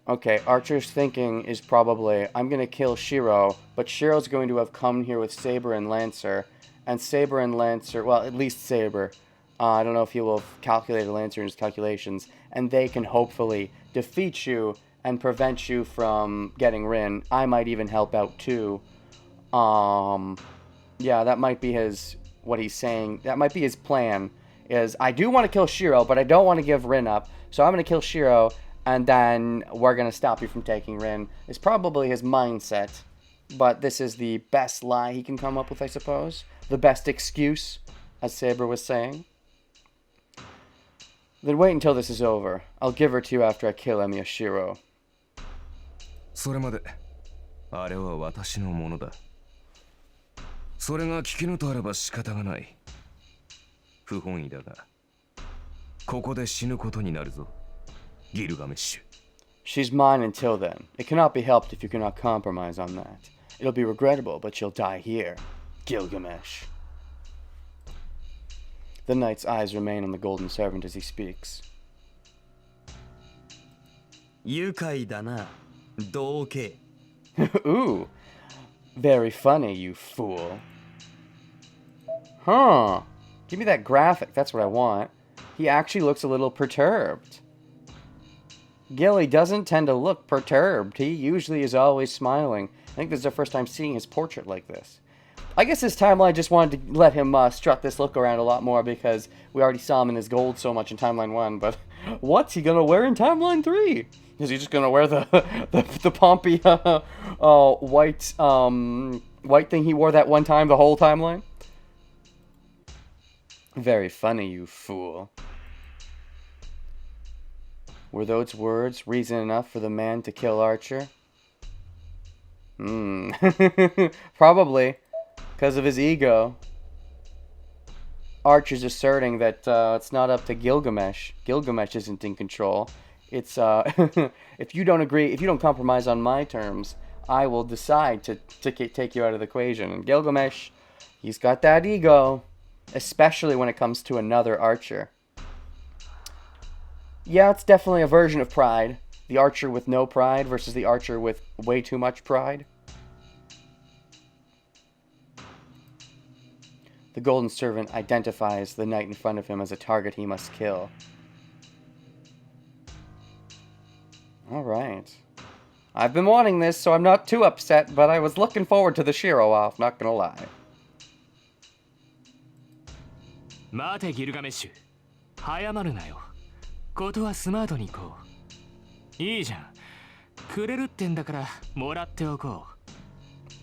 S1: Okay, Archer's thinking is probably, I'm going to kill Shiro, but Shiro's going to have come here with Saber and Lancer, and Saber and Lancer, well, at least Saber. I don't know if he will have calculated Lancer in his calculations, and they can hopefully defeat you and prevent you from getting Rin. I might even help out too. Yeah, that might be what he's saying. That might be his plan. Is I do want to kill Shiro, but I don't want to give Rin up. So I'm going to kill Shiro, and then we're going to stop you from taking Rin. Is probably his mindset. But this is the best lie he can come up with, I suppose. The best excuse, as Saber was saying. Then wait until this is over. I'll give her to you after I kill Emiya Shiro.
S5: それまで、あれは私のものだ。それが聞きのとあらば仕方がない。不本意だが、ここで死ぬことになるぞ、ギルガメッシュ。
S1: She's mine until then. It cannot be helped if you cannot compromise on that. It'll be regrettable, but you'll die here, Gilgamesh. The knight's eyes remain on the golden servant as he speaks.
S7: 愉快だな、道化。
S1: Ooh, very funny, you fool. Huh. Give me that graphic, that's what I want. He actually looks a little perturbed. Gilly doesn't tend to look perturbed. He usually is always smiling. I think this is the first time seeing his portrait like this. I guess this timeline just wanted to let him strut this look around a lot more because we already saw him in his gold so much in Timeline 1, but what's he gonna wear in Timeline 3? Is he just gonna wear the pompy white thing he wore that one time the whole timeline? Very funny, you fool. Were those words reason enough for the man to kill Archer? Probably. Because of his ego. Archer's asserting that it's not up to Gilgamesh. Gilgamesh isn't in control. It's, if you don't agree, if you don't compromise on my terms, I will decide to take you out of the equation. And Gilgamesh, he's got that ego. Especially when it comes to another Archer. Yeah, it's definitely a version of pride. The Archer with no pride versus the Archer with way too much pride. The Golden Servant identifies the knight in front of him as a target he must kill. Alright. I've been wanting this, so I'm not too upset, but I was looking forward to the Shiro off, not gonna lie.
S6: 待てギルガメッシュ、早まるなよ。ことはスマートに行こう。いいじゃん。くれるってんだからもらっておこ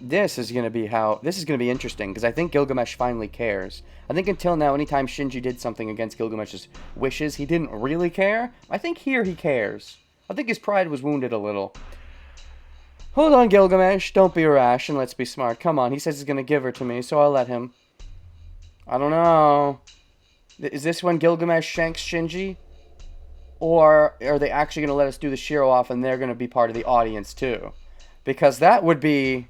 S6: う。
S1: This is gonna be interesting, because I think Gilgamesh finally cares. I think until now, anytime Shinji did something against Gilgamesh's wishes, he didn't really care. I think here he cares. I think his pride was wounded a little. Hold on, Gilgamesh. Don't be rash and let's be smart. Come on, he says he's gonna give her to me, so I'll let him. I don't know. Is this when Gilgamesh shanks Shinji? Or are they actually going to let us do the Shiro off and they're going to be part of the audience too? Because that would be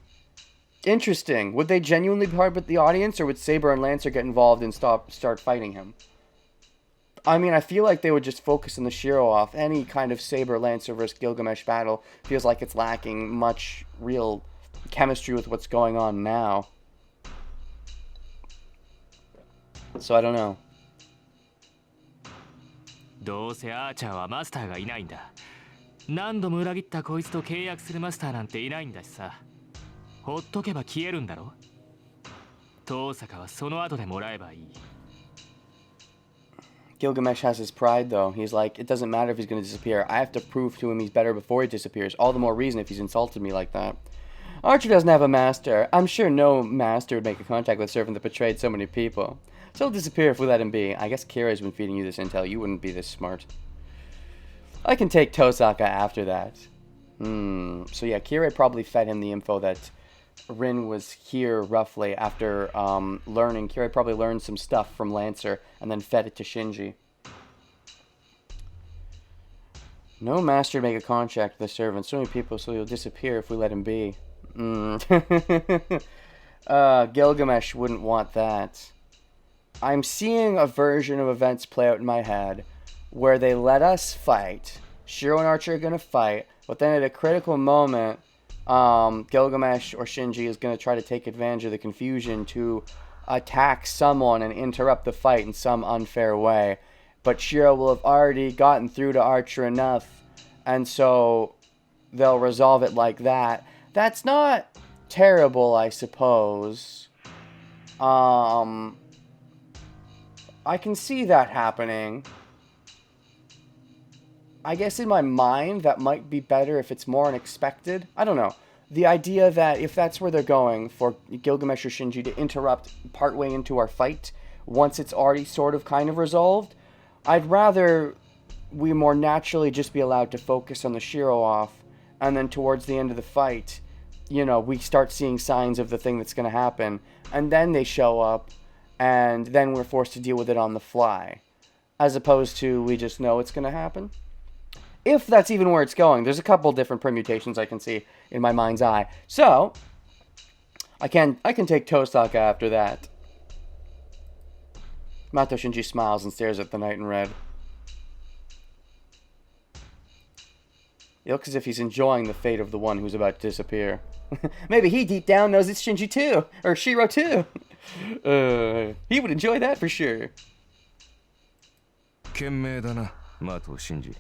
S1: Interesting. Would they genuinely be hard with the audience, or would Saber and Lancer get involved and start fighting him? I mean, I feel like they would just focus on the Shiro off. Any kind of Saber Lancer versus Gilgamesh battle feels like it's lacking much real chemistry with what's going on now. So I don't know.
S6: どうせアーチャーはマスターがいないんだ。何度も裏切ったこいつと契約するマスターなんていないんだしさ。ほっとけば消えるんだろ。遠坂はその後でもらえばいい。
S1: Gilgamesh has his pride, though. He's like, it doesn't matter if he's going to disappear. I have to prove to him he's better before he disappears. All the more reason if he's insulted me like that. Archer doesn't have a master. I'm sure no master would make a contact with a servant that betrayed so many people. So he'll disappear if we let him be. I guess Kira's been feeding you this intel. You wouldn't be this smart. I can take Tosaka after that. So yeah, Kira probably fed him the info that Rin was here roughly after learning. Kira probably learned some stuff from Lancer and then fed it to Shinji. No master to make a contract with the servant. So many people, so he'll disappear if we let him be. Gilgamesh wouldn't want that. I'm seeing a version of events play out in my head where they let us fight. Shiro and Archer are going to fight, but then at a critical moment, Gilgamesh or Shinji is going to try to take advantage of the confusion to attack someone and interrupt the fight in some unfair way. But Shiro will have already gotten through to Archer enough, and so they'll resolve it like that. That's not terrible, I suppose. I can see that happening. I guess in my mind, that might be better if it's more unexpected. I don't know. The idea that if that's where they're going, for Gilgamesh or Shinji to interrupt partway into our fight, once it's already sort of kind of resolved, I'd rather we more naturally just be allowed to focus on the Shiro off, and then towards the end of the fight, you know, we start seeing signs of the thing that's going to happen, and then they show up, and then we're forced to deal with it on the fly, as opposed to we just know it's going to happen. If that's even where it's going. There's a couple different permutations I can see in my mind's eye. So, I can take Tosaka after that. Mato Shinji smiles and stares at the knight in red. He looks as if he's enjoying the fate of the one who's about to disappear. Maybe he deep down knows it's Shinji too, or Shiro too. He would enjoy that for sure.
S5: 賢明だな、マトシンジ。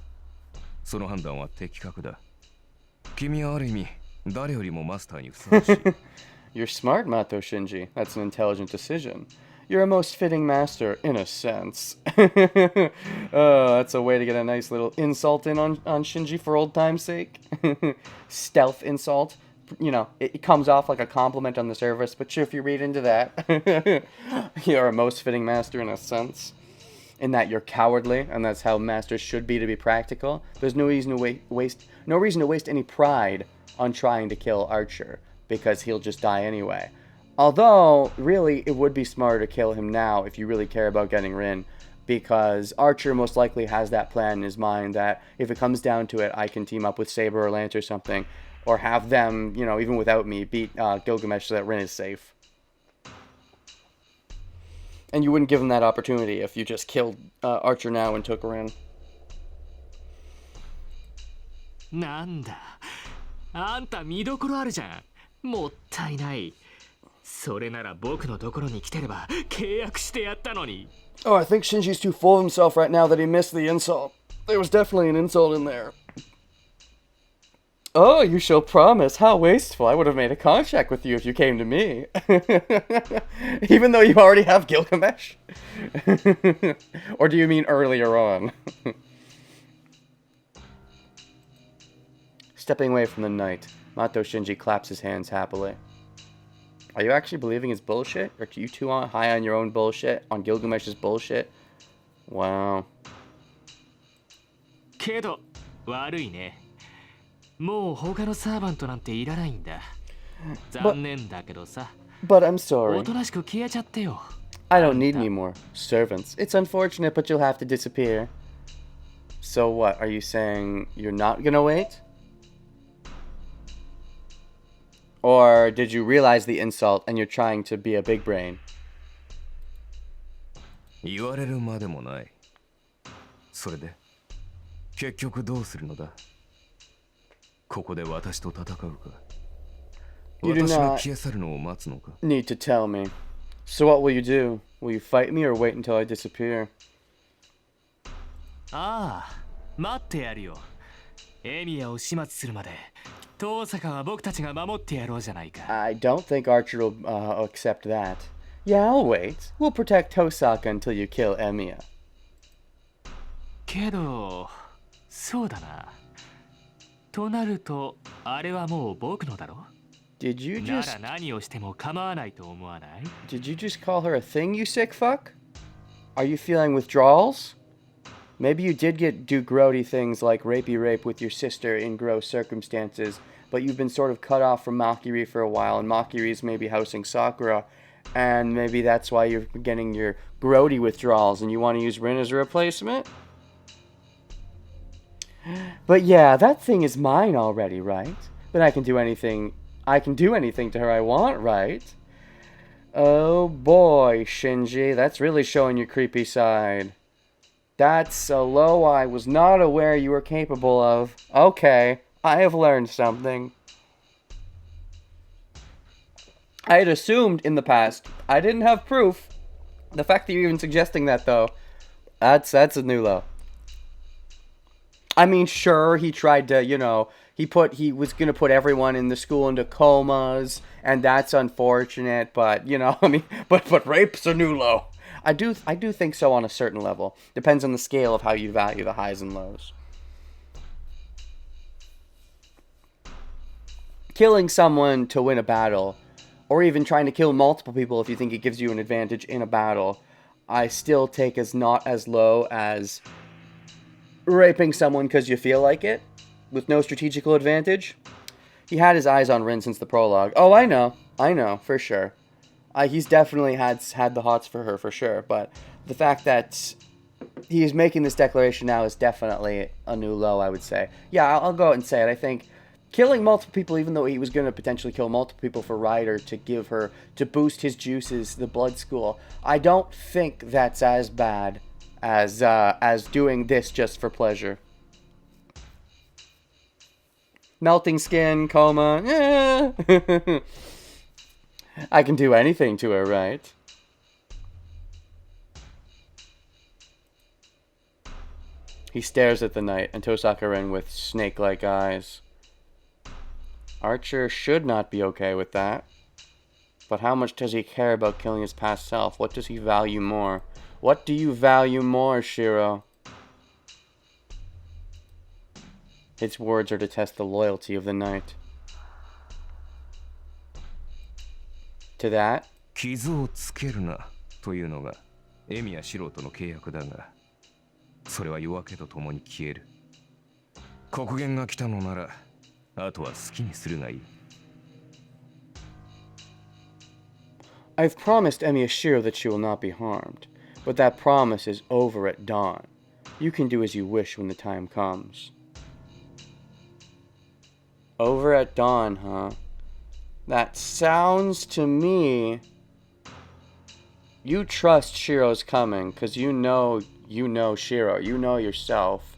S5: その判断は的確だ。君はある意味、誰よりもマスターにふさわしい。
S1: You're smart, Mato Shinji. That's an intelligent decision. You're a most fitting master, in a sense. That's a way to get a nice little insult in on Shinji for old time's sake. Stealth insult. You know, it comes off like a compliment on the surface, but sure, if you read into that, you're a most fitting master in a sense. In that you're cowardly, and that's how masters should be to be practical. There's no reason to waste any pride on trying to kill Archer, because he'll just die anyway. Although, really, it would be smarter to kill him now if you really care about getting Rin, because Archer most likely has that plan in his mind that if it comes down to it, I can team up with Saber or Lance or something, or have them, you know, even without me, beat Gilgamesh so that Rin is safe. And you wouldn't give him that opportunity if you just killed Archer now and took Rin.
S6: なんだ、あんた見どころあるじゃん。もったいない。それなら僕のところに来てれば契約してやったのに。
S1: Oh, I think Shinji's too full of himself right now that he missed the insult. There was definitely an insult in there. Oh, you show promise. How wasteful. I would have made a contract with you if you came to me. Even though you already have Gilgamesh? Or do you mean earlier on? Stepping away from the knight, Mato Shinji claps his hands happily. Are you actually believing his bullshit? Or are you too high on your own bullshit? On Gilgamesh's bullshit? Wow.
S6: けど悪いね。もう他のサーバントなんていらないんだ。残念だけどさ。
S1: But I'm sorry.
S6: おとなしく消えちゃってよ。
S1: I don't need any more servants. It's unfortunate, but you'll have to disappear. So what? Are you saying you're not gonna wait? Or did you realize the insult and you're trying to be a big brain?
S5: 言われるまでもない。それで結局どうするのだ？ここで私と戦うか？
S1: You do
S5: 私が
S1: not
S5: 消え去るのを待つのか？
S1: need to tell me. So what will you do? Will you fight me or wait until I disappear?
S6: ああ、待ってやるよ。エミヤを始末するまで、遠坂は僕たちが守ってやろうじゃないか。
S1: I don't think Archer will accept that. Yeah, I'll wait. We'll protect Tosaka until you kill Emiya.
S6: けど、そうだな。となると、あれはもう僕のだろ？
S1: Did you
S6: な
S1: just
S6: ら何をしても構わないと思わない？
S1: Did you just call her a thing, you sick fuck? Are you feeling withdrawals? Maybe you did do grody things like rapey rape with your sister in gross circumstances, but you've been sort of cut off from Makiri for a while, and Makiri's maybe housing Sakura, and maybe that's why you're getting your grody withdrawals, and you want to use Rin as a replacement? But yeah, that thing is mine already, right? But I can do anything to her I want, right? Oh boy, Shinji, that's really showing your creepy side. That's a low I was not aware you were capable of. Okay, I have learned something. I had assumed in the past. I didn't have proof. The fact that you're even suggesting that, though, that's a new low. I mean, sure, he tried to, he was gonna put everyone in the school into comas, and that's unfortunate. But but rape's a new low. I do think so on a certain level. Depends on the scale of how you value the highs and lows. Killing someone to win a battle, or even trying to kill multiple people if you think it gives you an advantage in a battle, I still take as not as low as raping someone because you feel like it, with no strategical advantage. He had his eyes on Rin since the prologue. Oh, I know, for sure. He's definitely had the hots for her, for sure. But the fact that he's making this declaration now is definitely a new low, I would say. Yeah, I'll go out and say it. I think killing multiple people, even though he was going to potentially kill multiple people for Ryder to boost his juices, the blood school, I don't think that's as bad as doing this just for pleasure. Melting skin, coma, I can do anything to her, right? He stares at the night and Tosaka Rin with snake-like eyes. Archer should not be okay with that. But how much does he care about killing his past self? What does he value more? What do you value more, Shiro? His words are to test the loyalty of the knight. To that,
S5: 傷をつけるなというのがエミやシロとの契約だが、それは夜明けとともに消える。刻限が来たのなら、あとは好きにするがいい。
S1: I've promised Emiya Shiro that she will not be harmed, but that promise is over at dawn. You can do as you wish when the time comes. Over at dawn, huh? That sounds to me... You trust Shiro's coming, because you know Shiro, you know yourself.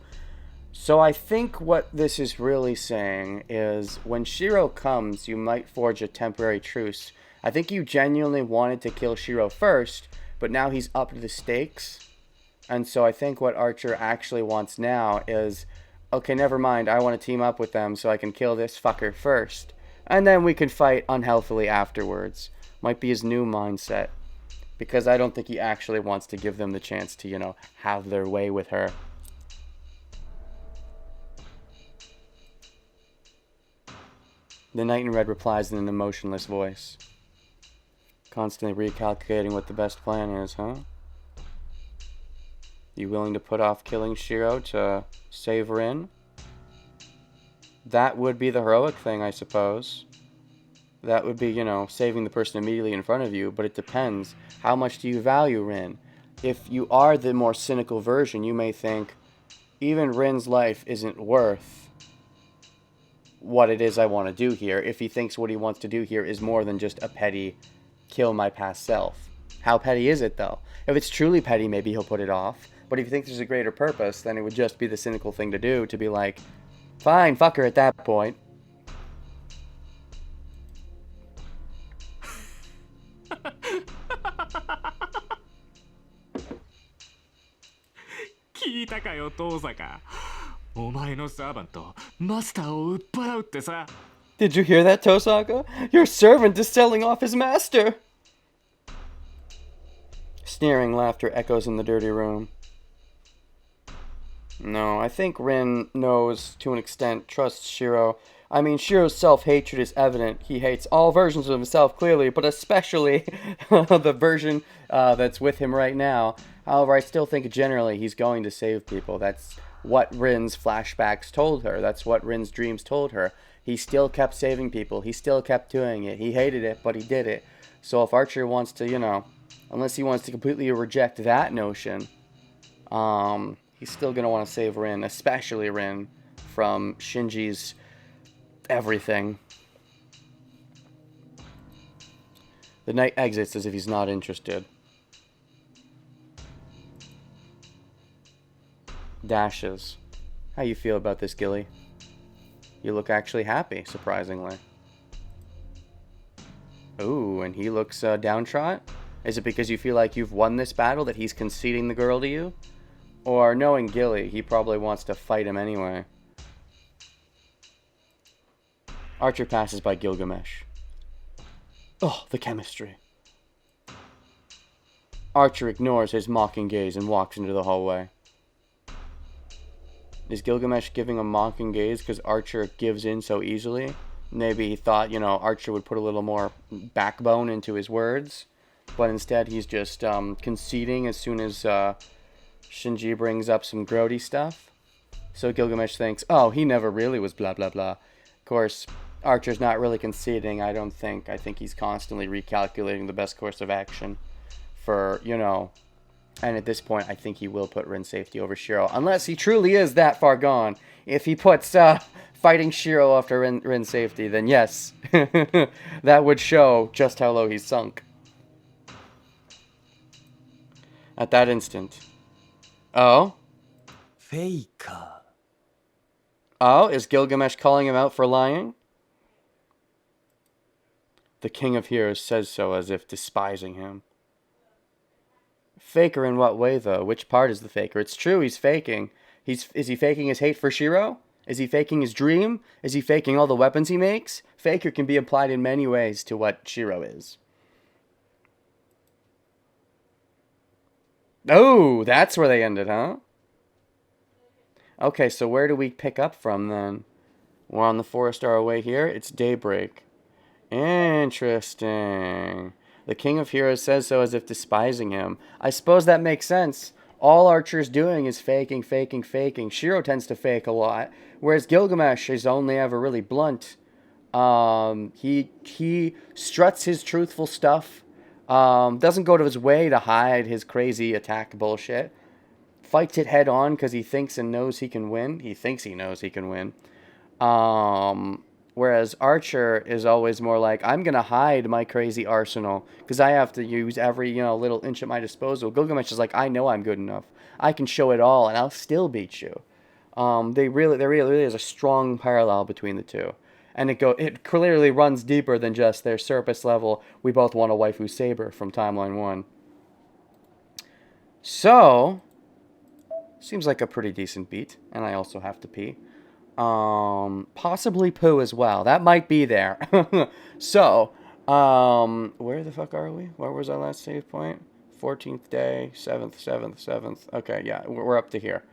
S1: So I think what this is really saying is, when Shiro comes, you might forge a temporary truce. I think you genuinely wanted to kill Shiro first, but now he's up to the stakes. And so I think what Archer actually wants now is, okay, never mind, I want to team up with them so I can kill this fucker first. And then we can fight unhealthily afterwards. Might be his new mindset. Because I don't think he actually wants to give them the chance to, have their way with her. The Knight in Red replies in an emotionless voice. Constantly recalculating what the best plan is, huh? You willing to put off killing Shiro to save Rin? That would be the heroic thing, I suppose. That would be, saving the person immediately in front of you, but it depends. How much do you value Rin? If you are the more cynical version, you may think, even Rin's life isn't worth what it is I want to do here, if he thinks what he wants to do here is more than just a petty kill my past self. How petty is it, though? If it's truly petty, maybe he'll put it off. But if he thinks there's a greater purpose, then it would just be the cynical thing to do, to be like, fine, fuck her at that point.
S6: 聞いたかよ父坂。お前のサーバントマスターを売っ払うってさ。
S1: Did you hear that, Tosaka? Your servant is selling off his master! Sneering laughter echoes in the dirty room. No, I think Rin knows, to an extent, trusts Shiro. I mean, Shiro's self-hatred is evident. He hates all versions of himself, clearly, but especially the version that's with him right now. However, I still think generally he's going to save people. That's what Rin's flashbacks told her. That's what Rin's dreams told her. He still kept saving people. He still kept doing it. He hated it, but he did it. So if Archer wants to, you know, unless he wants to completely reject that notion, he's still going to want to save Rin, especially Rin, from Shinji's everything. The knight exits as if he's not interested. Dashes. How you feel about this, Gilly? You look actually happy, surprisingly. Ooh, and he looks downtrodden? Is it because you feel like you've won this battle that he's conceding the girl to you? Or, knowing Gilly, he probably wants to fight him anyway. Archer passes by Gilgamesh. Oh, the chemistry. Archer ignores his mocking gaze and walks into the hallway. Is Gilgamesh giving a mocking gaze because Archer gives in so easily? Maybe he thought, you know, Archer would put a little more backbone into his words. But instead he's just conceding as soon as Shinji brings up some grody stuff. So Gilgamesh thinks, oh, he never really was blah blah blah. Of course, Archer's not really conceding, I don't think. I think he's constantly recalculating the best course of action for, you know... And at this point, I think he will put Rin's safety over Shiro. Unless he truly is that far gone. If he puts fighting Shiro after Rin's safety, then yes. That would show just how low he's sunk. At that instant. Oh?
S7: FAKER.
S1: Oh, is Gilgamesh calling him out for lying? The King of Heroes says so as if despising him. Faker in what way, though? Which part is the faker? It's true, he's faking. Is he faking his hate for Shiro? Is he faking his dream? Is he faking all the weapons he makes? Faker can be applied in many ways to what Shiro is. Oh, that's where they ended, huh? Okay, so where do we pick up from, then? We're on the 4-star away here. It's daybreak. Interesting. The King of Heroes says so as if despising him. I suppose that makes sense. All Archer's doing is faking, faking, faking. Shiro tends to fake a lot, whereas Gilgamesh is only ever really blunt. He struts his truthful stuff. Doesn't go to his way to hide his crazy attack bullshit. Fights it head on because he thinks and knows he can win. He thinks he knows he can win. Whereas Archer is always more like, I'm going to hide my crazy arsenal because I have to use every, you know, little inch at my disposal. Gilgamesh is like, I know I'm good enough. I can show it all and I'll still beat you. There really is a strong parallel between the two. And it clearly runs deeper than just their surface level, we both want a waifu saber from Timeline 1. So, seems like a pretty decent beat. And I also have to pee. Possibly poo as well. That might be there. So, where the fuck are we? Where was our last save point? 14th day, 7th. Okay, yeah, we're up to here.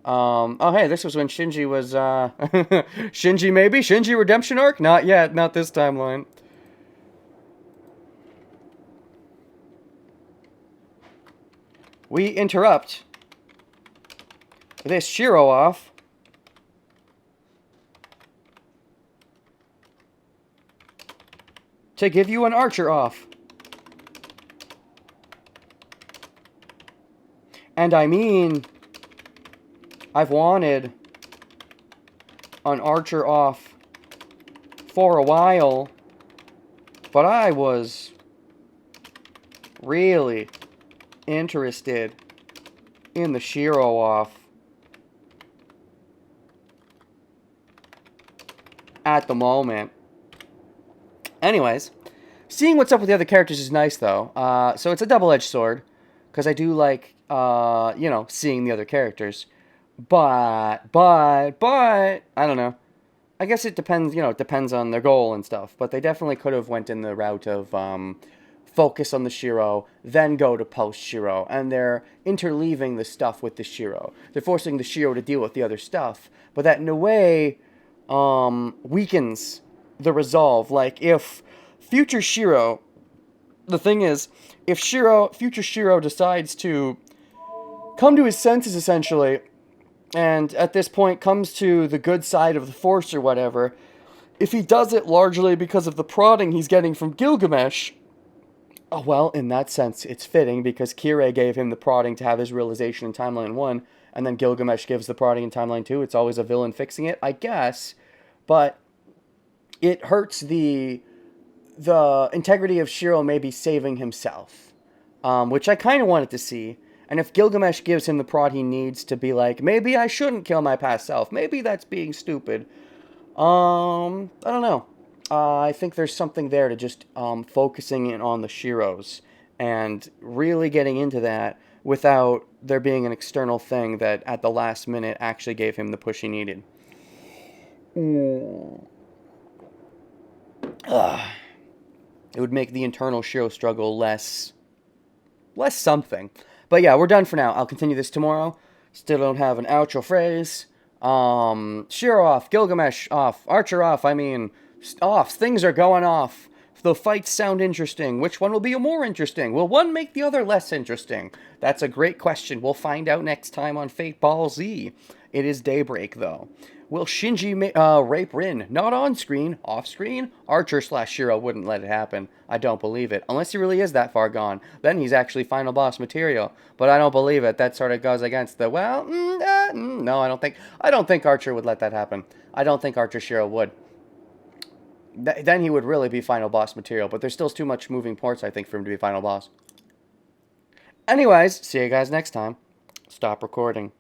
S1: Oh, hey, this was when Shinji was, Shinji maybe? Shinji redemption arc? Not yet, not this timeline. We interrupt this Shiro off to give you an Archer off. And I mean, I've wanted an Archer off for a while, but I was really interested in the Shiro off at the moment. Anyways, seeing what's up with the other characters is nice, though. So it's a double-edged sword, because I do like, you know, seeing the other characters. But, I don't know. I guess it depends, you know, it depends on their goal and stuff. But they definitely could have went in the route of focus on the Shiro, then go to post-Shiro. And they're interleaving the stuff with the Shiro. They're forcing the Shiro to deal with the other stuff. But that, in a way, weakens the resolve. Like, if future Shiro... The thing is, if future Shiro decides to come to his senses, essentially, and at this point comes to the good side of the Force or whatever, if he does it largely because of the prodding he's getting from Gilgamesh, oh, well, in that sense, it's fitting, because Kirei gave him the prodding to have his realization in Timeline 1, and then Gilgamesh gives the prodding in Timeline 2. It's always a villain fixing it, I guess, but it hurts the integrity of Shiro maybe saving himself, which I kind of wanted to see. And if Gilgamesh gives him the prod he needs to be like, maybe I shouldn't kill my past self, maybe that's being stupid, I don't know. I think there's something there to just focusing in on the Shiros and really getting into that without there being an external thing that at the last minute actually gave him the push he needed. It would make the internal Shiro struggle less something. But yeah, we're done for now. I'll continue this tomorrow. Still don't have an outro phrase. Shiro off, Gilgamesh off, Archer off, off. Things are going off. The fights sound interesting. Which one will be more interesting? Will one make the other less interesting? That's a great question. We'll find out next time on Fate Ball Z. It is daybreak, though. Will Shinji rape Rin? Not on screen, off screen? Archer/Shiro wouldn't let it happen. I don't believe it. Unless he really is that far gone. Then he's actually final boss material. But I don't believe it. That sort of goes against the, well, no, I don't think Archer would let that happen. I don't think Archer/Shiro would. Then he would really be final boss material. But there's still too much moving parts, I think, for him to be final boss. Anyways, see you guys next time. Stop recording.